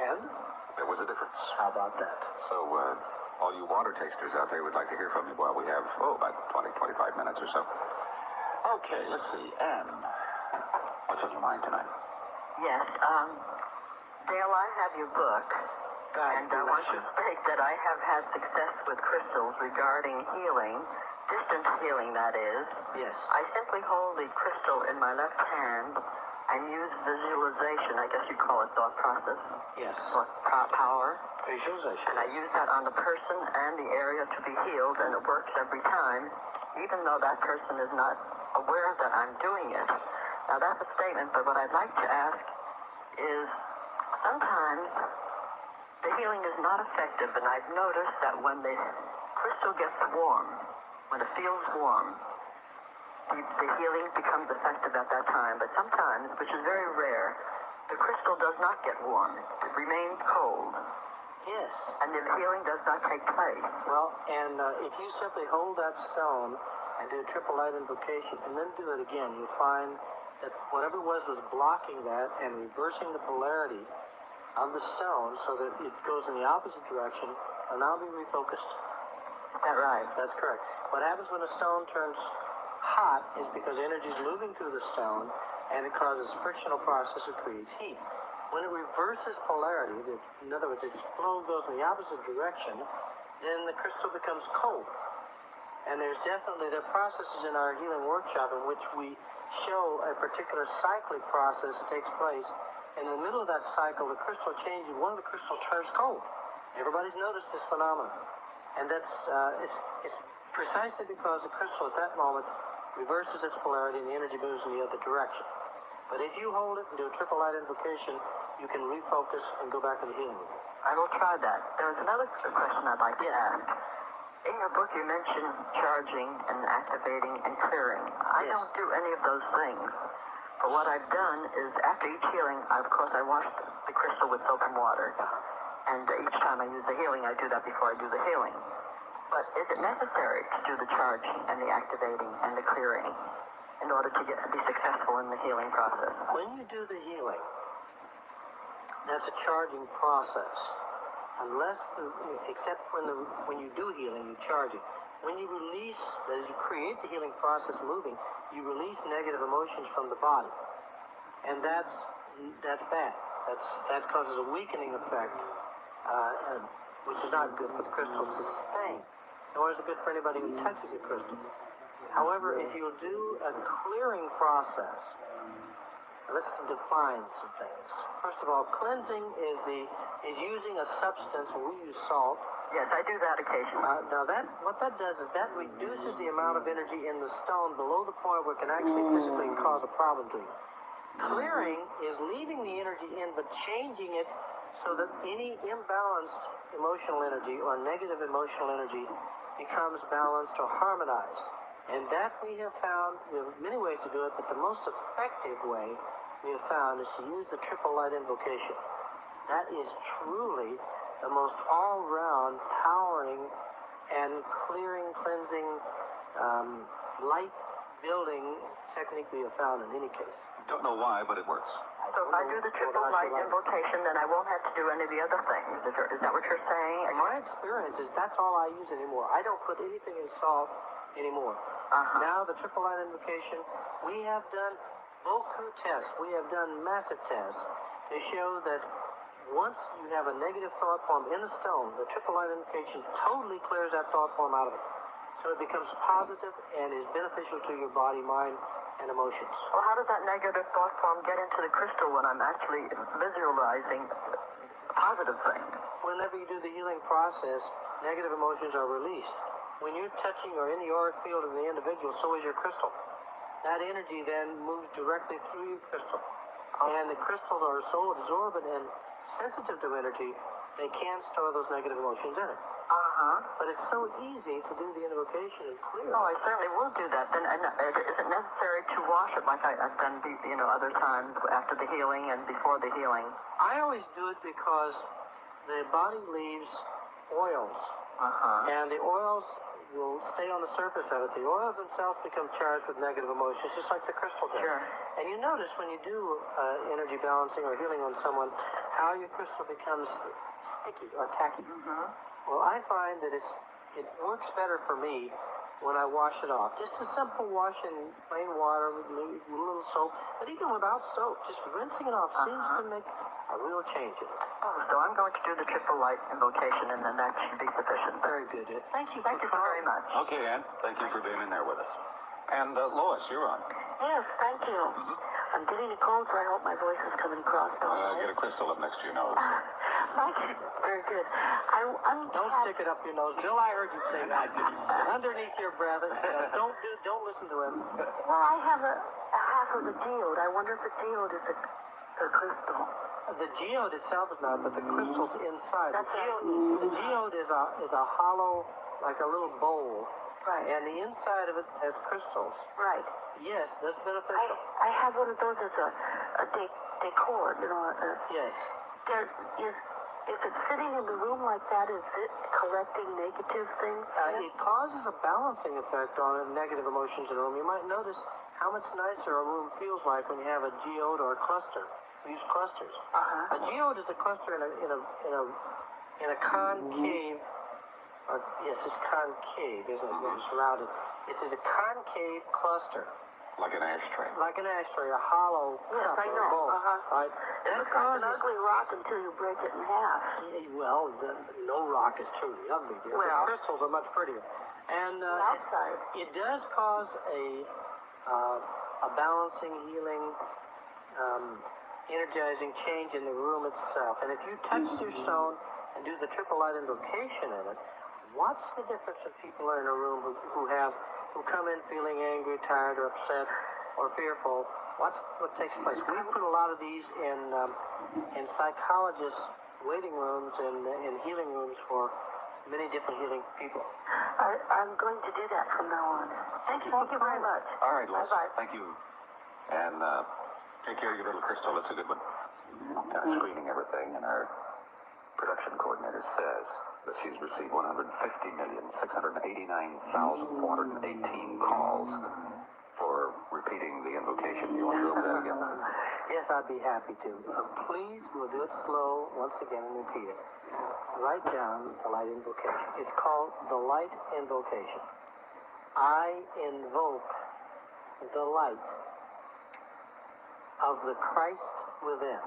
And? There was a difference. How about that? So, all you water tasters out there, we'd like to hear from you while we have, about 20, 25 minutes or so. Okay, let's see. Anne, what's on your mind tonight? Yes, Dale, I have your book, and I want to state that I have had success with crystals regarding healing distance healing, that is, Yes. I simply hold the crystal in my left hand and use visualization. I guess you call it thought process. Yes. Or power. Visualization. And I use that on the person and the area to be healed, and it works every time, even though that person is not aware that I'm doing it. Now, that's a statement, but what I'd like to ask is sometimes the healing is not effective, and I've noticed that when the crystal gets warm, when it feels warm, the healing becomes effective at that time. But sometimes, which is very rare, the crystal does not get warm. It remains cold. Yes. And the healing does not take place. Well, and if you simply hold that stone and do a triple light invocation and then do it again, you'll find that whatever was blocking that and reversing the polarity of the stone so that it goes in the opposite direction will now be refocused. Is that right? That's correct. What happens when a stone turns hot is because energy is moving through the stone and it causes a frictional process that creates heat. When it reverses polarity, in other words, its flow goes in the opposite direction, then the crystal becomes cold. And there are processes in our healing workshop in which we show a particular cyclic process that takes place. In the middle of that cycle, the crystal changes. One of the crystals turns cold. Everybody's noticed this phenomenon. And that's it's precisely because the crystal at that moment reverses its polarity and the energy moves in the other direction. But if you hold it and do a triple light invocation, you can refocus and go back to the healing. I will try that. There was another question I'd like to ask. In your book, you mentioned charging and activating and clearing. I don't do any of those things. But what I've done is, after each healing, of course, I wash the crystal with soap and water. And each time I use the healing, I do that before I do the healing. But is it necessary to do the charging and the activating and the clearing in order to be successful in the healing process? When you do the healing, that's a charging process. Except when you do healing, you charge it. When you release, as you create the healing process moving, you release negative emotions from the body. And that's bad. That causes a weakening effect, which is not good for the crystal to sustain, nor is it good for anybody who touches the crystal. However, if you do a clearing process, let's define some things. First of all, cleansing is using a substance, and we use salt. Yes, I do that occasionally. Now what that does is that reduces the amount of energy in the stone below the point where it can actually physically cause a problem to you. Clearing is leaving the energy in but changing it so that any imbalanced emotional energy or negative emotional energy becomes balanced or harmonized. And that we have found, there are many ways to do it, but the most effective way we have found is to use the triple light invocation. That is truly the most all-round, powering, and clearing, cleansing, light-building technique we have found in any case. Don't know why, but it works. So if I do the triple light invocation, then I won't have to do any of the other things. Is that what you're saying? My experience is that's all I use anymore. I don't put anything in salt anymore. Now the triple light invocation, we have done beaucoup tests. We have done massive tests to show that once you have a negative thought form in a stone, the triple light invocation totally clears that thought form out of it. So it becomes positive and is beneficial to your body, mind, and emotions. Well, how does that negative thought form get into the crystal when I'm actually visualizing a positive thing? Whenever you do the healing process, negative emotions are released. When you're touching or in the auric field of the individual, so is your crystal. That energy then moves directly through your crystal. And the crystals are so absorbent and sensitive to energy, they can't store those negative emotions in it. But it's so easy to do the invocation and clear. Oh, I certainly will do that. Then is it necessary to wash it like I've done, other times after the healing and before the healing? I always do it because the body leaves oils. And the oils will stay on the surface of it. The oils themselves become charged with negative emotions, just like the crystal does. Sure. And you notice when you do energy balancing or healing on someone, how your crystal becomes sticky or tacky. Well, I find that it works better for me when I wash it off. Just a simple wash in plain water with a little soap, but even without soap, just rinsing it off seems to make a real change in it. Oh, so I'm going to do the triple light invocation, and then that should be sufficient. Very good. Thank you so very much. Okay, Ann. Thank you for being in there with us. And Lois, you're on. Yes, thank you. I'm getting a cold, so I hope my voice is coming across all right. Get a crystal up next to your nose. Very good. Don't stick it up your nose. Bill, I heard you say that. Underneath your breath. Don't listen to him. Well, I have a half of the geode. I wonder if the geode is a crystal. The geode itself is not, but the crystal's inside. That's the geode is a hollow, like a little bowl. Right. And the inside of it has crystals. Right. Yes, that's beneficial. I have one of those as a decor, you know. Yes. If it's sitting in the room like that, is it collecting negative things? It causes a balancing effect on negative emotions in a room. You might notice how much nicer a room feels like when you have a geode or a cluster. We use clusters. A geode is a cluster in a concave. Yes, it's concave, isn't it? It's surrounded. It is a concave cluster. Like an ashtray. Like an ashtray, a hollow cup I or know. a bowl. Right? It looks like an ugly rock until you break it in half. Well, no rock is truly ugly, dear. Well, but crystals are much prettier. And outside. it does cause a balancing, healing, energizing change in the room itself. And if you touch your stone and do the triple light invocation in it, what's the difference if people are in a room who come in feeling angry, tired, or upset, or fearful? What takes place? We put a lot of these in psychologists' waiting rooms and in healing rooms for many different healing people. I'm going to do that from now on. Thank you very much. All right, Lois. Bye-bye. Thank you. And take care of your little crystal. It's a good one. Screening everything, and our production coordinator says that she's received 150,689,418 calls for repeating the invocation. You want to go over that again? Yes, I'd be happy to. Please, we'll do it slow once again and repeat it. Write down the light invocation. It's called the light invocation. I invoke the light of the Christ within.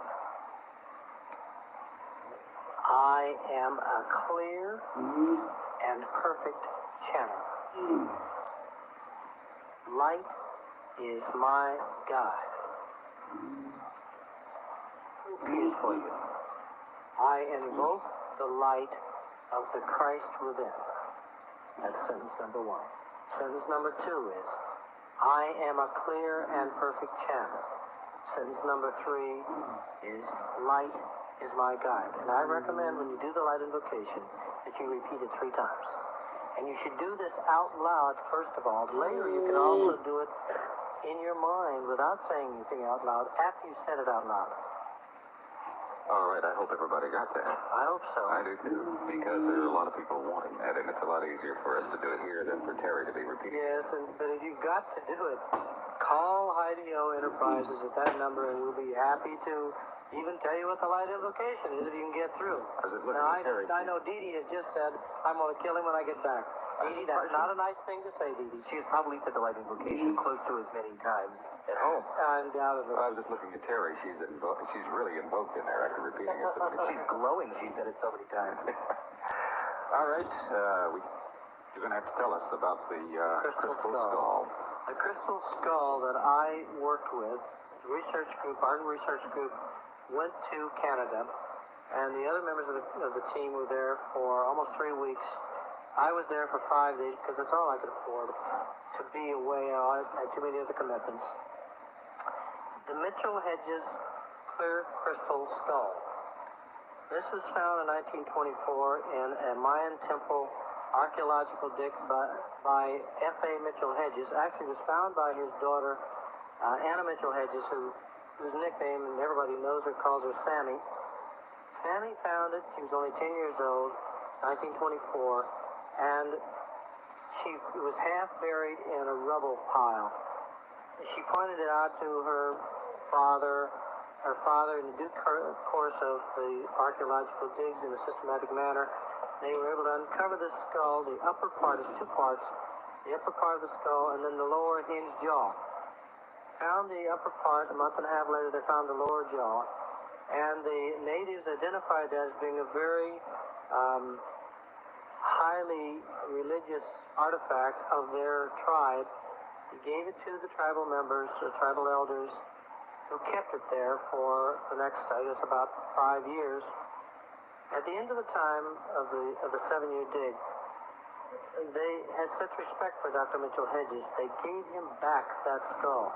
I am a clear and perfect channel. Light is my guide. Repeat it for you. I invoke the light of the Christ within. That's sentence number 1. Sentence number 2 is, I am a clear and perfect channel. Sentence number 3 is, light is my guide. And I recommend when you do the light invocation that you repeat it 3 times. And you should do this out loud, first of all. Later, you can also do it in your mind without saying anything out loud after you said it out loud. All right, I hope everybody got that. I hope so. I do too, because there are a lot of people wanting that, and it's a lot easier for us to do it here than for Terry to be repeating. Yes, but if you've got to do it, call Heidi O Enterprises at that number, and we'll be happy to even tell you what the light invocation is if you can get through. Now, I know Dee Dee has just said, I'm going to kill him when I get back. Dee Dee, that's not a nice thing to say, Dee Dee. She's probably said the light invocation close to as many times at home. Undoubtedly. I was just looking at Terry. She's really invoked in there after repeating it. She's glowing. She said it so many times. All right, you're going to have to tell us about the crystal skull. The crystal skull that I worked with, the research group, Ardent Research Group, went to Canada, and the other members of the team were there for almost 3 weeks. I was there for 5 days because that's all I could afford to be away. I had too many other commitments. The Mitchell Hedges clear crystal skull. This was found in 1924 in a Mayan temple archaeological dig by F.A. Mitchell Hedges. Actually, it was found by his daughter, Anna Mitchell Hedges, whose nickname, and everybody knows her, calls her Sammy. Sammy found it. She was only 10 years old, 1924, and she was half buried in a rubble pile. She pointed it out to her father. Her father, in the due course of the archaeological digs in a systematic manner, they were able to uncover the skull. The upper part is 2 parts, the upper part of the skull, and then the lower hinged jaw. Found the upper part. A month and a half later, they found the lower jaw. and the natives identified as being a very highly religious artifact of their tribe. He gave it to the tribal members, the tribal elders, who kept it there for the next, I guess, about 5 years. At the end of the time of the 7-year dig, they had such respect for Dr. Mitchell Hedges, they gave him back that skull.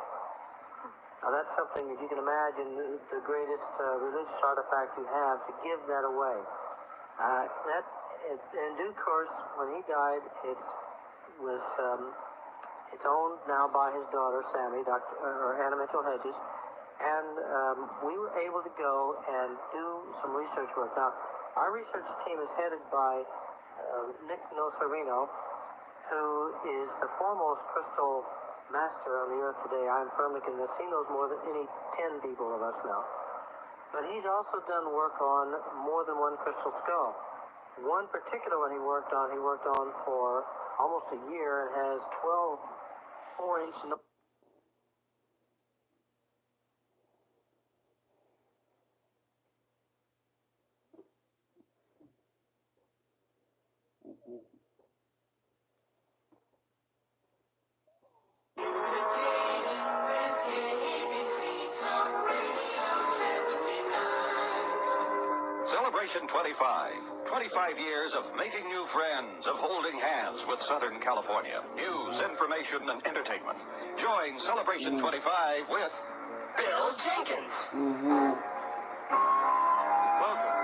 Now that's something, if you can imagine, the greatest religious artifact you have, to give that away. In due course, when he died, it's owned now by his daughter, Sammy, Anna Mitchell Hedges, and we were able to go and do some research work. Now, our research team is headed by Nick Nocerino, who is the foremost crystal master on the earth today. I'm firmly convinced he knows more than any 10 people of us know. But he's also done work on more than one crystal skull. One particular one he worked on for almost a year and has 12 4-inch. Celebration 25. 25 years of making new friends, of holding hands with Southern California. News, information, and entertainment. Join Celebration 25 with Bill Jenkins. Welcome.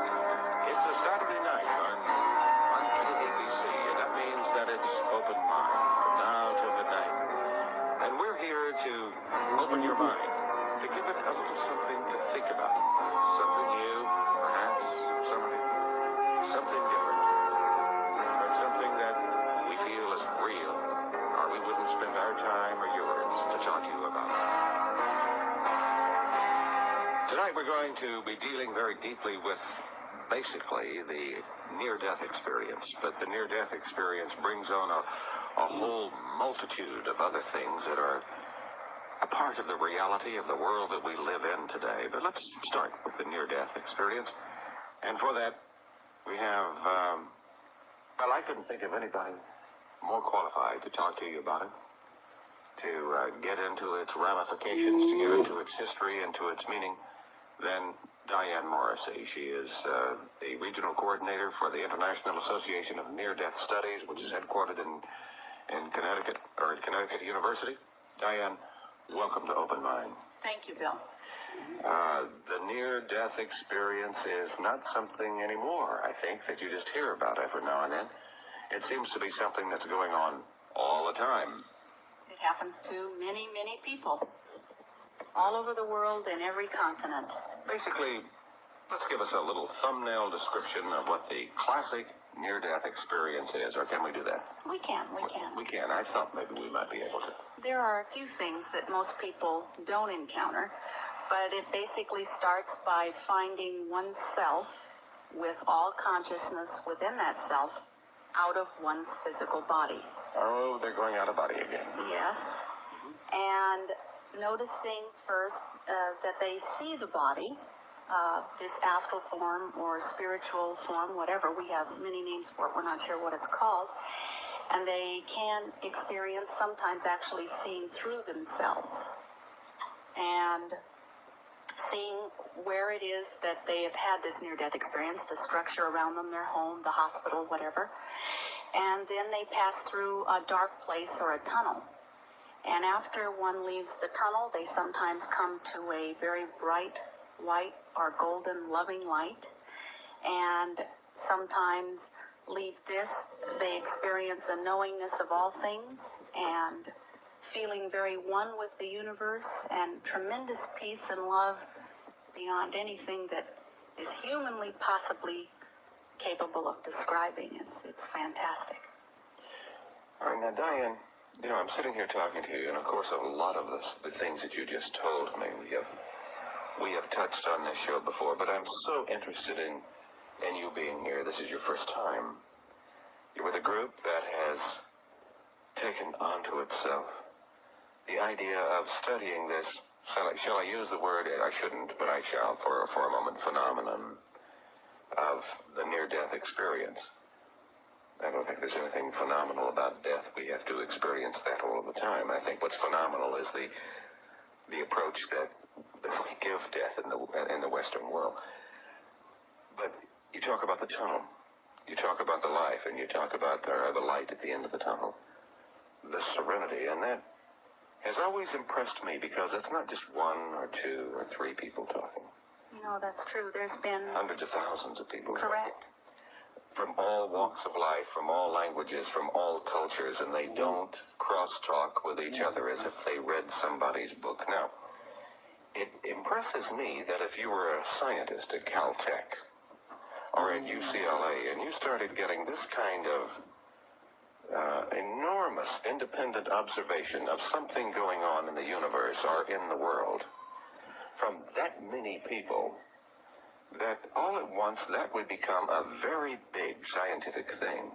It's a Saturday night on KABC, and that means that it's open mind from now till midnight. And we're here to open your mind, to give it a little something to think about. Something new, perhaps, something different, or something that we feel is real, or we wouldn't spend our time or yours to talk to you about. Tonight we're going to be dealing very deeply with basically the near-death experience, but the near-death experience brings on a whole multitude of other things that are a part of the reality of the world that we live in today. But let's start with the near-death experience. And for that, we have, well, I couldn't think of anybody more qualified to talk to you about it, to get into its ramifications, to get into its history and to its meaning, than Diane Morrissey. She is the regional coordinator for the International Association of Near-Death Studies, which is headquartered in Connecticut, or at Connecticut University. Diane, welcome to Open Mind. Thank you, Bill. The near-death experience is not something anymore, I think, that you just hear about every now and then. It seems to be something that's going on all the time. It happens to many, many people all over the world and every continent. Basically, let's give us a little thumbnail description of what the classic near-death experience is, or can we do that? We can. We can. I thought maybe we might be able to. There are a few things that most people don't encounter, but it basically starts by finding oneself with all consciousness within that self out of one's physical body. Oh, they're going out of body again. Yes. And noticing first that they see the body, this astral form or spiritual form, whatever. We have many names for it. We're not sure what it's called. And they can experience sometimes actually seeing through themselves and seeing where it is that they have had this near-death experience, the structure around them, their home, the hospital, whatever. And then they pass through a dark place or a tunnel. And after one leaves the tunnel, they sometimes come to a very bright white or golden loving light. And sometimes leave this, they experience a knowingness of all things and feeling very one with the universe and tremendous peace and love beyond anything that is humanly possibly capable of describing. It's fantastic. All right, now, Diane, you know, I'm sitting here talking to you, and of course, a lot of the things that you just told me, we have touched on this show before, but I'm so interested in you being here. This is your first time. You're with a group that has taken onto itself the idea of studying this. Shall I use the word? I shouldn't, but I shall for a moment. phenomenon of the near-death experience. I don't think there's anything phenomenal about death. We have to experience that all the time. I think what's phenomenal is the approach that we give death in the Western world. But you talk about the tunnel, you talk about the life, and you talk about the light at the end of the tunnel, the serenity, and that has always impressed me because it's not just one or two or three people talking. You know, that's true. There's been hundreds of thousands of people correct talking. From all walks of life, from all languages, from all cultures, and they don't cross-talk with each other as if they read somebody's book. Now, it impresses me that if you were a scientist at Caltech or at UCLA and you started getting this kind of enormous independent observation of something going on in the universe or in the world from that many people, that all at once that would become a very big scientific thing.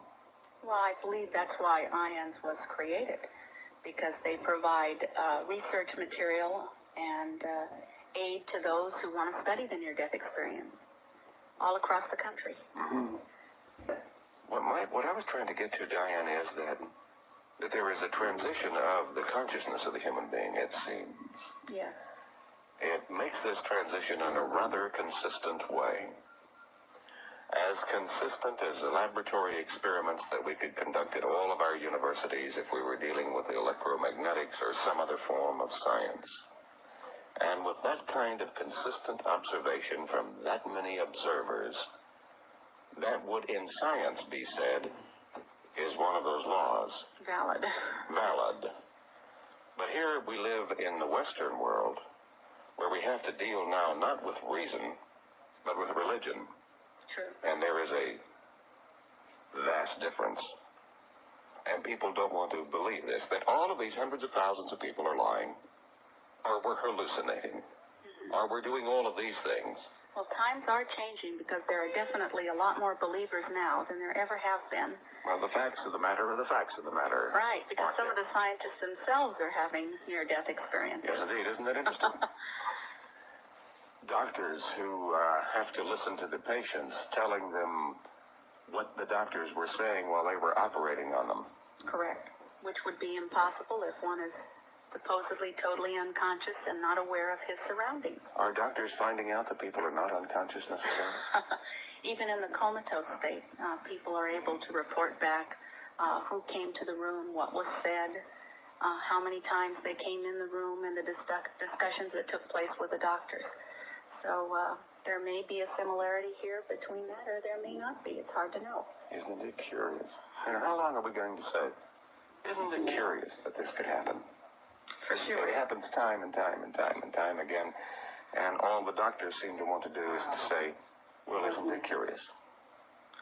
Well, I believe that's why IONS was created, because they provide research material and aid to those who want to study the near-death experience all across the country. Mm-hmm. What I was trying to get to, Diane, is that there is a transition of the consciousness of the human being, it seems. Yes. It makes this transition in a rather consistent way. As consistent as the laboratory experiments that we could conduct at all of our universities if we were dealing with electromagnetics or some other form of science. And with that kind of consistent observation from that many observers, that would in science be said is one of those laws. Valid. But here we live in the Western world, where we have to deal now not with reason, but with religion. True. And there is a vast difference. And people don't want to believe this, that all of these hundreds of thousands of people are lying, or we're hallucinating, or we're doing all of these things. Well, times are changing because there are definitely a lot more believers now than there ever have been. Well, the facts of the matter are the facts of the matter. Right, because some of the scientists themselves are having near-death experiences. Yes, indeed. Isn't that interesting? Doctors who have to listen to the patients telling them what the doctors were saying while they were operating on them. Correct, which would be impossible if one is supposedly totally unconscious and not aware of his surroundings. Are doctors finding out that people are not unconscious necessarily? Even in the comatose state, people are able to report back who came to the room, what was said, how many times they came in the room, and the discussions that took place with the doctors. So there may be a similarity here between that, or there may not be. It's hard to know. Isn't it curious? And how long are we going to say? Isn't it curious that this could happen? For sure. It happens time and time and time and time again. And all the doctors seem to want to do is to say, well, isn't it curious?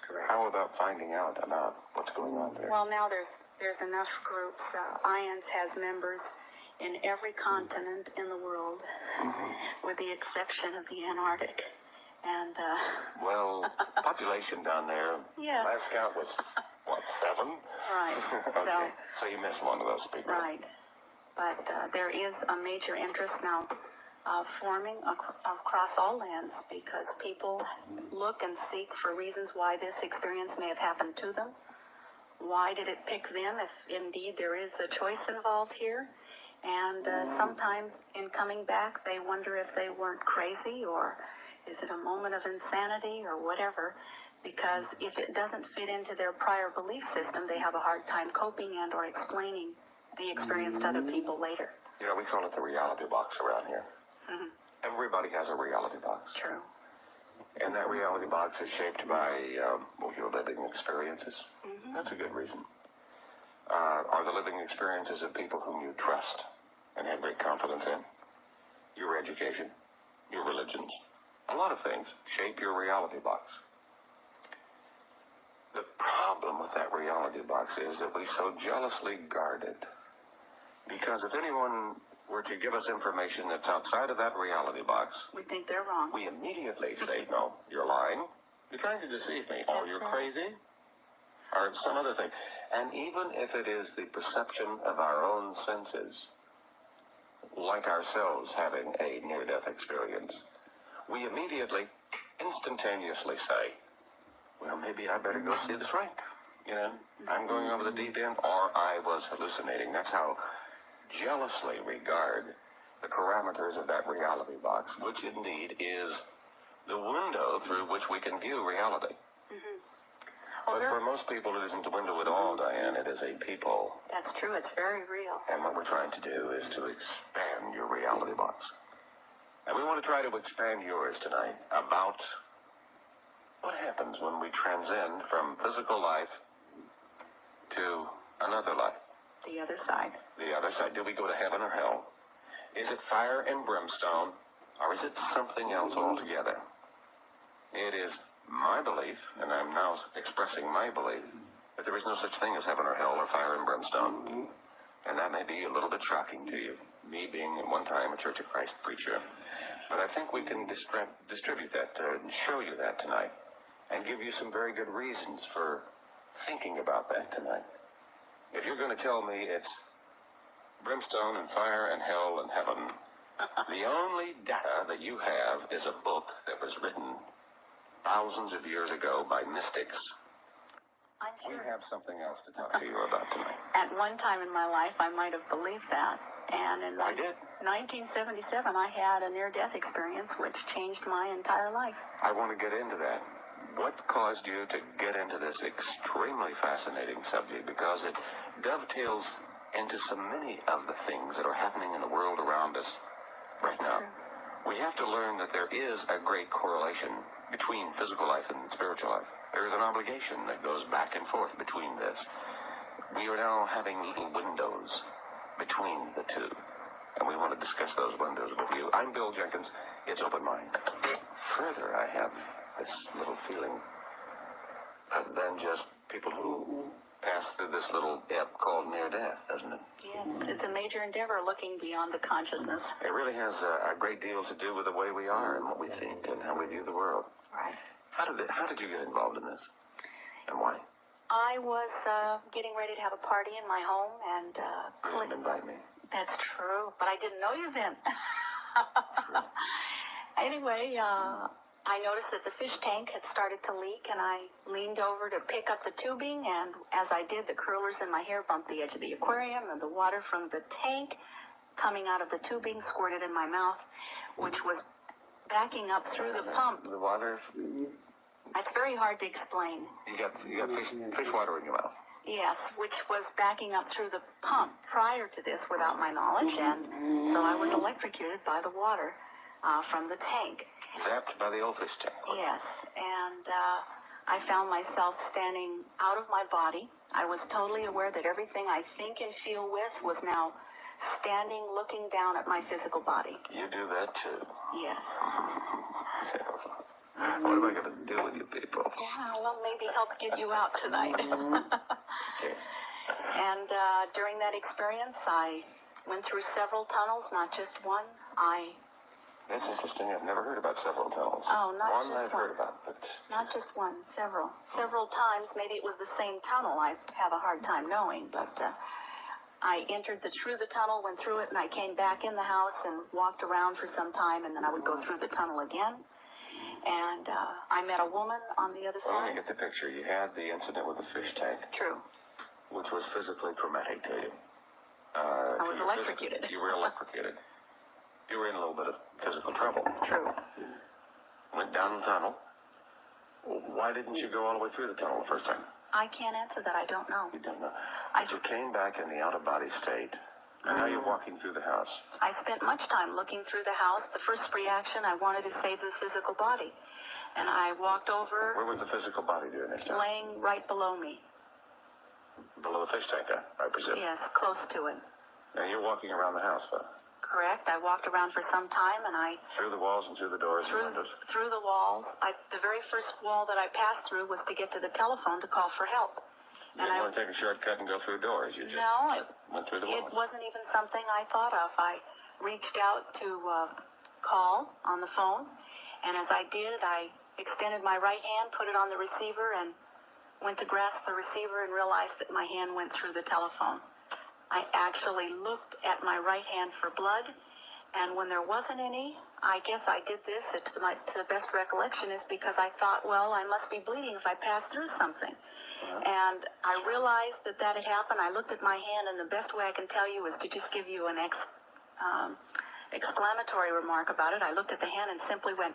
Correct. How about finding out about what's going on there? Well, now there's enough groups. IONS has members in every continent in the world, with the exception of the Antarctic. And well, population down there, yes. Last count was, what, 7? Right. Okay, so you missed one of those people. Right. But there is a major interest now forming across all lands, because people look and seek for reasons why this experience may have happened to them. Why did it pick them, if indeed there is a choice involved here? And sometimes in coming back, they wonder if they weren't crazy, or is it a moment of insanity, or whatever, because if it doesn't fit into their prior belief system, they have a hard time coping and or explaining the experience to other people later. You know, we call it the reality box around here. Mm-hmm. Everybody has a reality box. True. And that reality box is shaped by your living experiences. Mm-hmm. That's a good reason. Are the living experiences of people whom you trust and have great confidence in. Your education, your religions, a lot of things shape your reality box. The problem with that reality box is that we so jealously guard it. Because if anyone were to give us information that's outside of that reality box, we think they're wrong. We immediately say, no, you're lying. You're trying to deceive me. Or you're crazy. Or some other thing. And even if it is the perception of our own senses, like ourselves having a near-death experience, we immediately, instantaneously say, well, maybe I better go see the shrink. You know, I'm going over the deep end, or I was hallucinating. That's how jealously regard the parameters of that reality box, which indeed is the window through which we can view reality. But for most people, it isn't the window at all, Diane. It is a people. That's true. It's very real. And what we're trying to do is to expand your reality box. And we want to try to expand yours tonight about what happens when we transcend from physical life to another life. The other side. The other side. Do we go to heaven or hell? Is it fire and brimstone, or is it something else altogether? It is my belief, and I'm now expressing my belief, that there is no such thing as heaven or hell or fire and brimstone. And that may be a little bit shocking to you, me being at one time a Church of Christ preacher. But I think we can distribute that and show you that tonight, and give you some very good reasons for thinking about that tonight. If you're going to tell me it's brimstone and fire and hell and heaven, the only data that you have is a book that was written thousands of years ago by mystics. I'm sure. We have something else to talk to you about tonight. At one time in my life, I might have believed that. And in I did. 1977, I had a near-death experience which changed my entire life. I want to get into that. What caused you to get into this extremely fascinating subject? Because it dovetails into so many of the things that are happening in the world around us right now. We have to learn that there is a great correlation between physical life and spiritual life. There is an obligation that goes back and forth between this. We are now having little windows between the two, and we want to discuss those windows with you. I'm Bill Jenkins. It's Open Mind. Further, I have this little feeling than just people who pass through this little ebb called near-death, doesn't it? Yes, it's a major endeavor looking beyond the consciousness. It really has a great deal to do with the way we are and what we think and how we view the world. Right. How did you get involved in this, and why? I was getting ready to have a party in my home, and You didn't invite me. That's true, but I didn't know you then. Anyway, I noticed that the fish tank had started to leak, and I leaned over to pick up the tubing, and as I did, the curlers in my hair bumped the edge of the aquarium, and the water from the tank coming out of the tubing squirted in my mouth, which was backing up through the pump. The water. It's very hard to explain. You got fish water in your mouth. Yes, which was backing up through the pump prior to this without my knowledge, and so I was electrocuted by the water from the tank. Zapped by the old fish tank. Yes, and I found myself standing out of my body. I was totally aware that everything I think and feel with was now standing, looking down at my physical body. You do that too. Yes. What am I going to do with you people? Yeah, well, maybe help get you out tonight. Okay. And during that experience, I went through several tunnels, not just one. That's interesting. I've never heard about several tunnels. Oh, not one just I've one. heard about, but Not just one, several. Several times. Maybe it was the same tunnel. I have a hard time knowing, but I entered through the tunnel, went through it, and I came back in the house and walked around for some time, and then I would go through the tunnel again. And I met a woman on the other Well, let side. me get the picture. You had the incident with the fish tank. True. Which was physically traumatic to you. I was electrocuted. You were electrocuted. You were in a little bit of physical trouble. True. Went down the tunnel. Why didn't you go all the way through the tunnel the first time? I can't answer that. I don't know. You don't know. You came back in the out-of-body state, and now you're walking through the house. I spent much time looking through the house. The first reaction, I wanted to save the physical body. And I walked over. Where was the physical body during this time? Laying right below me. Below the fish tank, I presume? Yes, close to it. Now you're walking around the house, though? Correct. I walked around for some time, and I... Through the walls and through the doors and windows? Through the walls. The very first wall that I passed through was to get to the telephone to call for help. You didn't want to take a shortcut and go through doors. You just went through the walls. It wasn't even something I thought of. I reached out to call on the phone, and as I did, I extended my right hand, put it on the receiver, and went to grasp the receiver and realized that my hand went through the telephone. I actually looked at my right hand for blood, And when there wasn't any, I guess I did this, to the best recollection, is because I thought, well, I must be bleeding if I pass through something. And I realized that had happened. I looked at my hand, and the best way I can tell you is to just give you an exclamatory remark about it. I looked at the hand and simply went,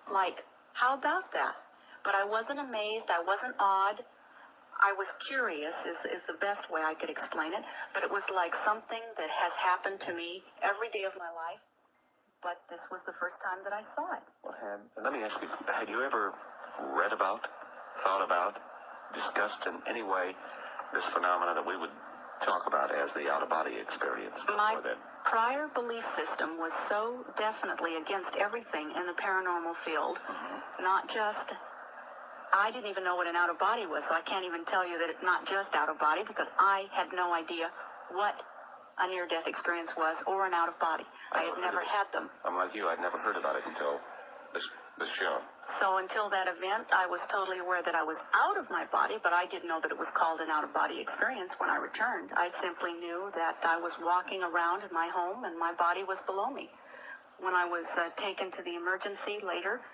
like, how about that? But I wasn't amazed. I wasn't awed. I was curious is the best way I could explain it, but it was like something that has happened to me every day of my life, but this was the first time that I saw it. Well, let me ask you, had you ever read about, thought about, discussed in any way this phenomena that we would talk about as the out-of-body experience? My prior belief system was so definitely against everything in the paranormal field, not just... I didn't even know what an out-of-body was, so I can't even tell you that it's not just out-of-body because I had no idea what a near-death experience was or an out-of-body. I had never had them. I'm like you. I'd never heard about it until this show. So until that event, I was totally aware that I was out of my body, but I didn't know that it was called an out-of-body experience when I returned. I simply knew that I was walking around in my home and my body was below me. When I was taken to the emergency later,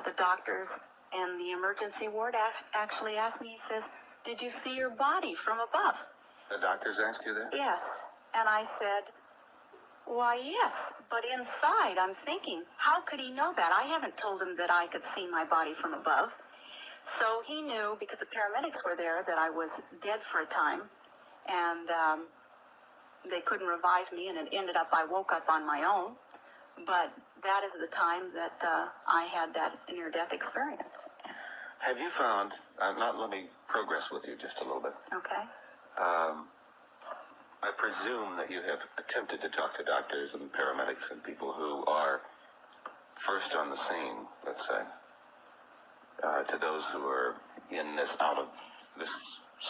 the doctors and the emergency ward actually asked me, he says, did you see your body from above? The doctors asked you that? Yes. And I said, why, yes. But inside, I'm thinking, how could he know that? I haven't told him that I could see my body from above. So he knew, because the paramedics were there, that I was dead for a time. And they couldn't revive me, and it ended up I woke up on my own. But that is the time that I had that near-death experience. Have you found, let me progress with you just a little bit. Okay. I presume that you have attempted to talk to doctors and paramedics and people who are first on the scene, let's say, to those who are in this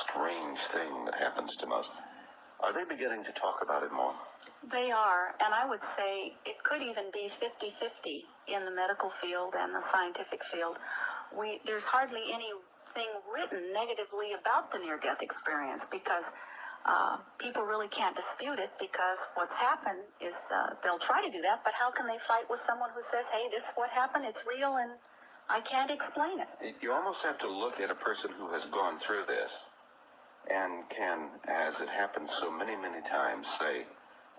strange thing that happens to most. Are they beginning to talk about it more? They are, and I would say it could even be 50-50 in the medical field and the scientific field. There's hardly anything written negatively about the near-death experience because people really can't dispute it because what's happened is they'll try to do that, but how can they fight with someone who says, hey, this is what happened, it's real, and I can't explain it? You almost have to look at a person who has gone through this and can, as it happens so many, many times, say,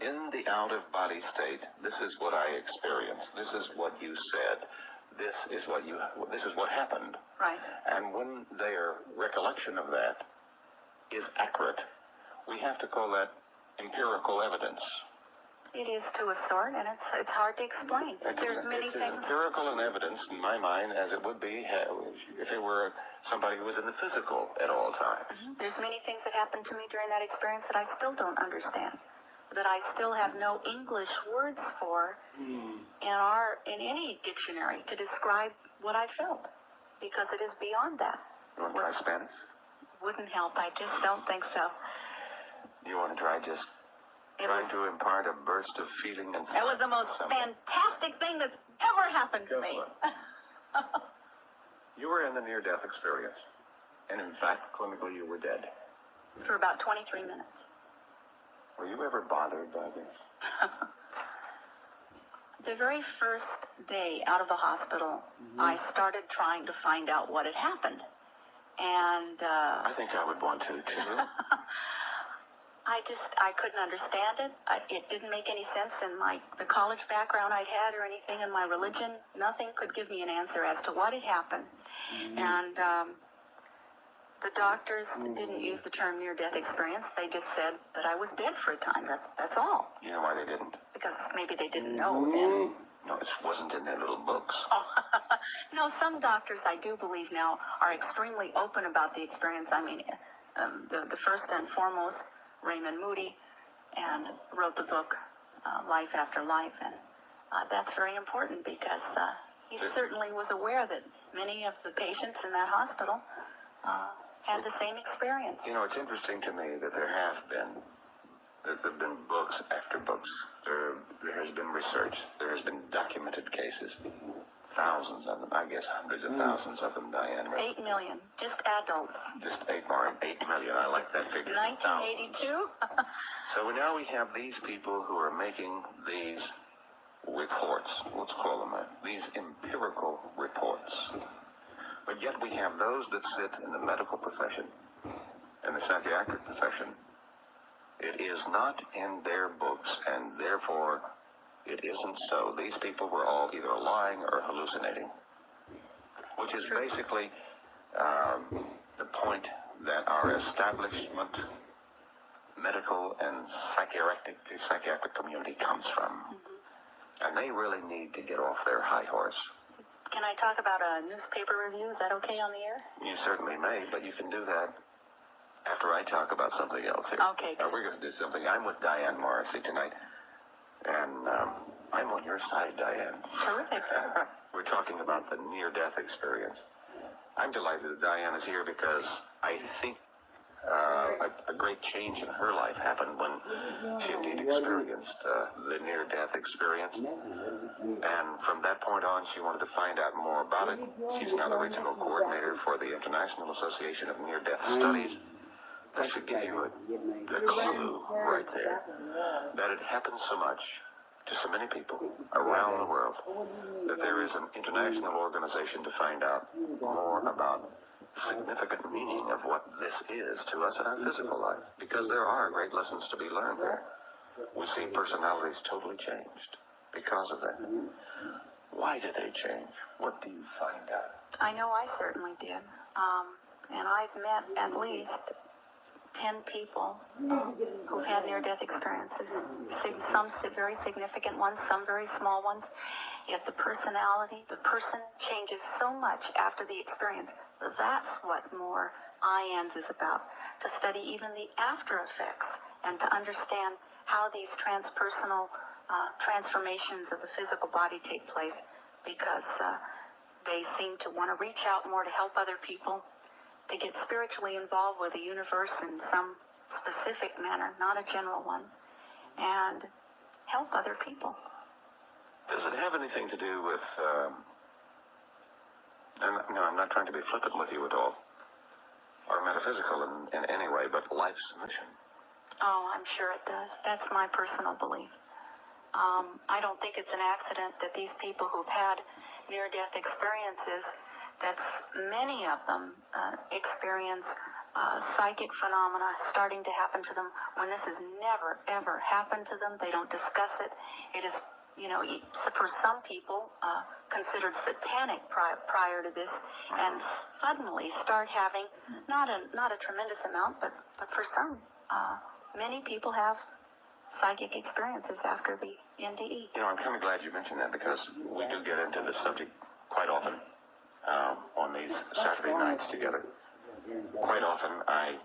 in the out-of-body state, this is what I experienced, this is what you said, this is what happened. Right. And when their recollection of that is accurate, we have to call that empirical evidence. It is to a sort, and it's hard to explain. There's many things. It's as empirical an evidence in my mind as it would be if it were somebody who was in the physical at all times. There's many things that happened to me during that experience that I still don't understand, that I still have no English words for in any dictionary to describe what I felt, because it is beyond that. You want to try Spanish? Wouldn't help. I just don't think so. You want to try just trying to impart a burst of feeling and it was the most fantastic thing that's ever happened to me. You were in the near-death experience, and in fact, clinically, you were dead. For about 23 minutes. Were you ever bothered by this? The very first day out of the hospital, I started trying to find out what had happened. And I think I would want to, too. I couldn't understand it. It didn't make any sense in the college background I'd had or anything in my religion. Nothing could give me an answer as to what had happened. And the doctors didn't use the term near-death experience. They just said that I was dead for a time. That's all. You know why they didn't? Because maybe they didn't know then. No, it wasn't in their little books. No, some doctors, I do believe now, are extremely open about the experience. I mean, the first and foremost, Raymond Moody, and wrote the book Life After Life, and that's very important because he certainly was aware that many of the patients in that hospital had the same experience. You know, it's interesting to me that there have been books after books. There has been research. There has been documented cases. thousands of them. I guess hundreds of thousands of them, Diane. 8 million, just adults. Just 8 million. I like that figure. 1982? So now we have these people who are making these reports, let's call them that, these empirical reports. But yet we have those that sit in the medical profession, in the psychiatric profession. It is not in their books, and therefore it isn't so. These people were all either lying or hallucinating, which is basically the point that our establishment, medical and psychiatric community comes from. And they really need to get off their high horse. Can I talk about a newspaper review? Is that okay on the air? You certainly may, but you can do that after I talk about something else here. Okay. We're going to do something. I'm with Diane Morrissey tonight, and I'm on your side, Diane. Terrific. We're talking about the near-death experience. I'm delighted that Diane is here because I think a great change in her life happened when she indeed experienced the near-death experience. And from that point on, she wanted to find out more about it. She's now the regional coordinator for the International Association of Near-Death Studies. That should give you a clue right there that it happens so much to so many people around the world that there is an international organization to find out more about significant meaning of what this is to us in our physical life, because there are great lessons to be learned there. We see personalities totally changed because of that. Why do they change? What do you find out? I know I certainly did. And I've met at least 10 people who've had near-death experiences. Some very significant ones, some very small ones. Yet the personality, the person changes so much after the experience. That's what more IANS is about, to study even the after effects and to understand how these transpersonal transformations of the physical body take place, because they seem to want to reach out more to help other people, to get spiritually involved with the universe in some specific manner, not a general one, and help other people. Does it have anything to do with, no, I'm not trying to be flippant with you at all, or metaphysical in any way, but life's mission? Oh, I'm sure it does. That's my personal belief. I don't think it's an accident that these people who've had near-death experiences, that many of them experience psychic phenomena starting to happen to them when this has never, ever happened to them. They don't discuss it. It is, for some people, considered satanic prior to this, and suddenly start having not a tremendous amount, but for some, many people have psychic experiences after the NDE. I'm kind of glad you mentioned that, because we do get into this subject quite often on these Saturday nights together. Quite often I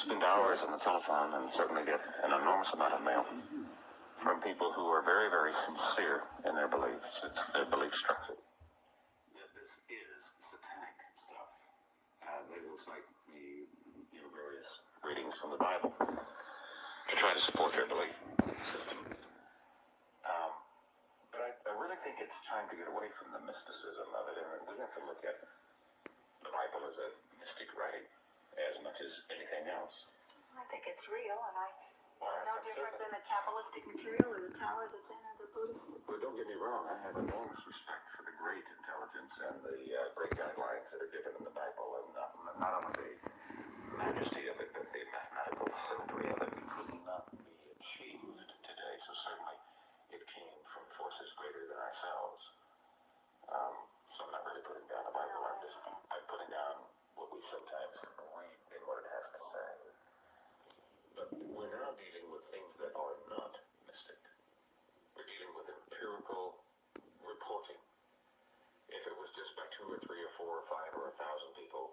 spend hours on the telephone and certainly get an enormous amount of mail from people who are very, very sincere in their beliefs. It's their belief structure. That this is satanic stuff. They will cite me, various readings from the Bible to try to support their belief system. But I really think it's time to get away from the mysticism of it, and we have to look at the Bible as a mystic writing as much as anything else. I think it's real, and no different than the Kabbalistic material or the Tower that's in the Buddhist. Well, don't get me wrong. I have enormous respect for the great intelligence and the great guidelines that are given in the Bible, and not only the majesty of it, but the mathematical symmetry of it could not be achieved today. So certainly it came from forces greater than ourselves. So I'm not really putting down the Bible. I'm putting down what we sometimes read in what it has to say. But we're now dealing with things that are not mystic. We're dealing with empirical reporting. If it was just by 2 or 3 or 4 or 5 or 1,000 people,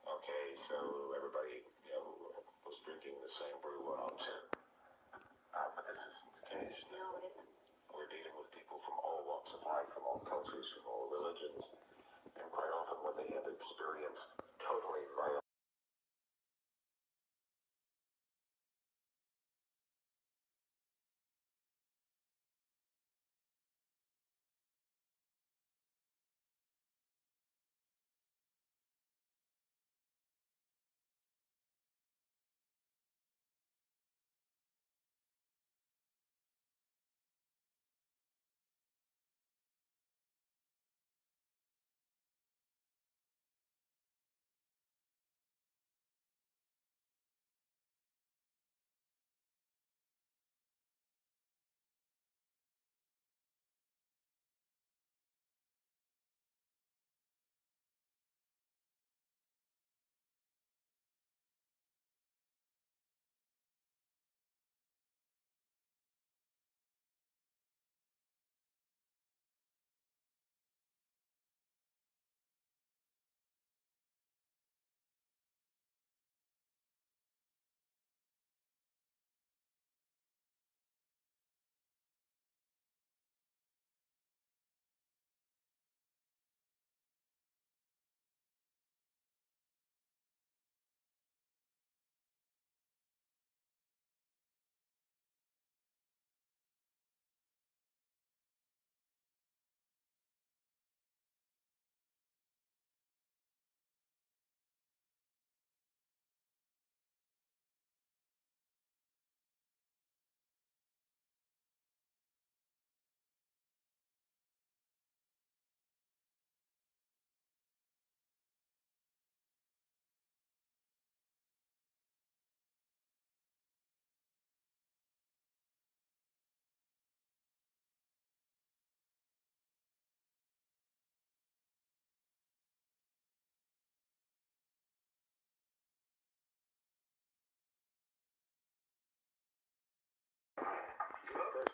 okay, so everybody, was drinking the same brew on too. But this isn't the case. No, it isn't. We're dealing with people from all walks of life, from all cultures, from all religions, and quite often what they have experienced totally violates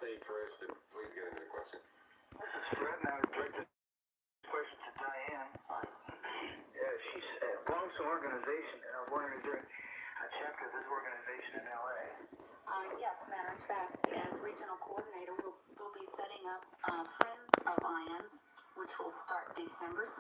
state first, and please get into the question. This is Fred, and I would direct this question to Diane. She belongs to an organization, and I was wondering, is there a chapter of this organization in L.A.? Yes, matter of fact, as regional coordinator, we'll be setting up Friends of Ions, which will start December 6th.